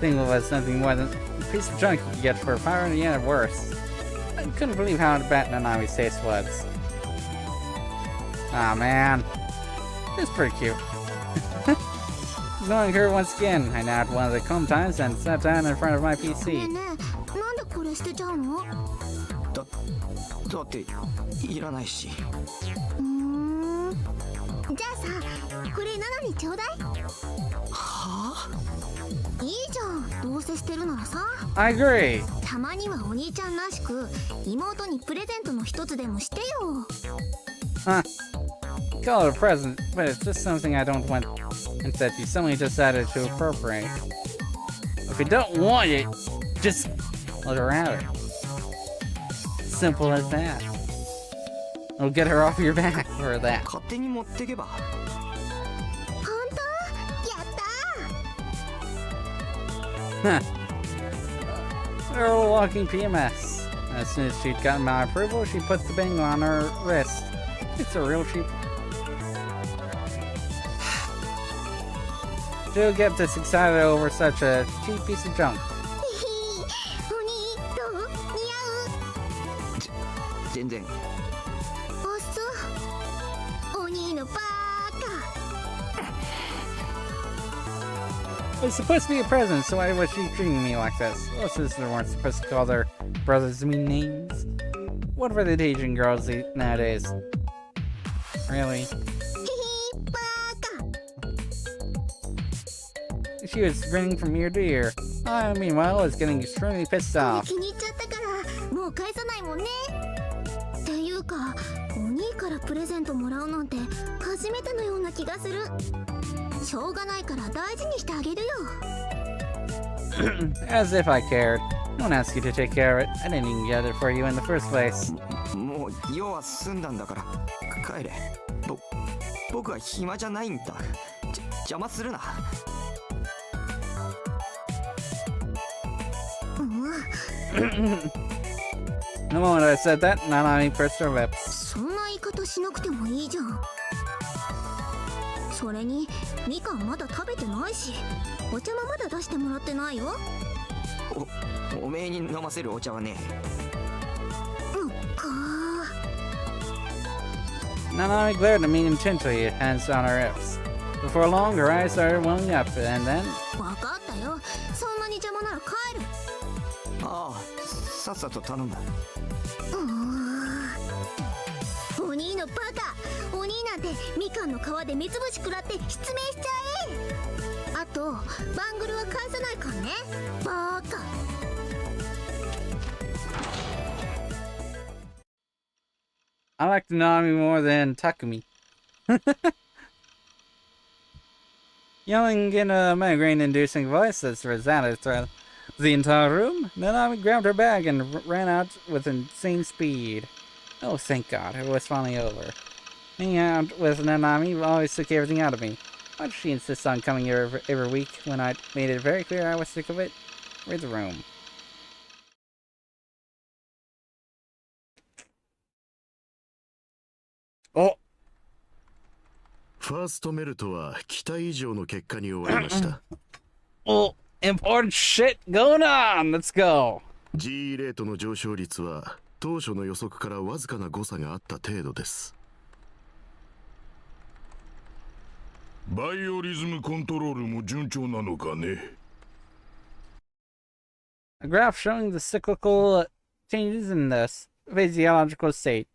Thing was nothing more than a piece of junk you could get for 500 yen or worse. I couldn't believe how bad Nanami's taste was. Aw, man. It's pretty cute. Knowing her once again, I nabbed one of the clementines and sat down in front of my ねえ PC. ねえ、なんでこれ捨てちゃうの？だっていらないし。じゃあさ、これナナにちょうだい。はあ？いいじゃん、どうせ捨てるならさ。 I agree. たまにはお兄ちゃんらしく妹にプレゼントの一つでもしてよ。 Huh. You call it a present, but it's just something I don't want and that you suddenly decided to appropriate. If you don't want it, just let her have it. Simple as that. It'll get her off your back for that. 勝手に持ってけば。本当？やったー。 Huh. Her little walking PMS. As soon as she'd gotten my approval, she put the bangle on her wrist. It's a real cheap. She'll get this excited over such a cheap piece of junk. お兄どう？似合う？全然。あっそう。お兄のバーカ。 It's supposed to be a present, so why was she treating me like this? Most sisters weren't supposed to call their brothers mean names. What were they teaching girls nowadays? Really? ヒヒーバーカ。 She was grinning from ear to ear. I, meanwhile, was getting extremely pissed これ off. 気に入っちゃったからもう返さないもんね。っていうか、お兄からプレゼントもらうなんて初めてのような気がする。しょうがないから大事にしてあげるよ。 As if I cared. No one asked you to take care of it. I didn't even get it for you in the first place. もう用は済んだんだから帰れ。僕は暇じゃないんだ。邪魔するな。The moment I said that, Nanami pursed her lips. そんな言い方しなくてもいいじゃん。それにみかんまだ食べてないし、お茶もまだ出してもらってないよ。おめえに飲ませるお茶はね。うっかー。 Nanami glared at me intently, hands on her hips. Before long, her eyes started welling up, and then... わかったよ。そんなに邪魔なら帰る。ああ、さっさと頼む。お兄のバカ。お兄なんてみかんの皮で三つ星食らって失明しちゃえ。あとバングルは返さないからね。バカ。 I liked Nanami more than Takumi. Yelling in a migraine-inducing voice that resounded through the entire room, Nanami grabbed her bag and ran out with insane speed. Oh, thank God, it was finally over. Hanging out with Nanami always took everything out of me. Why did she insist on coming here every week when I made it very clear I was sick of it? Read the room. Oh! ファーストメルトは期待以上の結果に終わりました。Oh, important shit going on! Let's go! G レートの上昇率は当初の予測からわずかな誤差があった程度です。バイオリズムコントロールも順調なのかね。 A graph showing the cyclical changes in the physiological state,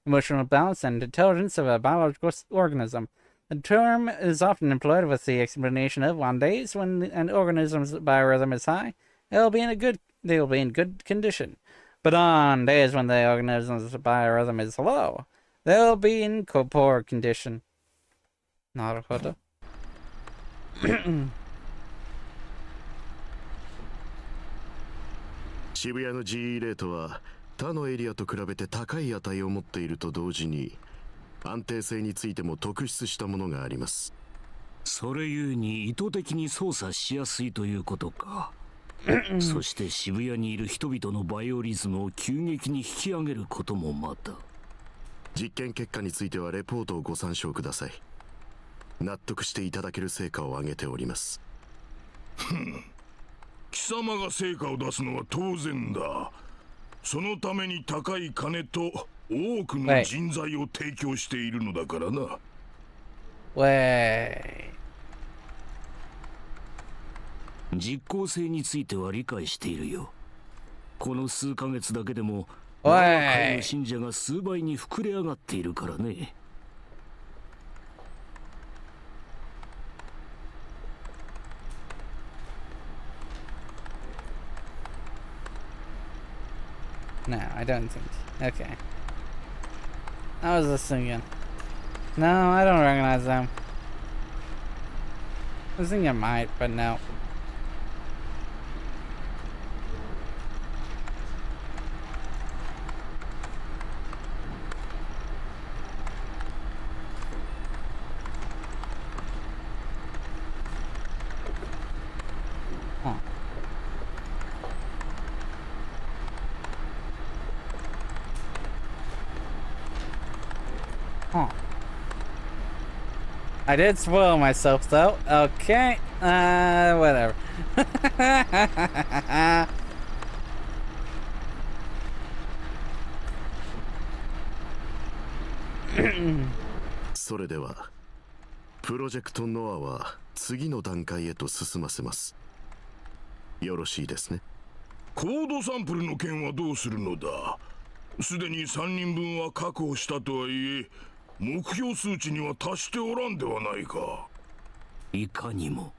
emotional balance, and intelligence of a biological organism. The term is often employed with the explanation of on days when an organism's biorhythm is high, they will be in good condition. But on days when the organism's biorhythm is low, they'll be in poor condition. なるほど。渋谷の GE レートは他のエリアと比べて高い値を持っていると同時に安定性についても特筆したものがあります。それゆえに意図的に操作しやすいということか。そして渋谷にいる人々のバイオリズムを急激に引き上げることもまた。実験結果についてはレポートをご参照ください。納得していただける成果を上げております。貴様が成果を出すのは当然だ。そのために高い金と多くの人材を提供しているのだからな。実効性については理解しているよ。この数ヶ月だけでも彼の信者が数倍に膨れ上がっているからね。No, I don't think. Okay. I was listening again. No, I don't recognize them. I was thinking I might, but no. Huh. Huh. I did spoil myself though. Okay. Whatever. それではプロジェクトノアは次の段階へと進ませます。よろしいですね。コードサンプルの件はどうするのだ。すでに3人分は確保したとはいえ、目標数値には達しておらんではないか。いかにも。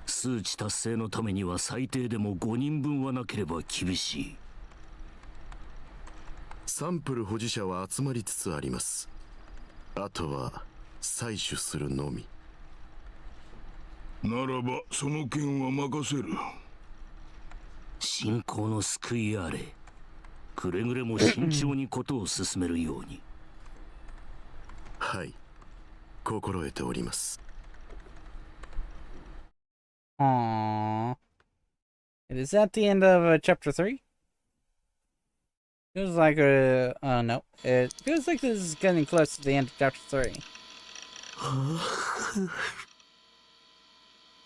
数値達成のためには最低でも5人分はなければ厳しい。サンプル保持者は集まりつつあります。あとは採取するのみ。ならばその件は任せる。信仰の救いあれ。くれぐれも慎重にことを進めるように。はい、心得ております。Aww. Is that the end of chapter 3? Feels like no. It feels like this is getting close to the end of chapter 3.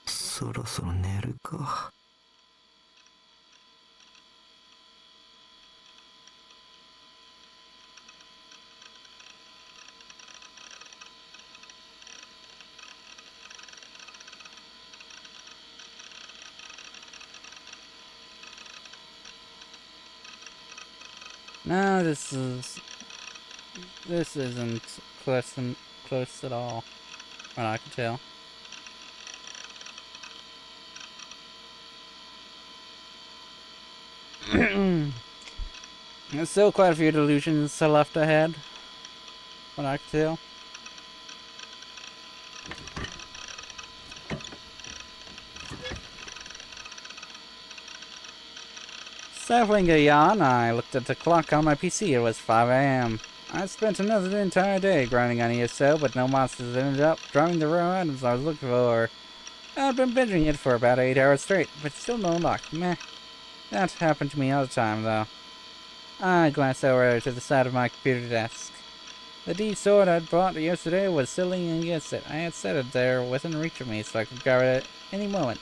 そろそろ寝るか。No, this isn't close at all, from what I can tell. There's still quite a few delusions left ahead, from what I can tell. Stifling a yawn, I looked at the clock on my PC. It was 5 a.m. I spent another entire day grinding on ESO, but no monsters ended up drawing the raw items I was looking for. I'd been binging it for about 8 hours straight, but still no luck. Meh. That happened to me all the time, though. I glanced over to the side of my computer desk. The D sword I'd bought yesterday was silly against it. I had set it there within reach of me so I could grab it at any moment.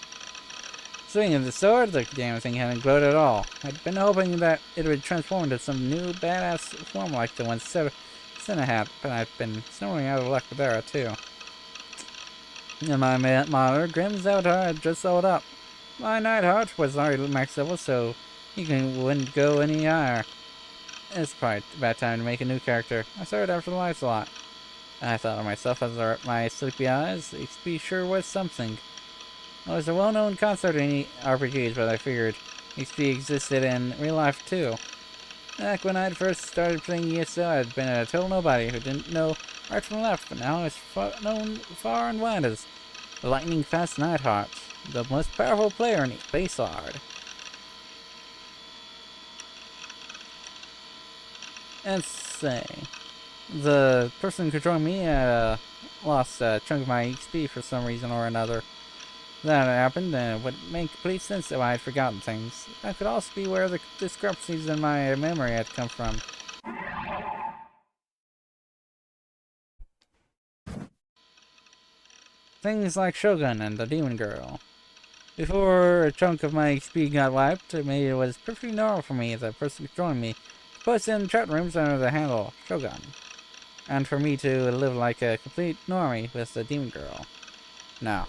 Swinging of the sword, the damn thing hadn't glowed at all. I'd been hoping that it would transform into some new badass form like the one Senna had, but I've been snoring out of luck there too. And my monitor, Grimm's avatar, had just sold up. My Nightheart was already max level, so he wouldn't go any higher. It's probably about time to make a new character. I started after the lights a lot. I thought of myself as my sleepy eyes. XP sure was something. Well, it's a well-known concept in RPGs, but I figured XP existed in real life too. Back when I'd first started playing ESO, I'd been a total nobody who didn't know right from left, but now it's known far and wide as the lightning-fast Nightheart, the most powerful player in Bayside. Let's say, the person controlling me lost a chunk of my XP for some reason or another. That happened, and it would make complete sense if I had forgotten things. That could also be where the discrepancies in my memory had come from. Things like Shogun and the Demon Girl. Before a chunk of my XP got wiped, it was perfectly normal for me, the person controlling me, to post in chat rooms under the handle Shogun, and for me to live like a complete normie with the Demon Girl. No.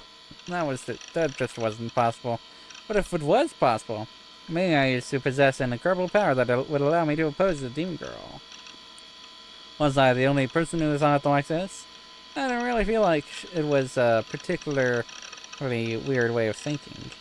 That just wasn't possible. But if it was possible, maybe I used to possess an incredible power that would allow me to oppose the Demon Girl. Was I the only person who thought like this? I don't really feel like it was a particularly weird way of thinking.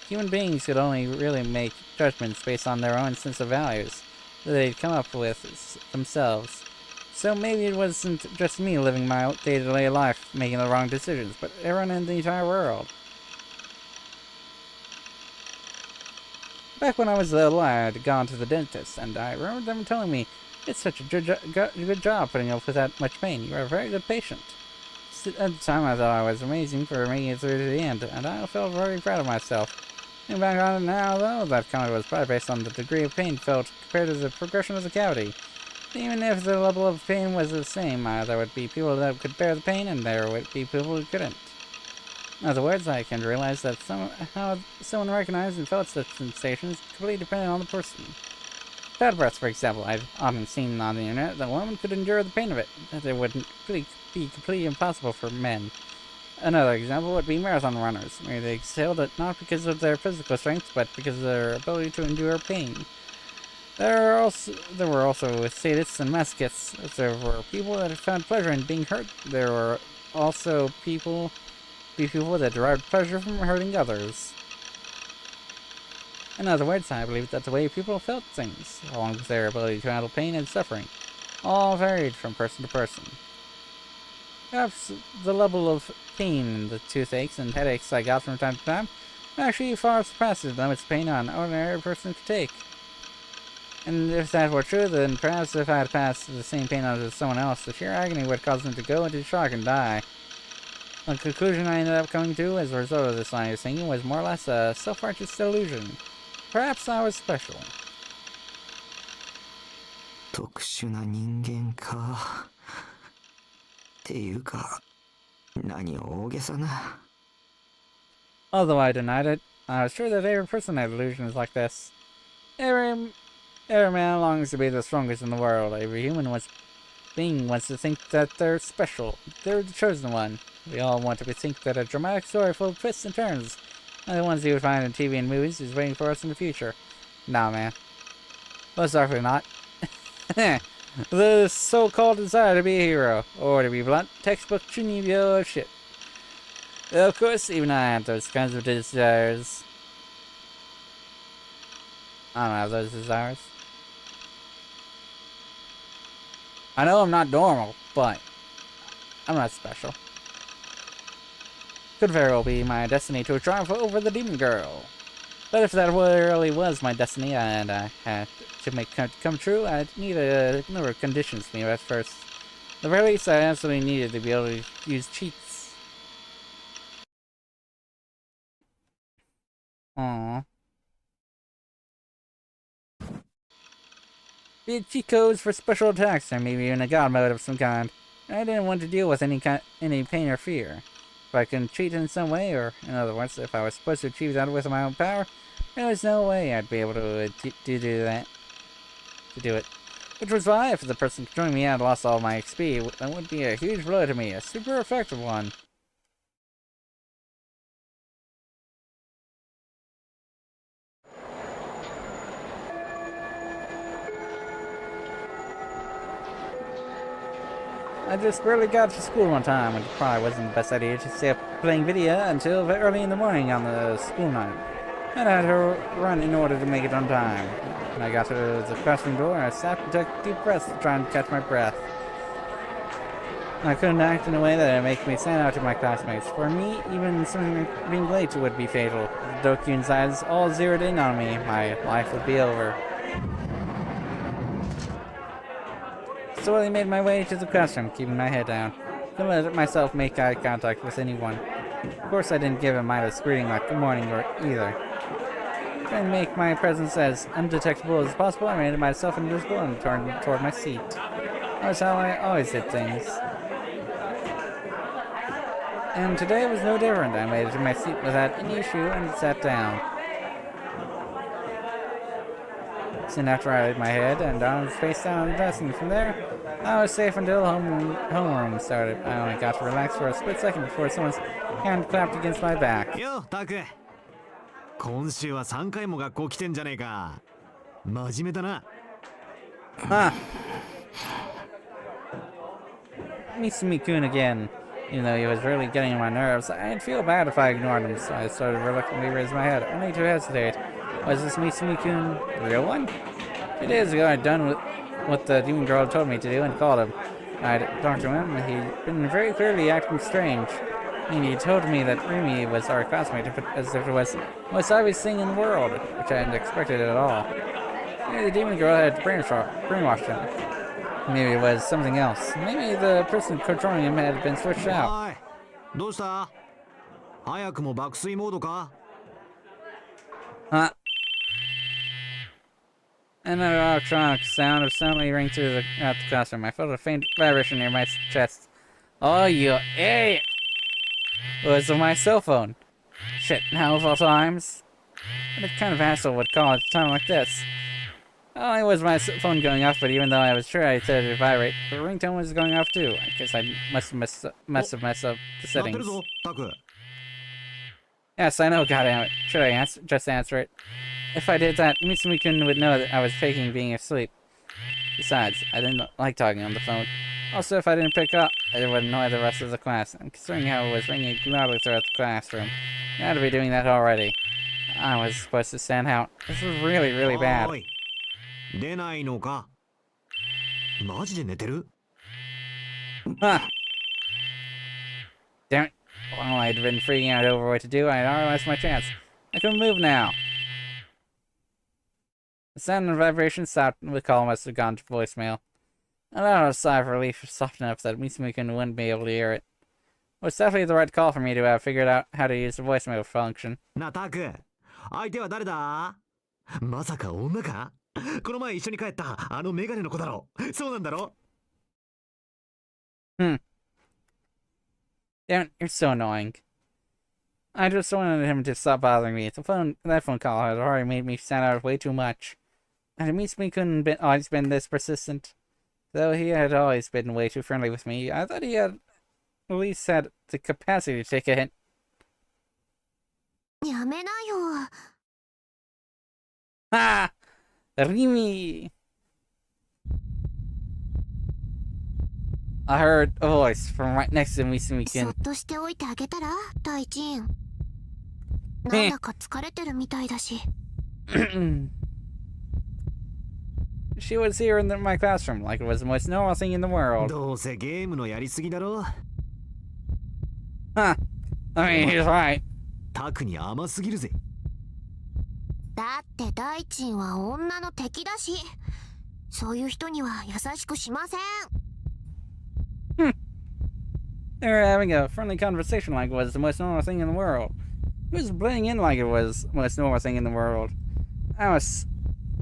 Human beings could only really make judgments based on their own sense of values that they'd come up with themselves. So maybe it wasn't just me living my day-to-day life making the wrong decisions, but everyone in the entire world. Back when I was little, I had gone to the dentist, and I remember them telling me, "It's such a good job putting up with that much pain. You are a very good patient." At the time, I thought I was amazing for making it through to the end, and I felt very proud of myself. Looking back on it now, though, that comment was probably based on the degree of pain felt compared to the progression of the cavity. Even if the level of pain was the same, there would be people that could bear the pain, and there would be people who couldn't. In other words, I can realize that how someone recognized and felt such sensations completely depended on the person. Bad breath, for example, I've often seen on the internet that a woman could endure the pain of it, that it would be completely impossible for men. Another example would be marathon runners, where they excelled it not because of their physical strength, but because of their ability to endure pain. There were also sadists and masochists. There were people that found pleasure in being hurt. There were also people that derived pleasure from hurting others. In other words, I believe that the way people felt things, along with their ability to handle pain and suffering, all varied from person to person. Perhaps the level of pain and the toothaches and headaches I got from time to time actually far surpasses the limits of pain an ordinary person could take. And if that were true, then perhaps if I had passed the same pain on to someone else, the sheer agony would cause them to go into shock and die. The conclusion I ended up coming to as a result of this line of thinking was more or less a self-righteous delusion. Perhaps I was special. 特殊な人間か。っていうか、何大げさな。Although I denied it, I was sure that every person had delusions like this. Every man longs to be the strongest in the world. Every human being wants to think that they're special. They're the chosen one. We all want to think that a dramatic story full of twists and turns, like the ones you would find in TV and movies, is waiting for us in the future. Nah, man. Most likely not. The so-called desire to be a hero, or to be blunt, textbook Chunibyo shit. Of course, even I have those kinds of desires. I don't have those desires. I know I'm not normal, but I'm not special. Could very well be my destiny to triumph over the Demon Girl. But if that really was my destiny and I had to make it come true, I'd need a number of conditions to me at first. At the very least, I absolutely needed to be able to use cheats. Aww. Be it cheat codes for special attacks, or maybe even a god mode of some kind. I didn't want to deal with any pain or fear. If I can cheat in some way, or in other words, if I was supposed to achieve that with my own power, there was no way I'd be able to do that. To do it. Which was why, if the person controlling me had lost all my XP, that would be a huge blow to me, a super effective one. I just barely got to school one time, and it probably wasn't the best idea to stay up playing video until early in the morning on the school night. And I had to run in order to make it on time. When I got to the classroom door, I sat and took deep breaths to try and catch my breath. I couldn't act in a way that would make me stand out to my classmates. For me, even something like being late would be fatal. If the Doku's eyes all zeroed in on me, my life would be over. Slowly made my way to the classroom, keeping my head down. Couldn't let myself make eye contact with anyone. Of course, I didn't give a mindless greeting like good morning or either. Trying to make my presence as undetectable as possible, I made myself invisible and turned toward my seat. That was how I always did things. And today was no different. I made it to my seat without any issue and sat down. Soon after I laid my head and arms face down on the desk, and from there, I was safe until homeroom started. I only got to relax for a split second before someone's hand clapped against my back. Yo, Taku. 今週は3回も学校来てんじゃねえか。真面目だな。Ah! Mitsumi-kun again. Even though he was really getting on my nerves, I'd feel bad if I ignored him, so I started reluctantly raising my head, only to hesitate. Was this Mitsumi-kun the real one? 2 days ago, I'd done what the demon girl told me to do and called him. I'd talked to him, and he'd been very clearly acting strange. I mean, he told me that Rimi was our classmate as if it was the most obvious thing in the world, which I hadn't expected at all. Maybe the demon girl had brainwashed him. Maybe it was something else. Maybe the person controlling him had been switched out. おい、どうした？早くも爆睡モードか？ Huh? Another electronic sound suddenly rang through the classroom. I felt a faint vibration near my chest. Oh, you idiot! It was my cell phone. Shit, now of all times? What kind of asshole would call at a time like this? Not only was my phone going off, but even though I was sure I set it to vibrate, the ringtone was going off too. I guess I must have messed up the settings. Yes, I know, goddammit. Should I just answer it? If I did that, Mitsumi-kun would know that I was faking being asleep. Besides, I didn't like talking on the phone. Also, if I didn't pick up, it would annoy the rest of the class. And considering how it was ringing loudly throughout the classroom, I had to be doing that already. I was supposed to stand out. This was really, really bad. 出ないのか？マジで寝てる？ Huh. Damn it. While I'd been freaking out over what to do, I had already lost my chance. I couldn't move now. The sound and vibration stopped, and the call must have gone to voicemail. I let out a sigh of relief soft enough that Mitsumi-kun wouldn't be able to hear it. It was definitely the right call for me to have figured out how to use the voicemail function. なあ、タク。相手は誰だ？まさか女か？この前一緒に帰ったあのメガネの子だろ。そうなんだろ？ Damn it, you're so annoying. I just wanted him to stop bothering me. That phone call had already made me stand out way too much. And Mitsumi-kun couldn't always been this persistent. Though he had always been way too friendly with me, I thought he had at least had the capacity to take a hint. やめなよ。 Ah! Rimi! I heard a voice from right next to そ Mitsumi-kun. っとしておいてあげたら、大臣。なんだか疲れてるみたいだし。She was here in my classroom like it was the most normal thing in the world. どうせゲームのやりすぎだろ。 Huh. I mean, he's right. タクに甘すぎるぜ。だって大臣は女の敵だし、そういう人には優しくしません。 They were having a friendly conversation like it was the most normal thing in the world. He was playing in like it was the most normal thing in the world. I was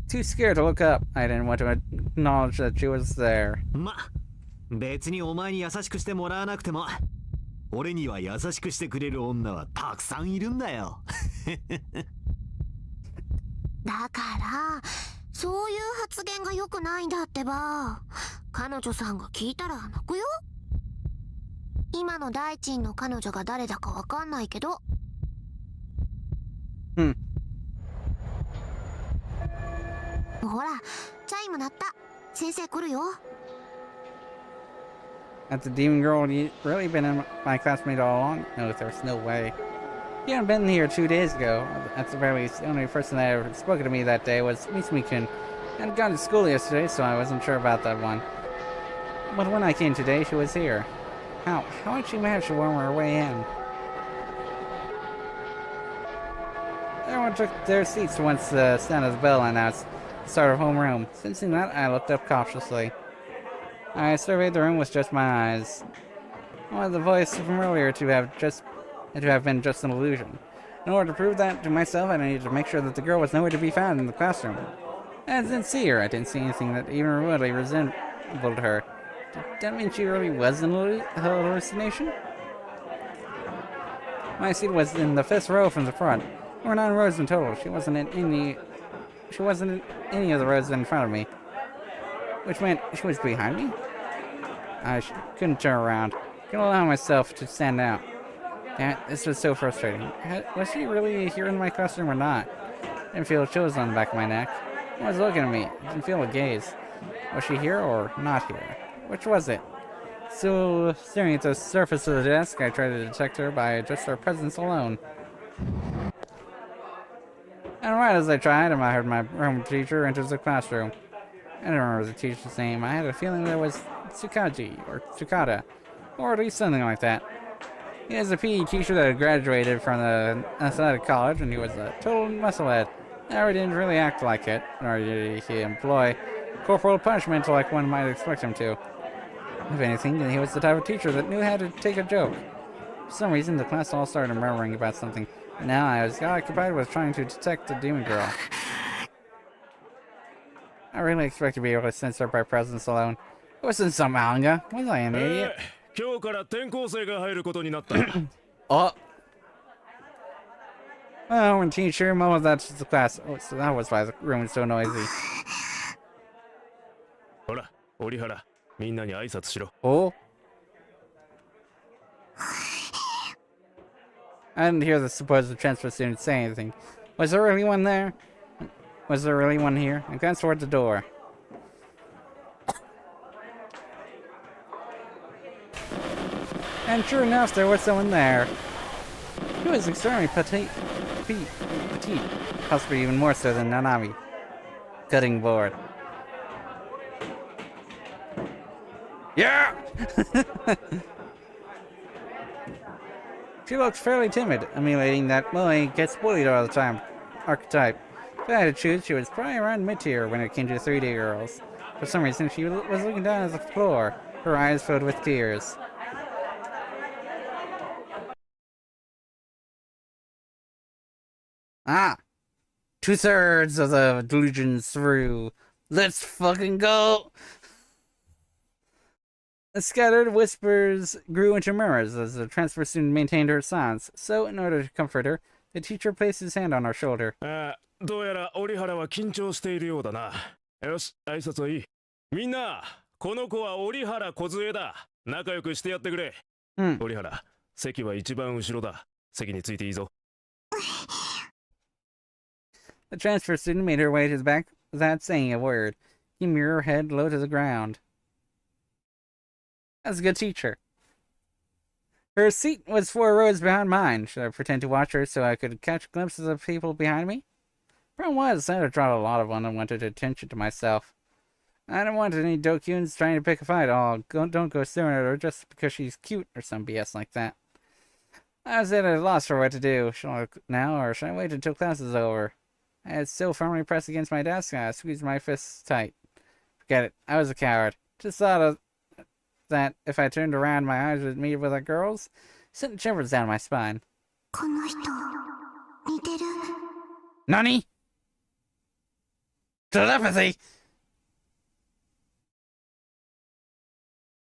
too scared to look up. I didn't want to acknowledge that she was there. ま、別にお前に優しくしてもらわなくても、俺には優しくしてくれる女はたくさんいるんだよ。だからそういう発言が良くないんだってば。彼女さんが聞いたら泣くよ。今の大臣の彼女が誰だかわかんないけど。うん。ほら、チャイム鳴った。先生来るよ。Had the demon girl really been in my classmate all along? No, there's no way. He hadn't been here 2 days ago. At the very least, the only person that ever spoken to me that day was Misumi-kun. I hadn't gone to school yesterday, so I wasn't sure about that one. But when I came today, she was here. How did she manage to worm her way in? Everyone took their seats once the sound of the bell announced the start of homeroom. Sensing that, I looked up cautiously. I surveyed the room with just my eyes. I wanted the voice from earlier to have been just an illusion. In order to prove that to myself, I needed to make sure that the girl was nowhere to be found in the classroom. I didn't see her. I didn't see anything that even remotely resembled her. Did that mean she really was an hallucination? My seat was in the 5th row from the front. There were 9 rows in total. She wasn't in any of the rows in front of me. Which meant she was behind me? I couldn't turn around. Couldn't allow myself to stand out. Damn, this was so frustrating. Was she really here in my classroom or not? I didn't feel chills on the back of my neck. She was looking at me. I didn't feel a gaze. Was she here or not here? Which was it? So, staring at the surface of the desk, I tried to detect her by just her presence alone. And right as I tried, I heard my room teacher enter the classroom. I don't remember the teacher's name. I had a feeling there was Tsukaji or Tsukada, or at least something like that. He was a PE teacher that had graduated from the athletic college, and he was a total musclehead. However, he didn't really act like it, nor did he employ corporal punishment like one might expect him to. If anything, he was the type of teacher that knew how to take a joke. For some reason, the class all started murmuring about something, and now I was occupied with trying to detect the demon girl. I really expect to be able to sense her by presence alone. It wasn't some manga. Was I an idiot? 今日から転校生が入ることになった。Oh. Oh, when teacher mumbled that to the class. Oh, so that was why the room was so noisy. ほら、折原、みんなに挨拶しろ。Oh. I didn't hear the supposed transfer student say anything. Was there really one there? Was there really one here? I glanced toward the door. And sure enough, there was someone there. He was extremely petite, possibly even more so than Nanami. Cutting board. Yeah! She looked fairly timid, emulating that Molly gets bullied all the time archetype. If I had to choose, she was probably around mid-tier when it came to 3D girls. For some reason, she was looking down at the floor, her eyes filled with tears. Ah! 2/3 of the delusions through. Let's fucking go! The scattered whispers grew into murmurs as the transfer student maintained her silence. So, in order to comfort her, the teacher placed his hand on her shoulder. どうやら折原は緊張しているようだな。よし、挨拶はいい。みんな、この子は折原梢だ。仲良くしてやってくれ。折原、席は一番後ろだ。席についていいぞ。The transfer student made her way to the back without saying a word. He mirrored her head low to the ground. That's a good teacher. Her seat was 4 rows behind mine. Should I pretend to watch her so I could catch glimpses of people behind me? Problem was, I had drawn a lot of unwanted attention to myself. I don't want any dokyuns trying to pick a fight. Don't go staring at her just because she's cute or some BS like that. I was at a loss for what to do. Should I look now or should I wait until class is over? I had so firmly pressed against my desk, I squeezed my fists tight. Forget it. I was a coward. Just thought of that if I turned around, my eyes would meet with the girls. Sent shivers down my spine. この人似てる。 Nani? Telepathy!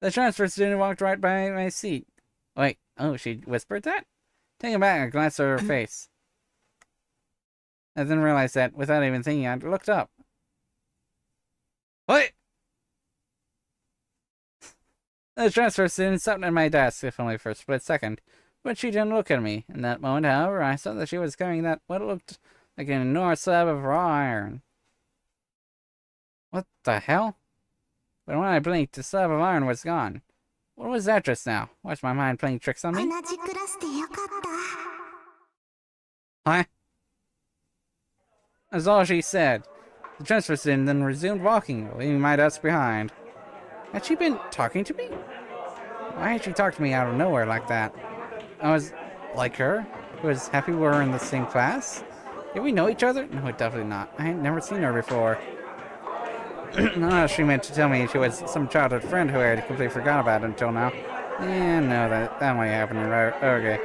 The transfer student walked right by my seat. Wait, Oh, she whispered that? Taken back, I glanced at her face. I then realized that, without even thinking, I looked up. What? The transfer student stopped at my desk, if only for a split second, but she didn't look at me. In that moment, however, I saw that she was carrying that what looked like an enormous slab of raw iron. What the hell? But when I blinked, the slab of iron was gone. What was that just now? Was my mind playing tricks on me? 同じクラスでよかった Huh? That's all she said. The transfer student then resumed walking, leaving my desk behind. Had she been talking to me? Why had she talked to me out of nowhere like that? I was like her? I was happy we were in the same class? Did we know each other? No, definitely not. I had never seen her before. No, she meant to tell me she was some childhood friend who I had completely forgot about until now. Yeah, no, that only happened. Okay.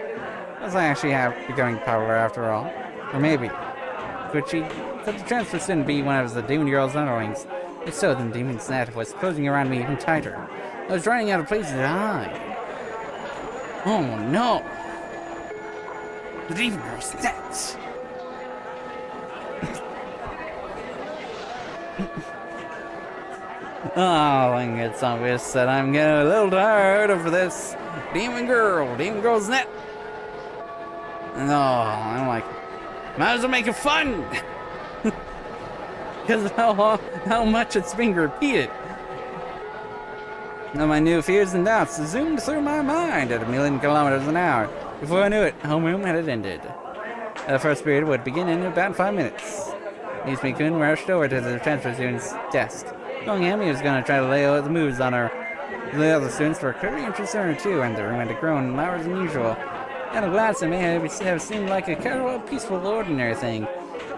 Was I actually becoming popular after all? Or maybe. Could the transfer student be one of the demon girl's underlings? If so, then demon's net was closing around me even tighter. I was running out of places to hide. Oh no! The demon girl's net! Oh, I think it's obvious that I'm getting a little tired of this demon girl's net. No, I'm like, might as well make it fun! Because how much it's being repeated. Now my new fears and doubts zoomed through my mind at 1,000,000 kilometers an hour. Before I knew it, homeroom had ended. The first period would begin in about 5 minutes. Izumi-kun rushed over to the transfer student's desk. Knowing him, he was going to try to lay out the moves on her. The other students were clearly interested in her too, and the room had grown louder than usual. At a glance, it may have seemed like a casual, peaceful, ordinary thing.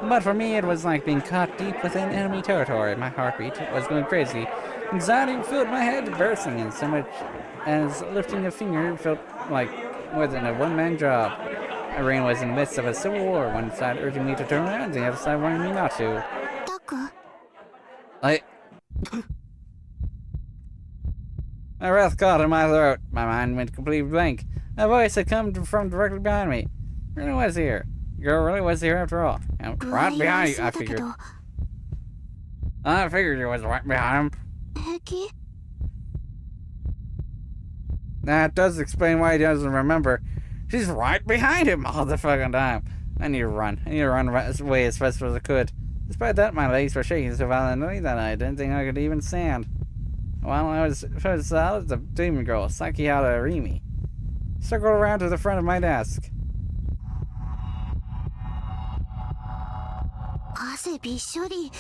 But for me, it was like being caught deep within enemy territory. My heartbeat was going crazy. Anxiety filled my head, bursting, and so much as lifting a finger felt like more than a one-man job. My brain was in the midst of a civil war, one side urging me to turn around, the other side warning me not to. タク My breath caught in my throat. My mind went completely blank. A voice had come from directly behind me. It really was here. The girl really was here after all. And right behind you, I figured. I figured it was right behind him. 平気 That does explain why he doesn't remember. She's right behind him all the fucking time. I need to run. I need to run away as fast as I could. Despite that, my legs were shaking so violently that I didn't think I could even stand. While I was solid, the demon girl, Sakihara Arimi, circled around to the front of my desk. 汗びっしょり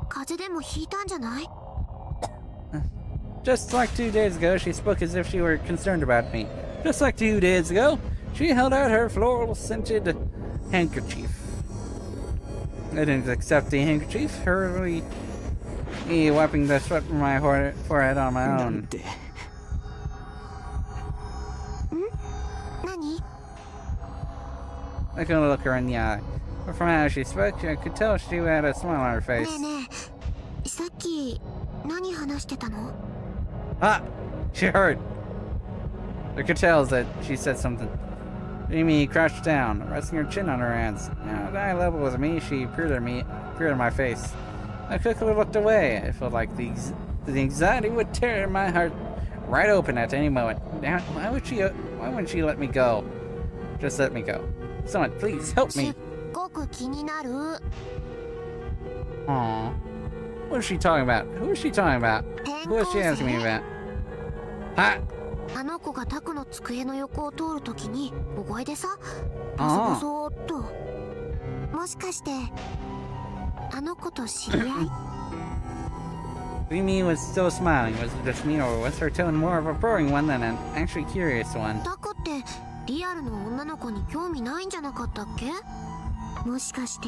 風邪でもひいたんじゃない Just like 2 days ago, she spoke as if she were concerned about me. Just like 2 days ago, she held out her floral-scented handkerchief. I didn't accept the handkerchief, hurriedly wiping the sweat from my forehead on my own. 何 I couldn't look her in the eye. But from how she spoke, I could tell she had a smile on her ね face. えねえさっき何話してたの Ah! She heard! I could tell that she said something. Amy crouched down, resting her chin on her hands. At eye level with me, she peered at my face. I quickly looked away. I felt like the anxiety would tear my heart right open at any moment. Now, why wouldn't she let me go? Just let me go. Someone, please help すっ me. ごく気になる Aww. What is she talking about? Who is she talking about? Who is she asking me about? Ha! あの子がタクの机の横を通るときに小声でさボソボソーっともしかしてあの子と知り合い Mimi was still smiling. Was it just me, or was her tone more of a purring one than an actually curious one? タクってリアルの女の子に興味ないんじゃなかったっけもしかして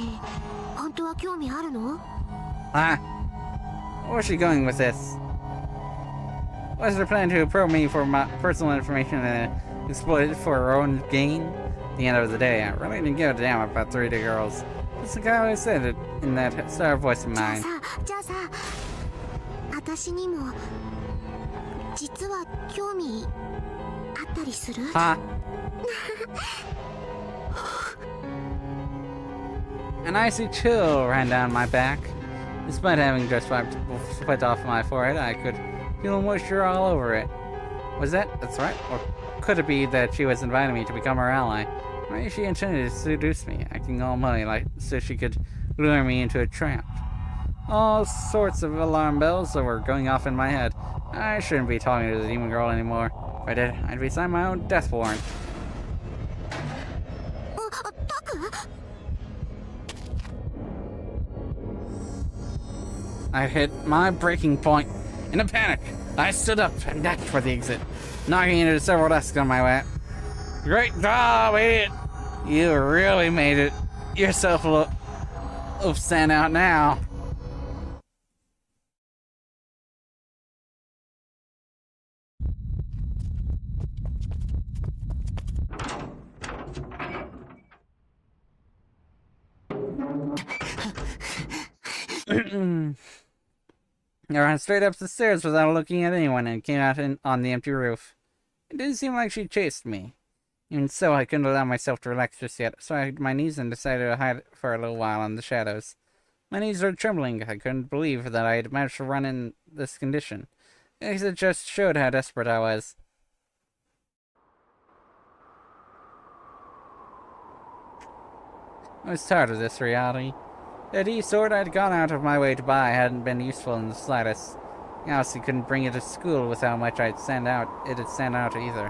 本当は興味あるの Ah! Where's she going with this? Was her plan to probe me for my personal information and exploit it for her own gain? At the end of the day, I really didn't give a damn about 3D girls. Just like I always said it in that star voice of じゃあ mine. さじゃあさ私にも実は興味あったりする？ Huh? An icy chill ran down my back. Despite having just wiped sweat off my forehead, I could feel moisture all over it. Was that's right? Or could it be that she was inviting me to become her ally? Maybe she intended to seduce me, acting all money like so she could lure me into a trap. All sorts of alarm bells were going off in my head. I shouldn't be talking to the demon girl anymore. If I did, I'd be signing my own death warrant. I hit my breaking point. In a panic, I stood up and dashed for the exit, knocking into several desks on my way. Great job, idiot! You really made it yourself look stand out now. I ran straight up the stairs without looking at anyone and came out on the empty roof. It didn't seem like she chased me. Even so, I couldn't allow myself to relax just yet, so I hid my knees and decided to hide for a little while in the shadows. My knees were trembling. I couldn't believe that I had managed to run in this condition. I guess it just showed how desperate I was. I was tired of this reality. The D sword I'd gone out of my way to buy hadn't been useful in the slightest. I honestly couldn't bring it to school with how much it'd stand out either.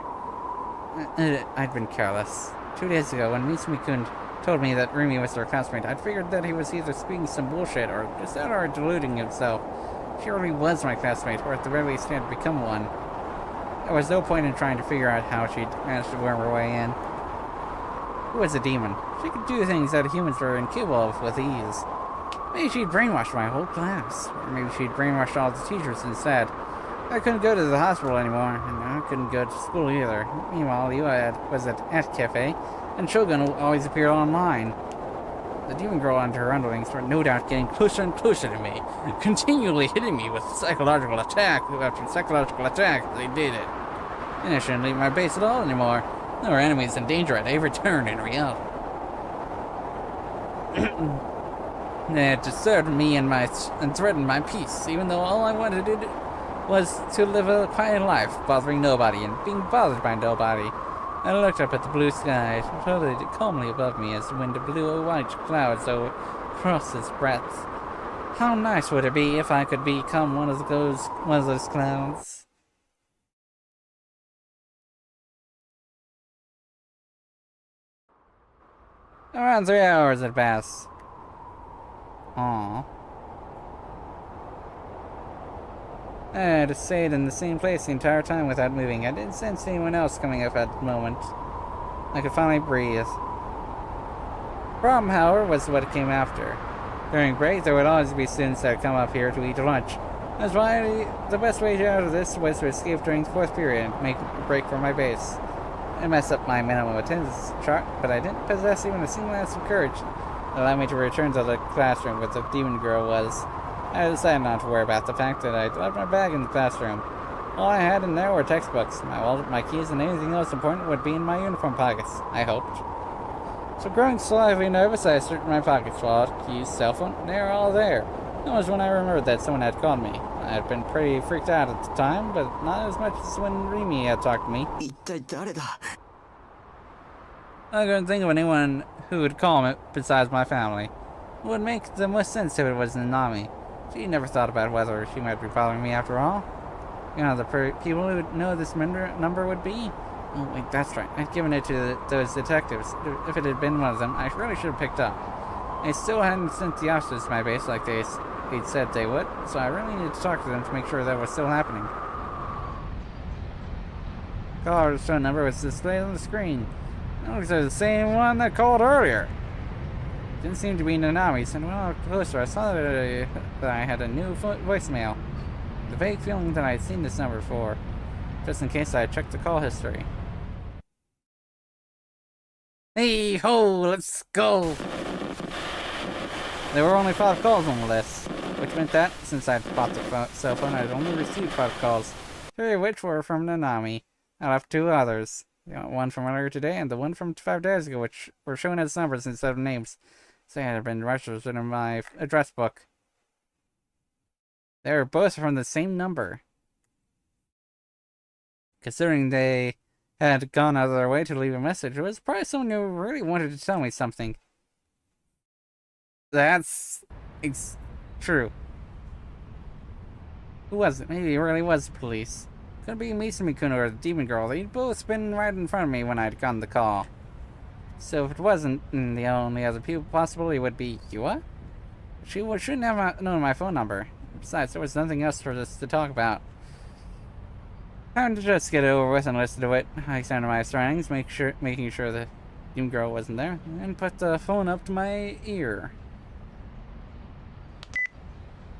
I'd been careless. 2 days ago, when Mitsumi-kun told me that Rumi was her classmate, I'd figured that he was either speaking some bullshit or just outright deluding himself. She already was my classmate, or at the very least had become one. There was no point in trying to figure out how she'd managed to worm her way in. Who was a demon? She could do things that humans were incapable of with ease. Maybe she'd brainwashed my whole class, or maybe she'd brainwashed all the teachers instead. I couldn't go to the hospital anymore, and I couldn't go to school either. Meanwhile, Yua was at Cafe, and Shogun always appeared online. The demon girl and her underlings were no doubt getting closer and closer to me, continually hitting me with psychological attack after psychological attack as they did it. And I shouldn't leave my base at all anymore. There were enemies in danger at every turn in reality. They had disturbed me and threatened my peace, even though all I wanted to do was to live a quiet life, bothering nobody and being bothered by nobody. I looked up at the blue sky, floated calmly above me as the wind blew white clouds across its breadth. How nice would it be if I could become one of those clouds? Around 3 hours had passed. Aww. I had stayed in the same place the entire time without moving. I didn't sense anyone else coming up at the moment. I could finally breathe. The problem, however, was what came after. During break, there would always be students that would come up here to eat lunch. That's why the best way out of this was to escape during the 4th period and make a break for my base. I messed up my minimum attendance chart, but I didn't possess even a single ounce of courage that allowed me to return to the classroom where the demon girl was. I decided not to worry about the fact that I'd left my bag in the classroom. All I had in there were textbooks. My wallet, my keys, and anything else important would be in my uniform pockets, I hoped. So growing slightly nervous, I searched my pockets, wallet, keys, cell phone. They were all there. That was when I remembered that someone had called me. I had been pretty freaked out at the time, but not as much as when Rimi had talked to me. 一体誰だ I couldn't think of anyone who would call me besides my family. It would make the most sense if it was Nanami. She never thought about whether she might be following me after all. You know, the people who would know this number would be? Oh, wait, that's right. I'd given it to those detectives. If it had been one of them, I really should have picked up. They still hadn't sent the officers to my base like they'd said they would, so I really needed to talk to them to make sure that was still happening. Caller's phone number was displayed on the screen. It looks like the same one that called earlier. Didn't seem to be Nanami's, and when I looked closer, I saw that I had a new voicemail. The vague feeling that I had seen this number before, just in case I checked the call history. Hey ho, let's go! There were only 5 calls on the list, which meant that, since I'd bought the cell phone, I'd only received 5 calls, 3 of which were from Nanami. I left 2 others. One from earlier today and the one from 5 days ago, which were shown as numbers instead of names. So had been registered in my address book. They were both from the same number. Considering they had gone out of their way to leave a message, it was probably someone who really wanted to tell me something. That's true. Who was it? Maybe it really was the police. Could be Misumi-kun or the demon girl. They'd both been right in front of me when I'd gotten the call. So if it wasn't, the only other people possibility would be Yua? She shouldn't have known my phone number. Besides, there was nothing else for us to talk about. Time to just get it over with and listen to it. I examined my surroundings, making sure the demon girl wasn't there, and put the phone up to my ear.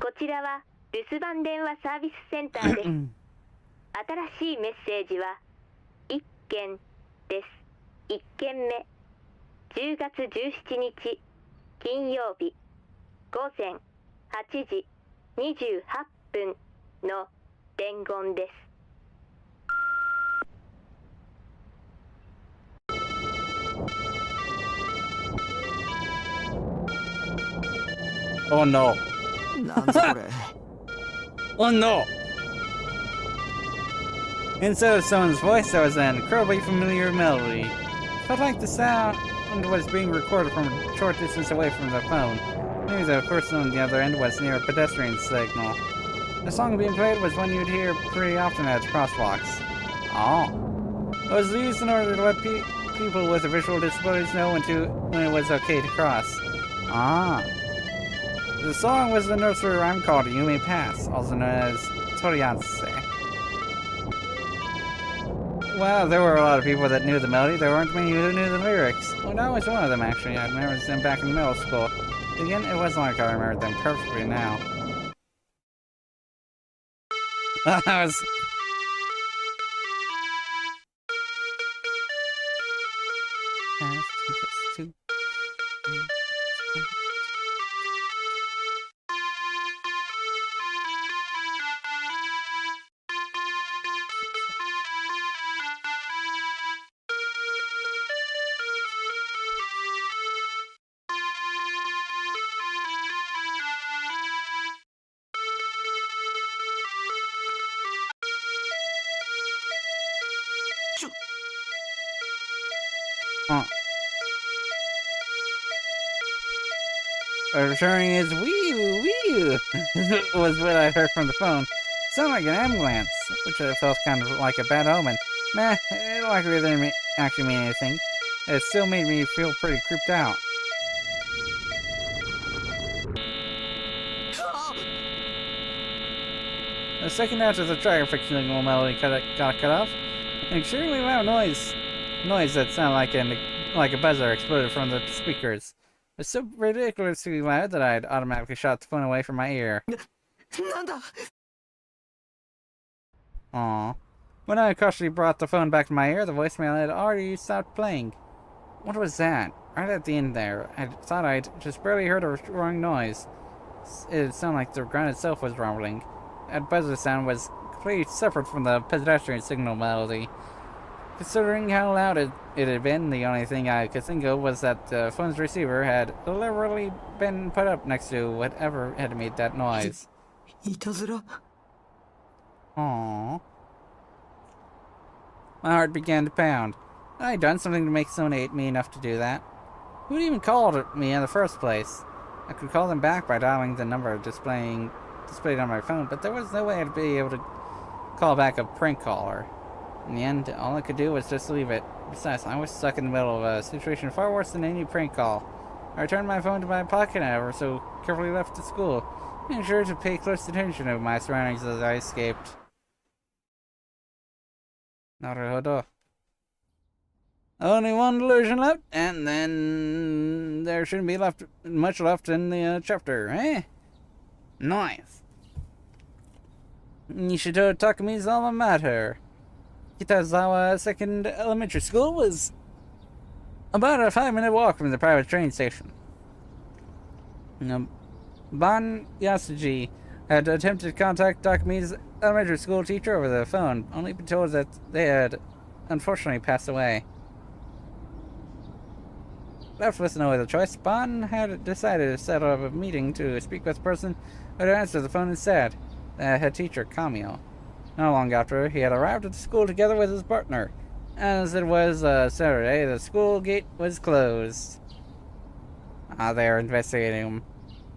こちらは留守番電話サービスセンターです。新しいメッセージは1件です。1件目、10月17日金曜日午前8時28分の伝言です。Oh no. なんぞこれ。 Oh no! Instead of someone's voice, there was an incredibly familiar melody. Felt like the sound was being recorded from a short distance away from the phone. Maybe the person on the other end was near a pedestrian signal. The song being played was one you'd hear pretty often at crosswalks. Oh. It was used in order to let people with visual disabilities know when it was okay to cross. Ah. The song was the nursery rhyme called You May Pass, also known as Torianse. Well, there were a lot of people that knew the melody. There weren't many who knew the lyrics. Well, I was one of them, actually. I remember them back in middle school. Again, it wasn't like I remembered them perfectly now. I was... Returning is wee was what I heard from the phone. It sounded like an ambulance, which I felt kind of like a bad omen. Meh, it likely didn't actually mean anything. It still made me feel pretty creeped out. The second after the traffic signal melody got cut off, an extremely loud noise that sounded like a buzzer exploded from the speakers. It was so ridiculously loud that I had automatically shot the phone away from my ear. Aww. When I cautiously brought the phone back to my ear, the voicemail had already stopped playing. What was that? Right at the end there, I thought I'd just barely heard a roaring noise. It sounded like the ground itself was rumbling. That buzzer sound was completely separate from the pedestrian signal melody. Considering how loud it had been, the only thing I could think of was that the phone's receiver had deliberately been put up next to whatever had made that noise. Aww. My heart began to pound. I had done something to make someone hate me enough to do that. Who'd even called me in the first place? I could call them back by dialing the number displayed on my phone, but there was no way I'd be able to call back a prank caller. In the end, all I could do was just leave it. Besides, I was stuck in the middle of a situation far worse than any prank call. I returned my phone to my pocket and I so carefully left the school, making sure to pay close attention to my surroundings as I escaped. Naruhodo. Only one delusion left, and then there shouldn't be much left in the chapter, eh? Nice. Nishito Takami's alma mater. Kitazawa Second Elementary School was about a 5-minute walk from the private train station. Ban Yasuji had attempted to contact Takami's elementary school teacher over the phone, only been told that they had unfortunately passed away. Left with no other choice, Bon had decided to set up a meeting to speak with the person who had answered the phone instead, the head teacher, Kamio. Not long after, he had arrived at the school together with his partner. As it was Saturday, the school gate was closed. They were investigating him.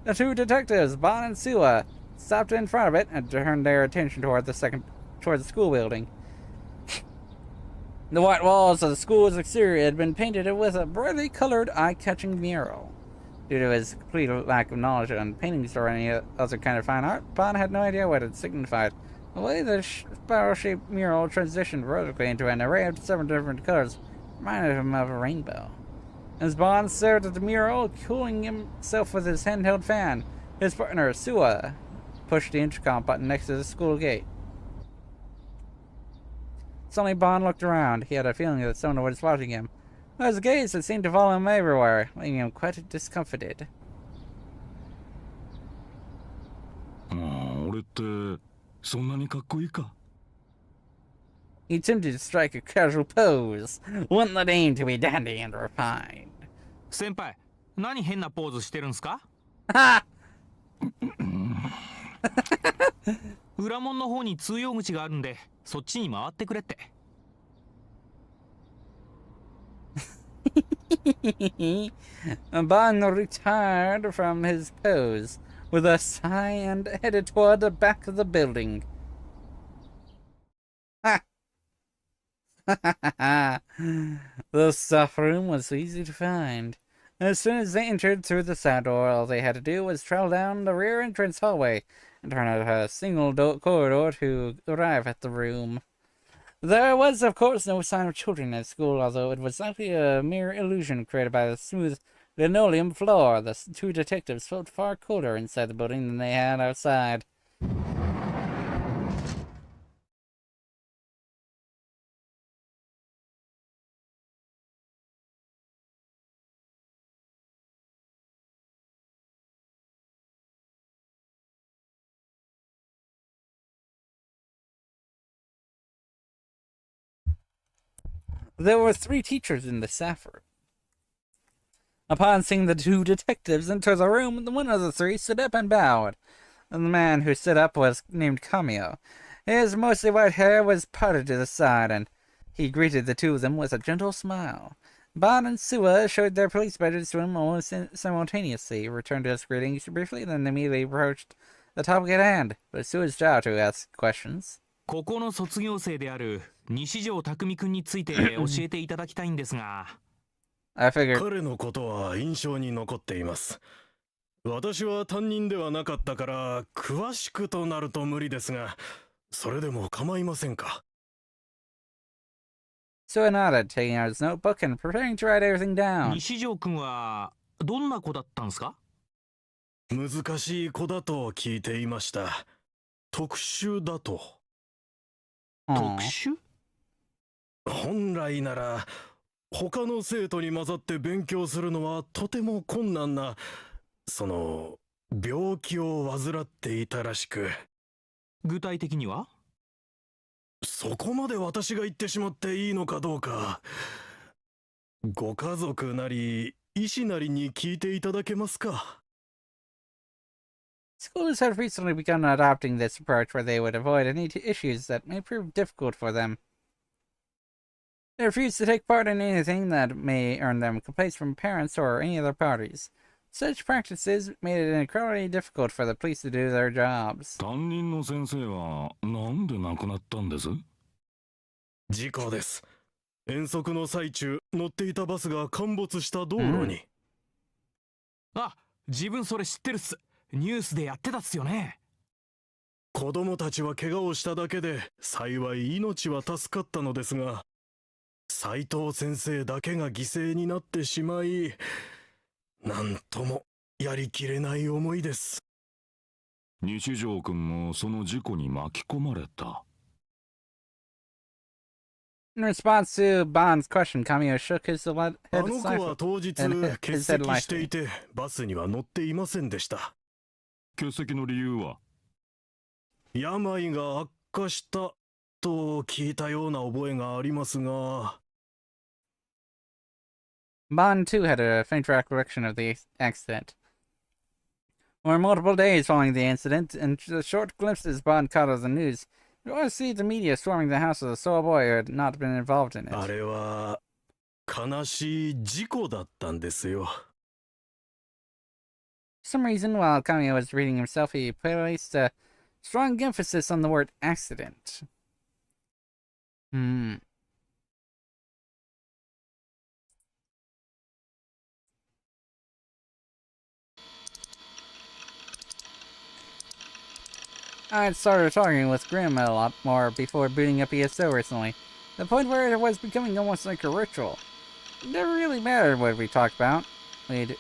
The two detectives, Bon and Suwa, stopped in front of it and turned their attention toward the school building. The white walls of the school's exterior had been painted with a brightly colored, eye-catching mural. Due to his complete lack of knowledge on paintings or any other kind of fine art, Bon had no idea what it signified. The way the spiral-shaped mural transitioned vertically into an array of several different colors reminded him of a rainbow. As Bon stared at the mural, cooling himself with his handheld fan, his partner, Suwa, pushed the intercom button next to the school gate. Suddenly, Bon looked around. He had a feeling that someone was watching him. It was a gaze that seemed to follow him everywhere, leaving him quite discomfited. 俺ってそんなにかっこいいか? He attempted to strike a casual pose, one that aimed to be dandy and refined. 先輩、何変なポーズしてるんすか? 裏門の方に通用口があるんで、そっちに回ってくれって。Bon retired from his pose with a sigh and headed toward the back of the building. The staff room was easy to find. As soon as they entered through the side door, all they had to do was travel down the rear entrance hallway and turn out a single corridor to arrive at the room. There was, of course, no sign of children at school, although it was likely a mere illusion created by the smooth linoleum floor. The two detectives felt far colder inside the building than they had outside. There were 3 teachers in the staff room. Upon seeing the 2 detectives enter the room, one of the 3 stood up and bowed. The man who stood up was named Kamio. His mostly white hair was parted to the side, and he greeted the 2 of them with a gentle smile. Bon and Suwa showed their police badges to him almost simultaneously, returned his greetings briefly, then immediately approached the topic at hand. But it was Suwa's job to ask questions. ここの卒業生である西条匠くんについて教えていただきたいんですが。I figured. 彼のことは印象に残っています。私は担任ではなかったから詳しくとなると無理ですが、それでも構いませんか。Suwa nodded, taking out his notebook and preparing to write everything down. 西条くんはどんな子だったんすか? 難しい子だと聞いていました。特殊だと。特殊? 本来なら他の生徒に混ざって勉強するのはとても困難な病気を患っていたらしく。具体的には? そこまで私が言ってしまっていいのかどうか。ご家族なり医師なりに聞いていただけますか。Schools had recently begun adopting this approach where they would avoid any issues that may prove difficult for them. They refused to take part in anything that may earn them complaints from parents or any other parties. Such practices made it incredibly difficult for the police to do their jobs. 担任の先生はなんで亡くなったんです? 事故です。遠足の最中、乗っていたバスが陥没した道路に。あ、自分それ知ってるっす。ニュースでやってたっすよね。子供たちは怪我をしただけで幸い命は助かったのですが、斉藤先生だけが犠牲になってしまい、なんともやりきれない思いです。西条くんもその事故に巻き込まれた。In response to Bon's question, Kamio shook his head あの子は当日欠席していて、バスには乗っていませんでした。欠席の理由は?病が悪化したと聞いたような覚えがありますが。Bond too had a faint recollection of the accident. For multiple days following the incident, and the short glimpses Bond caught of the news, you always see the media storming the house of the sole boy who had not been involved in it. あれは悲しい事故だったんですよ。For some reason, while Kamiya was reading himself, he placed a strong emphasis on the word accident. I had started talking with Grim a lot more before booting up ESO recently, to the point where it was becoming almost like a ritual. It never really mattered what we talked about. We'd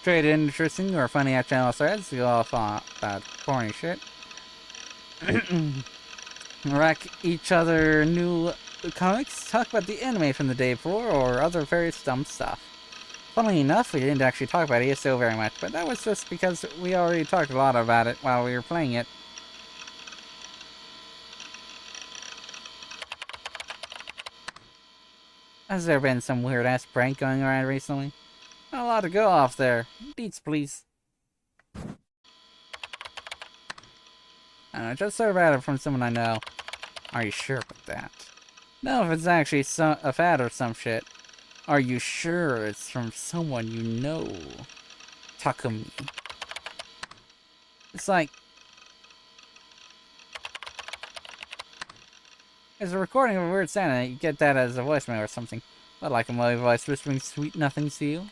trade interesting or funny at channel threads, go off on about corny shit, rack each other new comics, talk about the anime from the day before, or other various dumb stuff. Funnily enough, we didn't actually talk about ESO very much, but that was just because we already talked a lot about it while we were playing it. Has there been some weird-ass prank going around recently? Not a lot to go off there. Deets, please. I just heard about it from someone I know. Are you sure about that? No, if it's actually a fad or some shit. Are you sure it's from someone you know? Takumi. It's like... There's a recording of a weird sound and you get that as a voicemail or something. But like a movie voice whispering sweet nothings to you.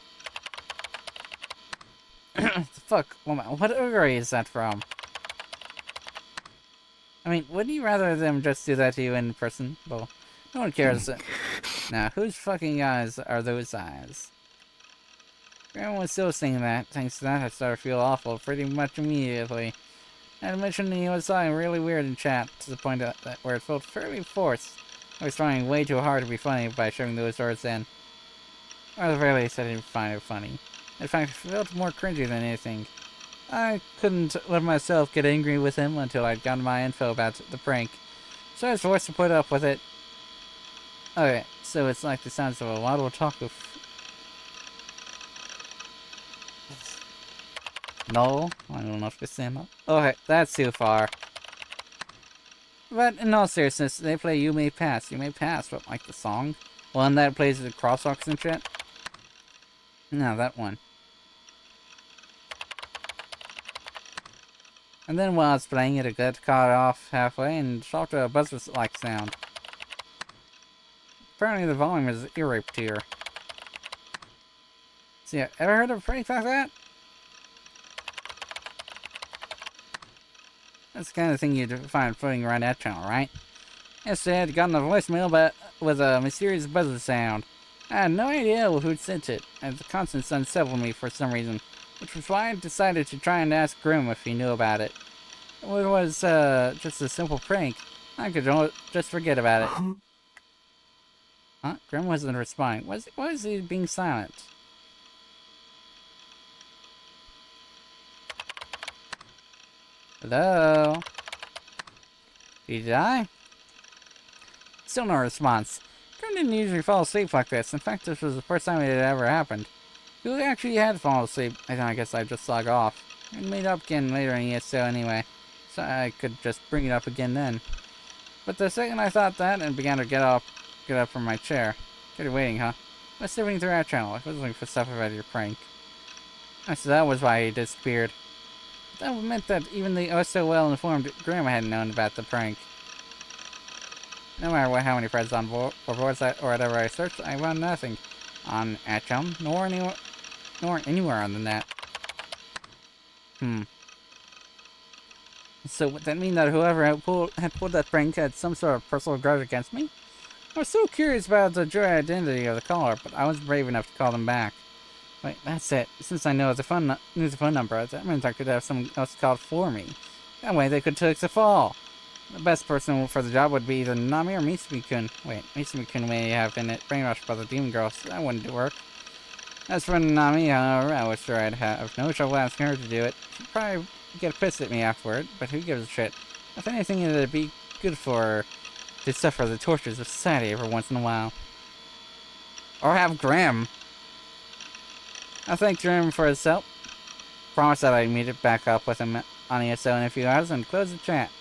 The fuck? What area is that from? I mean, wouldn't you rather them just do that to you in person? Well, no one cares. Now, whose fucking eyes are those eyes? Everyone was still saying that. Thanks to that, I started to feel awful pretty much immediately. I had mentioned he was something really weird in chat, to the point that where it felt fairly forced. I was trying way too hard to be funny by showing those words in. Or at the very least, I didn't find it funny. In fact, it felt more cringy than anything. I couldn't let myself get angry with him until I'd gotten my info about the prank, so I was forced to put up with it. Okay, so it's like the sounds of a lot of talk of... No, I don't know if it's him. Okay, that's too far. But in all seriousness, they play You May Pass. You May Pass, what, like the song? One that plays the crosswalks and shit? No, that one. And then while I was playing it, got cut off halfway and dropped to a buzzer-like sound. Apparently the volume is ear-raped here. So yeah, ever heard of a prank like that? That's the kind of thing you'd find floating around that channel, right? Yesterday I'd gotten a voicemail but with a mysterious buzzer sound. I had no idea who'd sent it, and the contents unsettled me for some reason, which was why I decided to try and ask Grim if he knew about it. It was just a simple prank. I could just forget about it. Huh? Grim wasn't responding. Why is he being silent? Hello? Did he die? Still no response. Grim didn't usually fall asleep like this. In fact, this was the first time it had ever happened. If he actually had fallen asleep, I guess I'd just log off. And meet up again later in ESO anyway. So I could just bring it up again then. But the second I thought that and began to get up from my chair. Good waiting, huh? I was sifting through our channel. I was looking for stuff about your prank. So that was why he disappeared. That meant that even the oh so well informed Grandma hadn't known about the prank. No matter how many friends on board or whatever I searched, I found nothing on Atchum, nor anywhere on the net. So would that mean that whoever had pulled that prank had some sort of personal grudge against me? I was so curious about the true identity of the caller, but I wasn't brave enough to call them back. Wait, that's it. Since I knew the phone number, that means I could have someone else called for me. That way they could take the fall. The best person for the job would be either Nami or Mitsumi-kun. Wait, Mitsumi-kun may have been brainwashed by the demon girl, so that wouldn't work. As for Nami, however, I was sure I'd have no trouble asking her to do it. She'd probably get pissed at me afterward, but who gives a shit? If anything, it'd be good for to suffer the tortures of society every once in a while. Or have Graham. I thanked Graham for his help. Promised that I'd meet it back up with him on ESO in a few hours and close the chat.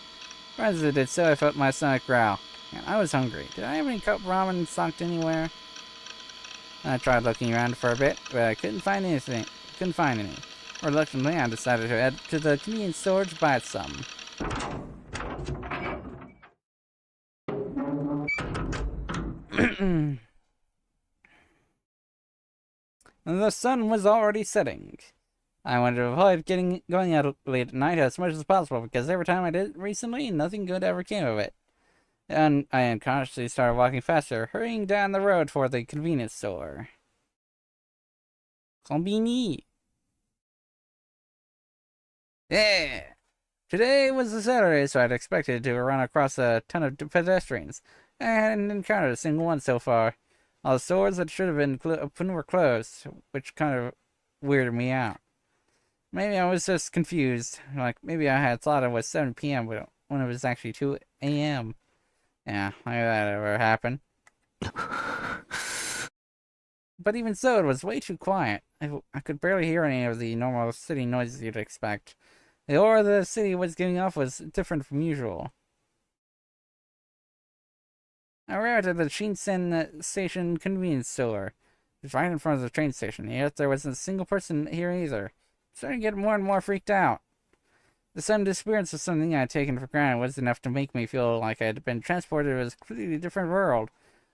Right as I did so, I felt my stomach growl. And I was hungry. Did I have any cup ramen stocked anywhere? I tried looking around for a bit, but I couldn't find anything. Couldn't find any. Reluctantly, I decided to head to the convenience store to buy some. The sun was already setting. I wanted to avoid going out late at night as much as possible because every time I did recently, nothing good ever came of it. And I unconsciously started walking faster, hurrying down the road toward the convenience store. Combini. Yeah! Today was a Saturday, so I'd expected to run across a ton of pedestrians. I hadn't encountered a single one so far. All the stores that should have been open were closed, which kind of weirded me out. Maybe I was just confused. Like, maybe I had thought it was 7 p.m. when it was actually 2 a.m. Yeah, like that ever happened. But even so, it was way too quiet. I could barely hear any of the normal city noises you'd expect. The aura the city was giving off was different from usual. I arrived at the Shinsen Station convenience store. It was right in front of the train station, yet there wasn't a single person here either. I'm starting to get more and more freaked out. The sudden disappearance of something I had taken for granted was enough to make me feel like I had been transported to a completely different world.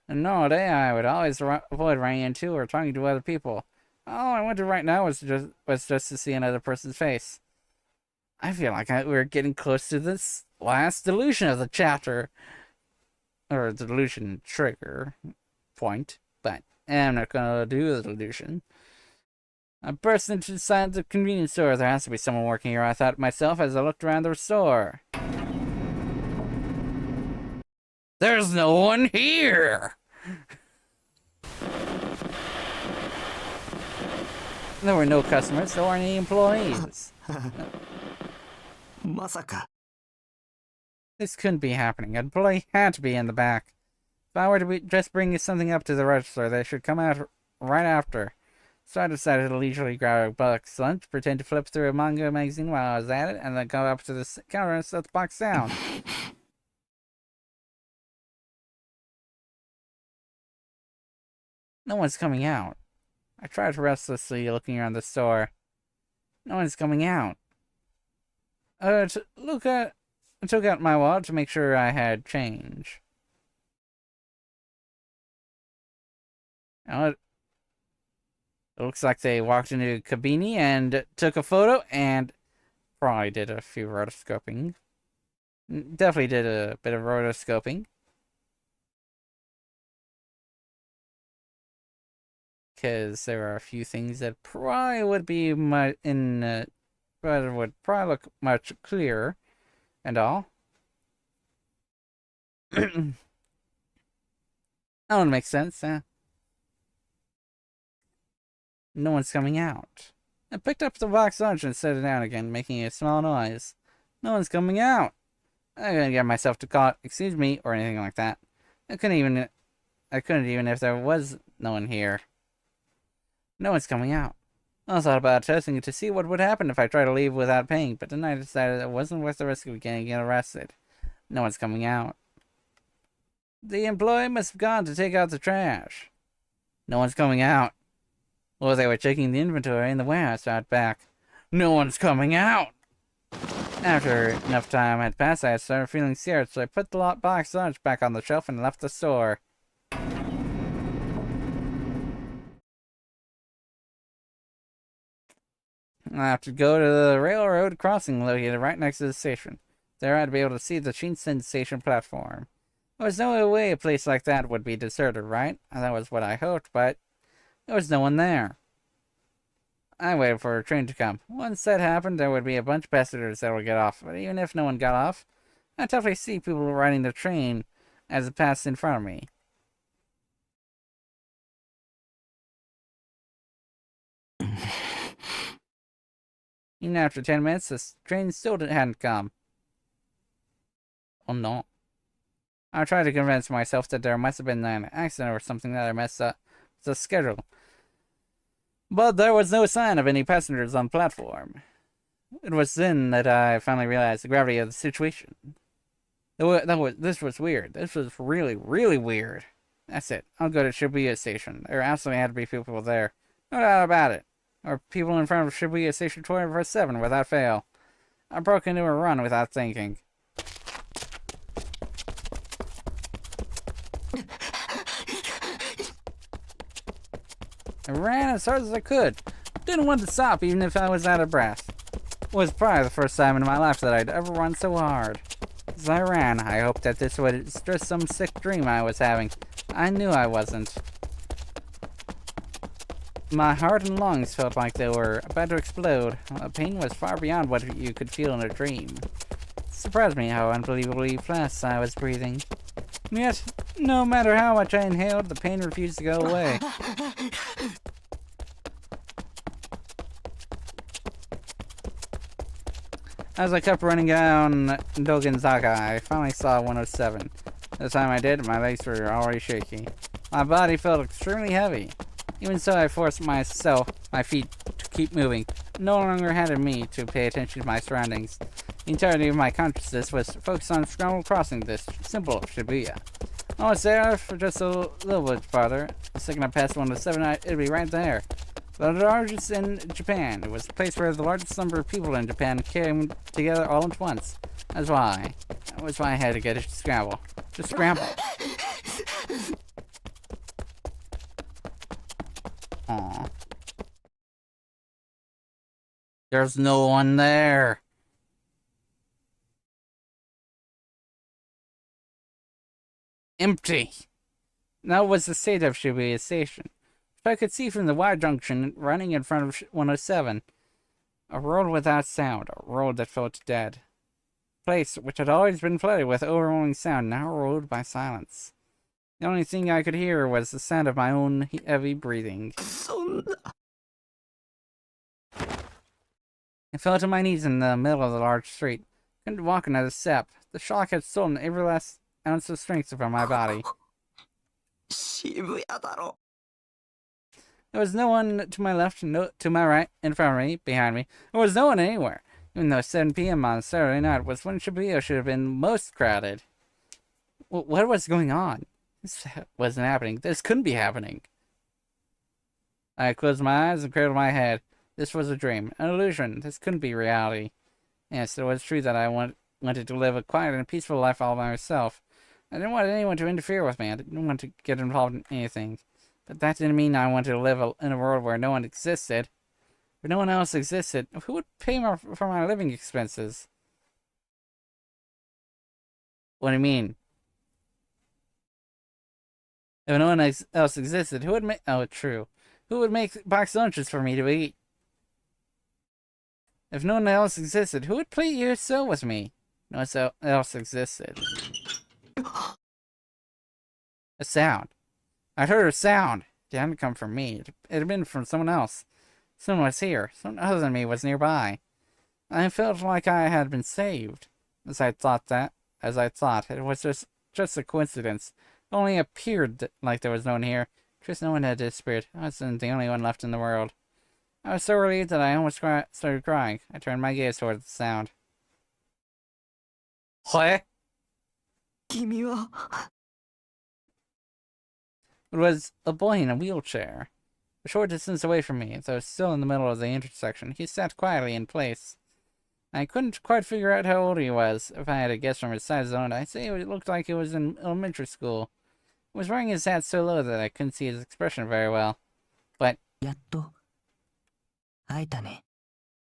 And nowadays, I would always avoid running into or talking to other people. All I wanted right now was just to see another person's face. I feel like we're getting close to this last delusion of the chapter. Or delusion trigger point. But I'm not gonna do the delusion. I burst into the convenience store. There has to be someone working here, I thought to myself as I looked around the store. There's no one here! There were no customers, there weren't any employees. Masaka. This couldn't be happening. An employee had to be in the back. If I were to just bring something up to the register, they should come out right after. So I decided to leisurely grab a box lunch, pretend to flip through a manga magazine while I was at it, and then go up to the counter and set the box down. No one's coming out. I tried restlessly looking around the store. No one's coming out. I took out my wallet to make sure I had change. Now, it looks like they walked into Kabini and took a photo and probably did a few rotoscoping. Definitely did a bit of rotoscoping. Because there are a few things that probably would be would probably look much clearer and all. That one makes sense, huh? No one's coming out. I picked up the box lunch and set it down again, making a small noise. No one's coming out. I couldn't get myself to call it, excuse me, or anything like that. I couldn't even if there was no one here. No one's coming out. I thought about testing it to see what would happen if I tried to leave without paying, but then I decided it wasn't worth the risk of getting arrested. No one's coming out. The employee must have gone to take out the trash. No one's coming out. Or they were checking the inventory in the warehouse out back. No one's coming out! After enough time had passed, I started feeling scared, so I put the box lunch back on the shelf and left the store. I have to go to the railroad crossing located right next to the station. There I'd be able to see the Shinsen station platform. There was no way a place like that would be deserted, right? That was what I hoped, but there was no one there. I waited for a train to come. Once that happened, there would be a bunch of passengers that would get off. But even if no one got off, I'd definitely see people riding the train as it passed in front of me. Even after 10 minutes, the train still hadn't come. Oh no. I tried to convince myself that there must have been an accident or something that I messed up the schedule. But there was no sign of any passengers on the platform. It was then that I finally realized the gravity of the situation. This was weird. This was really, really weird. That's it. I'll go to Shibuya Station. There absolutely had to be people there. No doubt about it. There were people in front of Shibuya Station 24/7 without fail. I broke into a run without thinking. I ran as hard as I could. Didn't want to stop even if I was out of breath. It was probably the first time in my life that I'd ever run so hard. As I ran, I hoped that this was just some sick dream I was having. I knew I wasn't. My heart and lungs felt like they were about to explode. The pain was far beyond what you could feel in a dream. It surprised me how unbelievably fast I was breathing. Yet, no matter how much I inhaled, the pain refused to go away. As I kept running down Dogenzaka, I finally saw 107. The time I did, my legs were already shaky. My body felt extremely heavy. Even so, I forced my feet to keep moving. No longer had it me to pay attention to my surroundings. The entirety of my consciousness was focused on scramble crossing this simple Shibuya. I was there for just a little bit farther. The second I passed 107, it'd be right there. The largest in Japan. It was a place where the largest number of people in Japan came together all at once. That was why I had to get a scramble. Just scramble. Aww. There's no one there. Empty. That was the state of Shibuya Station. I could see from the Y junction running in front of 107. A road without sound, a road that felt dead. A place which had always been flooded with overwhelming sound, now ruled by silence. The only thing I could hear was the sound of my own heavy breathing. I fell to my knees in the middle of the large street. Couldn't walk another step. The shock had stolen every last ounce of strength from my body. There was no one to my left, no to my right, in front of me, behind me. There was no one anywhere, even though 7 p.m. on Saturday night was when Shibuya should have been most crowded. What was going on? This wasn't happening. This couldn't be happening. I closed my eyes and cradled my head. This was a dream, an illusion. This couldn't be reality. Yes, it was true that I wanted to live a quiet and peaceful life all by myself. I didn't want anyone to interfere with me. I didn't want to get involved in anything. But that didn't mean I wanted to live in a world where no one existed. Where no one else existed. Who would pay for my living expenses? What do you mean? If no one else existed, who would make... Oh, true. Who would make box lunches for me to eat? If no one else existed, who would play USO with me? No one else existed. A sound. I'd heard a sound. It hadn't come from me. It had been from someone else. Someone was here. Someone other than me was nearby. I felt like I had been saved. As I thought, it was just a coincidence. It only appeared like there was no one here. Just no one had disappeared. I wasn't the only one left in the world. I was so relieved that I almost started crying. I turned my gaze toward the sound. What? It was a boy in a wheelchair. A short distance away from me, though still in the middle of the intersection, he sat quietly in place. I couldn't quite figure out how old he was. If I had to guess from his size alone, I'd say it looked like he was in elementary school. He was wearing his hat so low that I couldn't see his expression very well. But...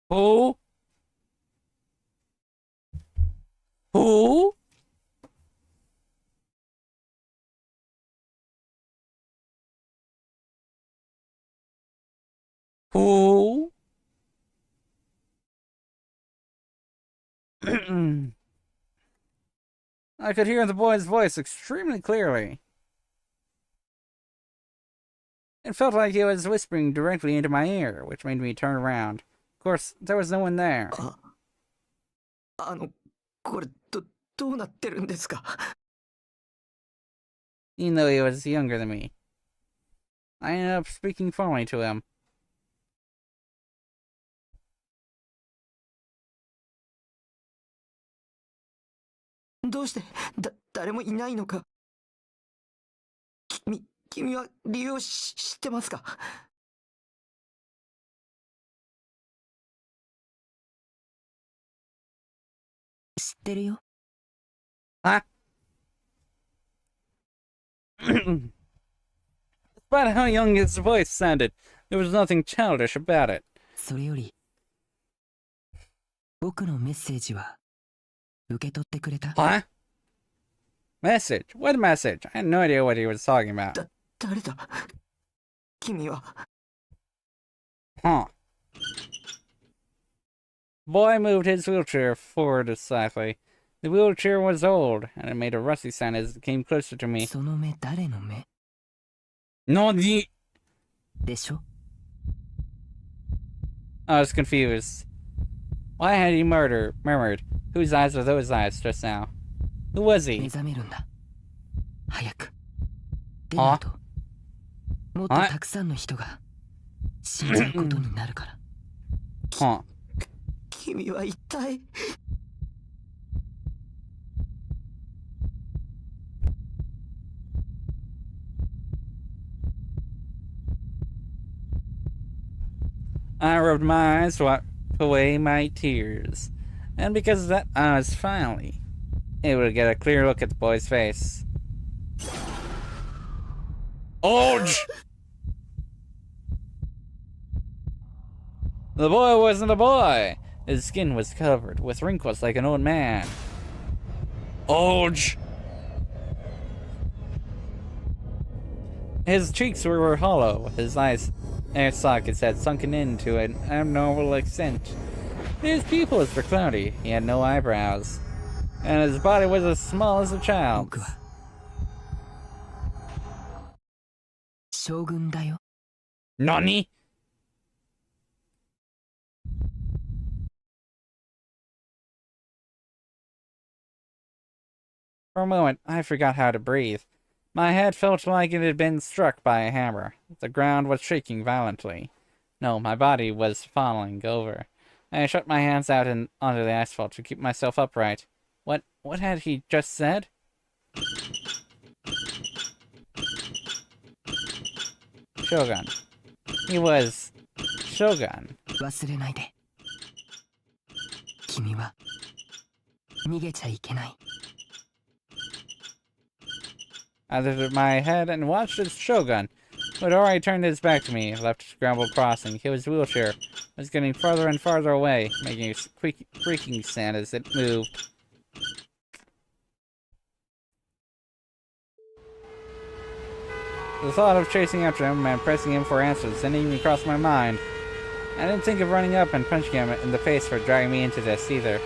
Who? Who? Who? I could hear the boy's voice extremely clearly. It felt like he was whispering directly into my ear, which made me turn around. Of course, there was no one there. どうなってるんですか？ Even though he was younger than me. I ended up speaking formally to him. どうして誰もいないのか。君は理由を知ってますか？知ってるよ。Huh? Despite how young his voice sounded, there was nothing childish about it. それより、僕のメッセージは受け取ってくれた？ Huh? Message? What message? I had no idea what he was talking about. 誰だ？君は。 Huh. Boy moved his wheelchair forward slightly. The wheelchair was old, and it made a rusty sound as it came closer to me. その目誰の目？ Nani? でしょ？ I was confused. Why had he murmured? Whose eyes were those eyes just now? Who was 目 he? 覚めるんだ。早く。でないと、もっとたくさんの人が死んじゃうことになるから。Huh. 君は一体。I rubbed my eyes to wipe away my tears. And because of that, I was finally able to get a clear look at the boy's face. Ouch! The boy wasn't a boy. His skin was covered with wrinkles like an old man. Ouch! His cheeks were hollow. His eyes air sockets had sunken into an abnormal extent. His pupils were cloudy. He had no eyebrows. And his body was as small as a child's. 僕は将軍だよ。 Nani? For a moment, I forgot how to breathe. My head felt like it had been struck by a hammer. The ground was shaking violently. No, my body was falling over. I shut my hands out onto the asphalt to keep myself upright. What had he just said? Shogun. He was Shogun. 忘れないで。君は逃げちゃいけない。 I lifted my head and watched as Shogun, who had already turned his back to me, left a scrambled crossing. His wheelchair was getting farther and farther away, making a creaking sound as it moved. The thought of chasing after him and pressing him for answers didn't even cross my mind. I didn't think of running up and punching him in the face for dragging me into this either.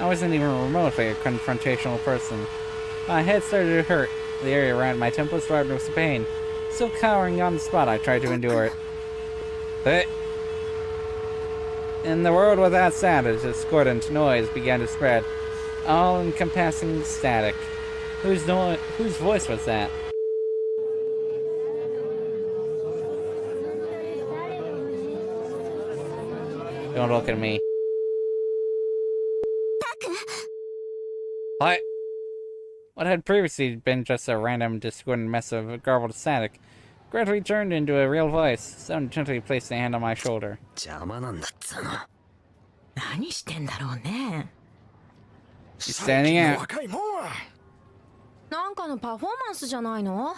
I wasn't even remotely a confrontational person. My head started to hurt. The area around my temples throbbed with pain. Still cowering on the spot, I tried to endure it. But in the world without sound, a discordant noise began to spread. All-encompassing static. Whose voice was that? Don't look at me. What? What had previously been just a random, discordant mess of garbled static gradually turned into a real voice. Someone gently placed a hand on my shoulder. 邪魔なんだっつうの。何してんだろうね。 He's standing out. 若いもんはなんかのパフォーマンスじゃないの？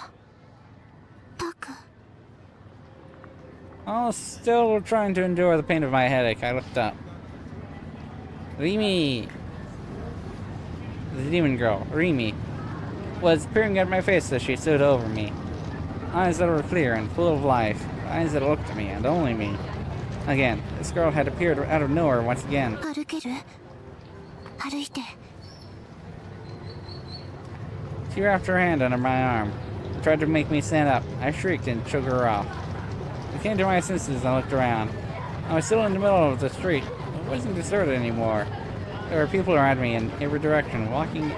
タク。 While still trying to endure the pain of my headache, I looked up. Rimi, the demon girl, Rimi, was peering at my face as she stood over me. Eyes that were clear and full of life. Eyes that looked at me and only me. Again, this girl had appeared out of nowhere once again. 歩ける？歩いて。 She wrapped her hand under my arm, tried to make me stand up. I shrieked and shook her off. I came to my senses and looked around. I was still in the middle of the street. It wasn't deserted anymore. There were people around me in every direction, walking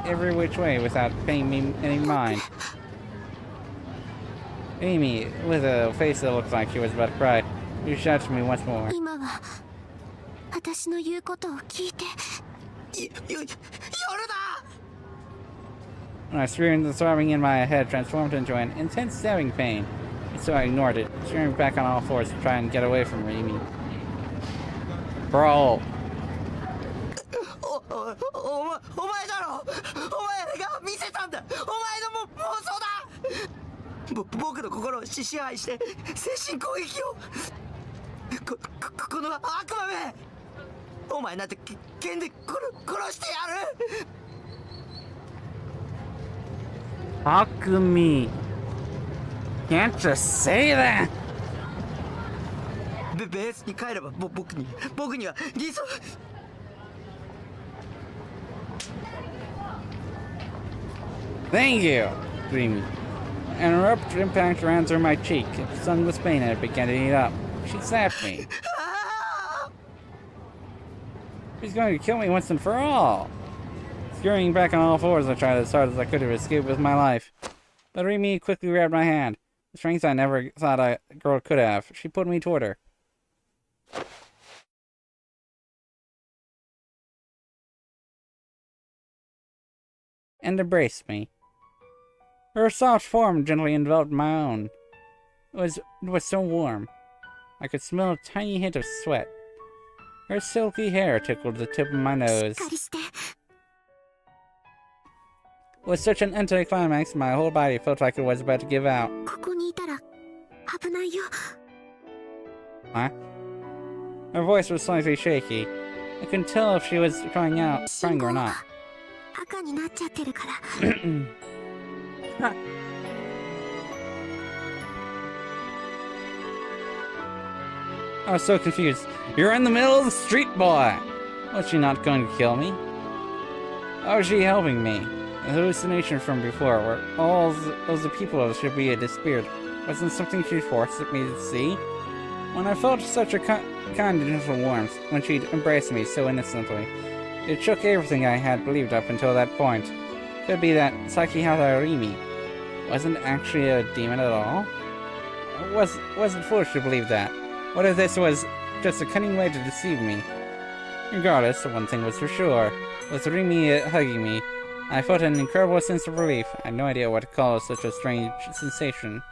every which way without paying me any mind. Amy, with a face that looked like she was about to cry, reached out to me once more. 今は私の言うことを聞いて。夜だ。 When I screamed, the throbbing in my head transformed into an intense stabbing pain, and so I ignored it, screaming back on all fours to try and get away from Amy. Bro. お前だろ。お前が見せたんだ。お前の妄想だ。僕の心を支配して精神攻撃を。この悪魔め。お前なんて剣で殺してやる。 Fuck me. Can't just say that. ベースに帰れば僕には理想。 Thank you, Dreamy. An abrupt impact ran through my cheek. It stung with pain and it began to eat up. She slapped me. She's going to kill me once and for all. Scurrying back on all fours, I tried as hard as I could to escape with my life. But Remy quickly grabbed my hand. The strength I never thought a girl could have. She pulled me toward her. And embraced me. Her soft form gently enveloped my own. It was so warm. I could smell a tiny hint of sweat. Her silky hair tickled the tip of my nose. With such an anticlimax, my whole body felt like it was about to give out. Huh? Her voice was slightly shaky. I couldn't tell if she was crying or not. I was so confused. You're in the middle of the street, boy! Was she not going to kill me? How was she helping me? The hallucination from before, where all the people should be disappeared, wasn't something she forced me to see? When I felt such a kind and gentle warmth, when she'd embraced me so innocently, it shook everything I had believed up until that point. Could be that Sakihata Rimi wasn't actually a demon at all? Wasn't foolish to believe that? What if this was just a cunning way to deceive me? Regardless, one thing was for sure. With Rimi hugging me, I felt an incredible sense of relief. I had no idea what to call such a strange sensation.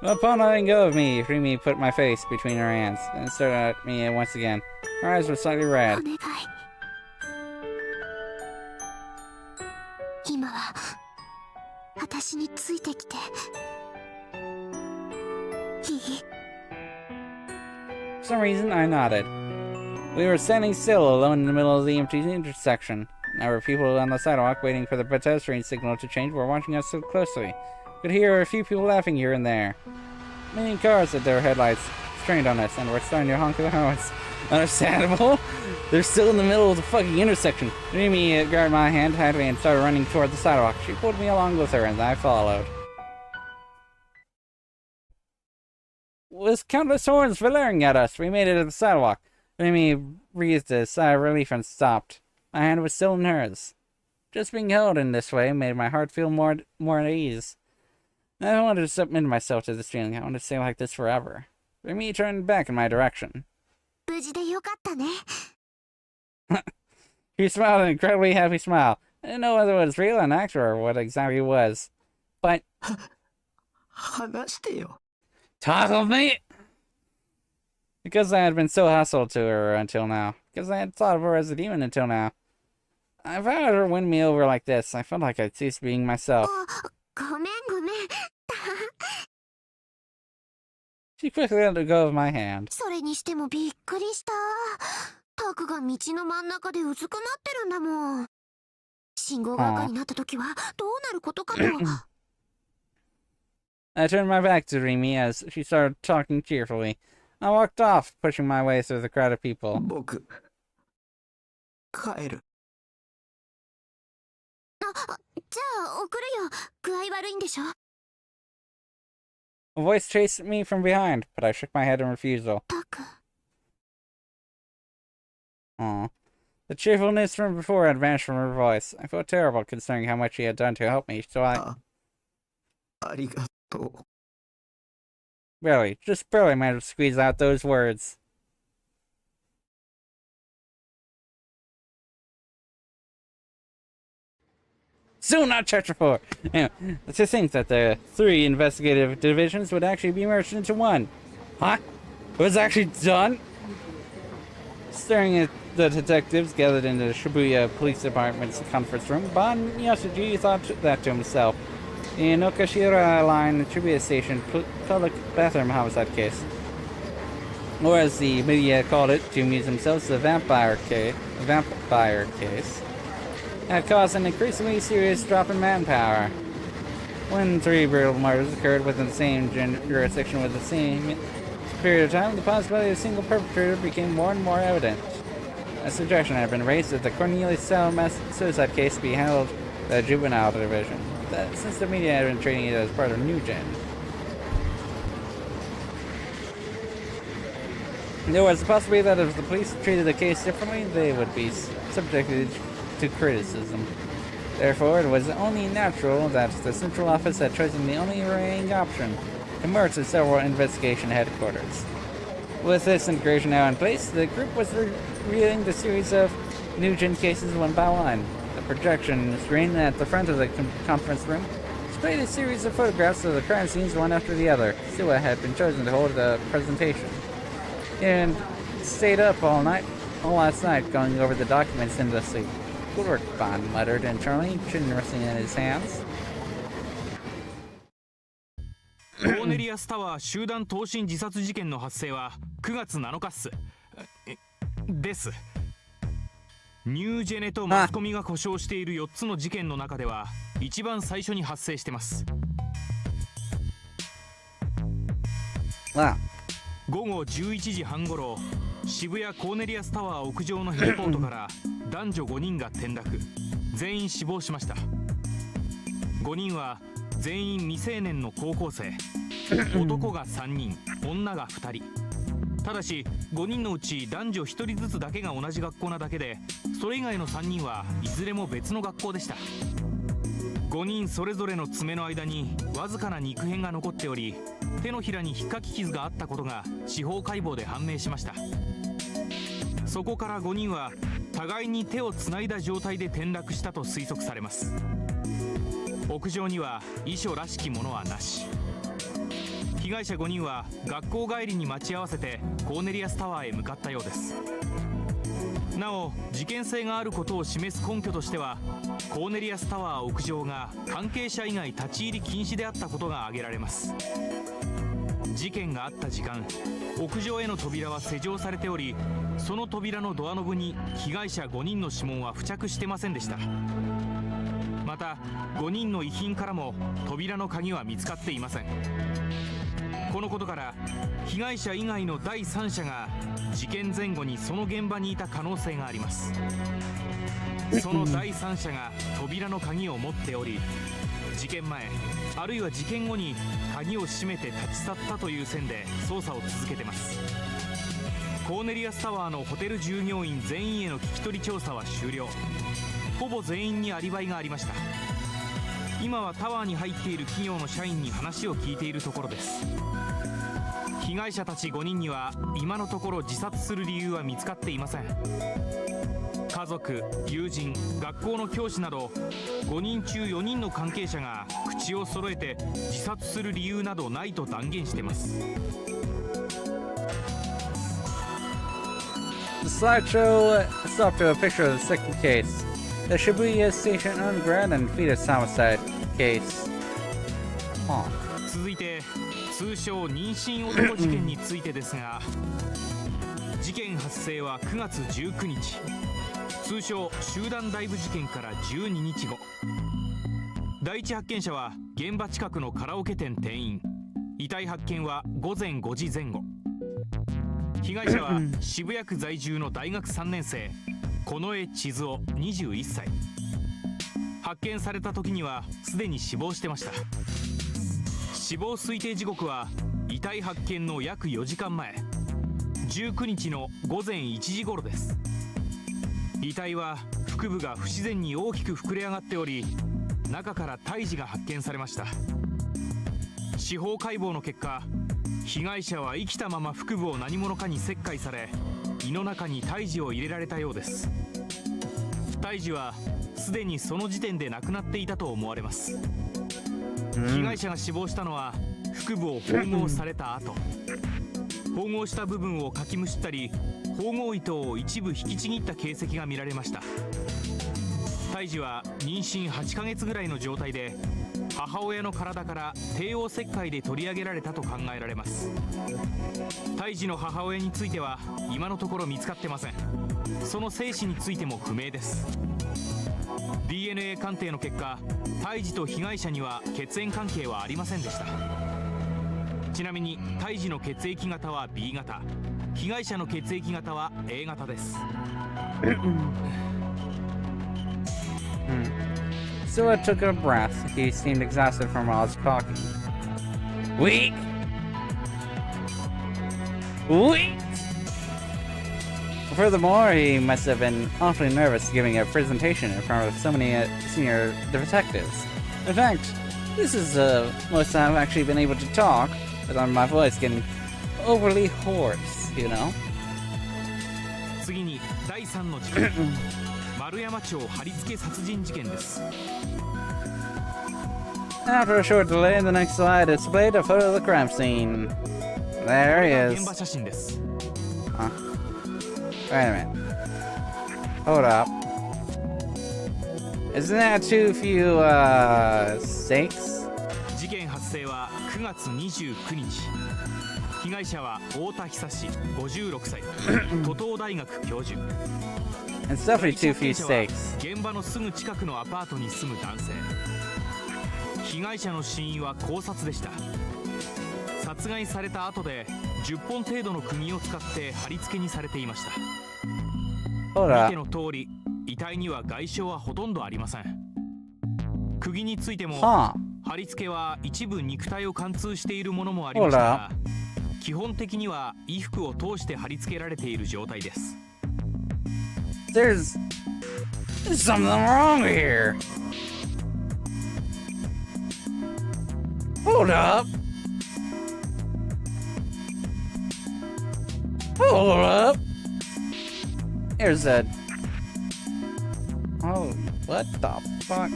Upon letting go of me, Rimi put my face between her hands and stared at me once again. Her eyes were slightly red. For some reason, I nodded. We were standing still, alone in the middle of the empty intersection. There were people on the sidewalk waiting for the pedestrian signal to change were watching us so closely. Could hear a few people laughing here and there. Many cars had their headlights strained on us and were starting to honk their horns. Understandable. They're still in the middle of the fucking intersection. Remy grabbed my hand tightly and started running toward the sidewalk. She pulled me along with her and I followed. With countless horns blaring at us, we made it to the sidewalk. Remy breathed a sigh of relief and stopped. My hand was still in hers. Just being held in this way made my heart feel more at ease. I wanted to submit myself to this feeling. I wanted to stay like this forever. Remy turned back in my direction. She smiled an incredibly happy smile. I didn't know whether it was real, an actor, or what exactly it was. But... Talk of me! Because I had been so hostile to her until now. Because I had thought of her as a demon until now. If I had her win me over like this, I felt like I'd cease being myself. She quickly let go of my hand. I turned my back to Remy as she started talking cheerfully. I walked off, pushing my way through the crowd of people. A voice chased me from behind, but I shook my head in refusal. Aw. The cheerfulness from before had vanished from her voice. I felt terrible considering how much she had done to help me, so I ありがとう。 just barely managed to squeeze out those words. Soon, not chapter 4. To think that the 3 investigative divisions would actually be merged into one. Huh? It was actually done? Staring at the detectives gathered in the Shibuya Police Department's conference room, Ban Yasuji thought that to himself. The Nokashira Line Shibuya Station public bathroom homicide case. Or as the media called it to amuse themselves, the vampire case, had caused an increasingly serious drop in manpower. When 3 brutal murders occurred within the same jurisdiction with the same period of time, the possibility of a single perpetrator became more and more evident. A suggestion had been raised that the Cornelius-style mass suicide case be handled by the juvenile division, since the media had been treating it as part of New Gen. There was the possibility that if the police treated the case differently, they would be subjected to criticism. Therefore, it was only natural that the central office had chosen the only remaining option, to merge the several investigation headquarters. With this integration now in place, the group was reviewing the series of New Gen cases one by one. The projection screen at the front of the conference room displayed a series of photographs of the crime scenes one after the other. Suwa had been chosen to hold the presentation, and stayed up all last night going over the documents endlessly. Good work, Bond muttered internally, chin resting in his hands. コーネリアスタワー集団投身自殺事件の発生は9月7日っす。です。ニュージェネとマスコミが故障している4つの事件の中では一番最初に発生してます。午後11時半ごろ、渋谷コーネリアスタワー屋上のヘリポートから男女5人が転落、全員死亡しました。5人は全員未成年の高校生、男が3人、女が2人。ただし5人のうち男女1人ずつだけが同じ学校なだけで、それ以外の3人はいずれも別の学校でした。5人それぞれの爪の間にわずかな肉片が残っており、手のひらに引っかき傷があったことが司法解剖で判明しました。そこから5人は互いに手をつないだ状態で転落したと推測されます。屋上には遺書らしきものはなし。被害者5人は学校帰りに待ち合わせてコーネリアスタワーへ向かったようです。なお事件性があることを示す根拠としては、コーネリアスタワー屋上が関係者以外立ち入り禁止であったことが挙げられます。事件があった時間、屋上への扉は施錠されており、その扉のドアノブに被害者5人の指紋は付着してませんでした。また5人の遺品からも扉の鍵は見つかっていません。このことから被害者以外の第三者が事件前後にその現場にいた可能性があります。その第三者が扉の鍵を持っており、事件前あるいは事件後に鍵を閉めて立ち去ったという線で捜査を続けてます。コーネリアスタワーのホテル従業員全員への聞き取り調査は終了。ほぼ全員にアリバイがありました。今はタワーに入っている企業の社員に話を聞いているところです。被害者たち5人には今のところ自殺する理由は見つかっていません。家族、友人、学校の教師など5人中4人の関係者が口を揃えて自殺する理由などないと断言しています。The slideshow stopped to a picture of the second case, the Shibuya Station Underground and Fetus Homicide case. 続いて通称妊娠男事件についてですが、事件発生は9月19日、通称集団ダイブ事件から12日後。第一発見者は現場近くのカラオケ店店員、遺体発見は午前5時前後。被害者は渋谷区在住の大学3年生、近衛千鶴夫21歳。発見された時にはすでに死亡してました。死亡推定時刻は遺体発見の約4時間前、19日の午前1時頃です。遺体は腹部が不自然に大きく膨れ上がっており、中から胎児が発見されました。司法解剖の結果、被害者は生きたまま腹部を何者かに切開され、胃の中に胎児を入れられたようです。胎児はすでにその時点で亡くなっていたと思われます。被害者が死亡したのは腹部を縫合された後、縫合した部分をかきむしったり、縫合糸を一部引きちぎった形跡が見られました。胎児は妊娠8ヶ月ぐらいの状態で、母親の体から帝王切開で取り上げられたと考えられます。胎児の母親については今のところ見つかってません。その生死についても不明です。 DNA 鑑定の結果、胎児と被害者には血縁関係はありませんでした。ちなみに胎児の血液型は B 型、被害者の血液型は A 型です。Sua took a breath. He seemed exhausted from all his talking. Weak! Weak! Furthermore, he must have been awfully nervous giving a presentation in front of so many senior detectives. In fact, this is the most I've actually been able to talk without my voice getting overly hoarse, you know? 次に第3の事件、丸山町貼り付け殺人事件です。 After a short delay, the next slide displayed a photo of the crime scene. There he 現 is. 場写真です。 Wait a minute. Hold up. Isn't that too few, stakes? 事件発生は9月29日。被害者は太田久志56歳、都東大学教授。 It's definitely too few 者は stakes. 現場のすぐ近くのアパートに住む男性。被害者の死因は絞殺でした。殺害された後で10本程度の釘を使って貼り付けにされていました。 Hold 見 up. ての通り、遺体には外傷はほとんどありません。釘についても Huh. 貼り付けは一部肉体を貫通しているものもありましたが、基本的には衣服を通して貼り付けられている状態です。 There's something wrong here. Hold up. Hold up. Here's a. Oh, what the fuck?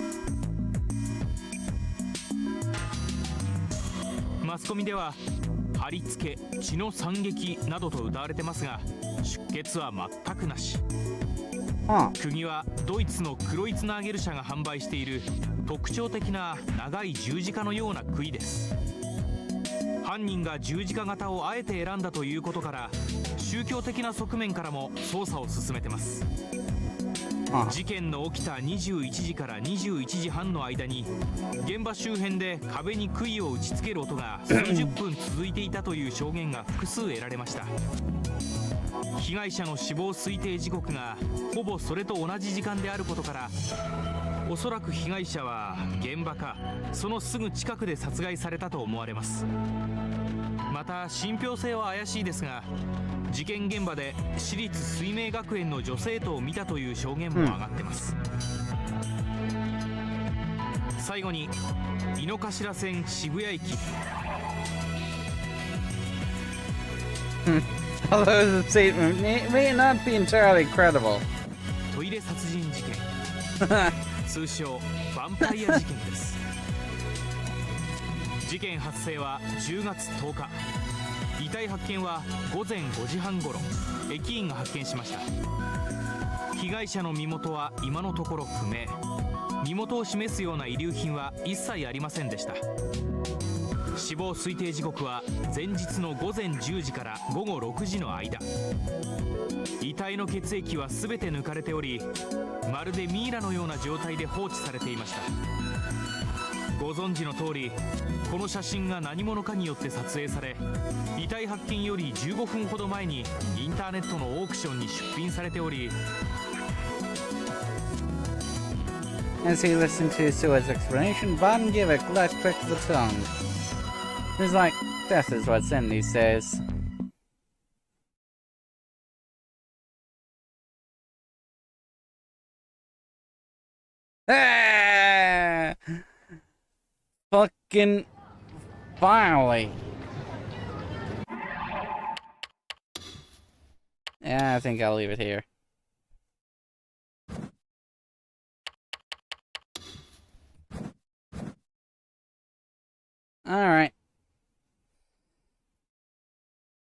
マスコミでは貼り付け、血の惨劇などと謳われてますが、出血は全くなし。 Huh. 釘はドイツのクロイツナーゲル社が販売している特徴的な長い十字架のような杭です。犯人が十字架型をあえて選んだということから、宗教的な側面からも捜査を進めてます。事件の起きた21時から21時半の間に、現場周辺で壁に杭を打ち付ける音が数十分続いていたという証言が複数得られました。被害者の死亡推定時刻がほぼそれと同じ時間であることから、おそらく被害者は現場かそのすぐ近くで殺害されたと思われます。また信憑性は怪しいですが、事件現場で私立水明学園の女生徒を見たという証言も上がってます。最後に井の頭線渋谷駅。Although the statement may not be entirely credible. トイレ殺人事件通称ヴァンパイア事件です。事件発生は10月10日。遺体発見は午前5時半頃、駅員が発見しました。被害者の身元は今のところ不明。身元を示すような遺留品は一切ありませんでした。死亡推定時刻は前日の午前10時から午後6時の間。遺体の血液は全て抜かれており、まるでミイラのような状態で放置されていました。ご存知の通り、この写真が何者かによって撮影され、遺体発見より15分ほど前にインターネットのオークションに出品されており、 As he listened to Sua's explanation, Bon gave a light click to the tongue. It's like, death is what's in these days. Fucking finally. Yeah, I think I'll leave it here. Alright.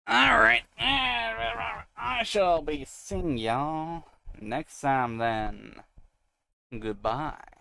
Alright. I shall be seeing y'all next time then. Goodbye.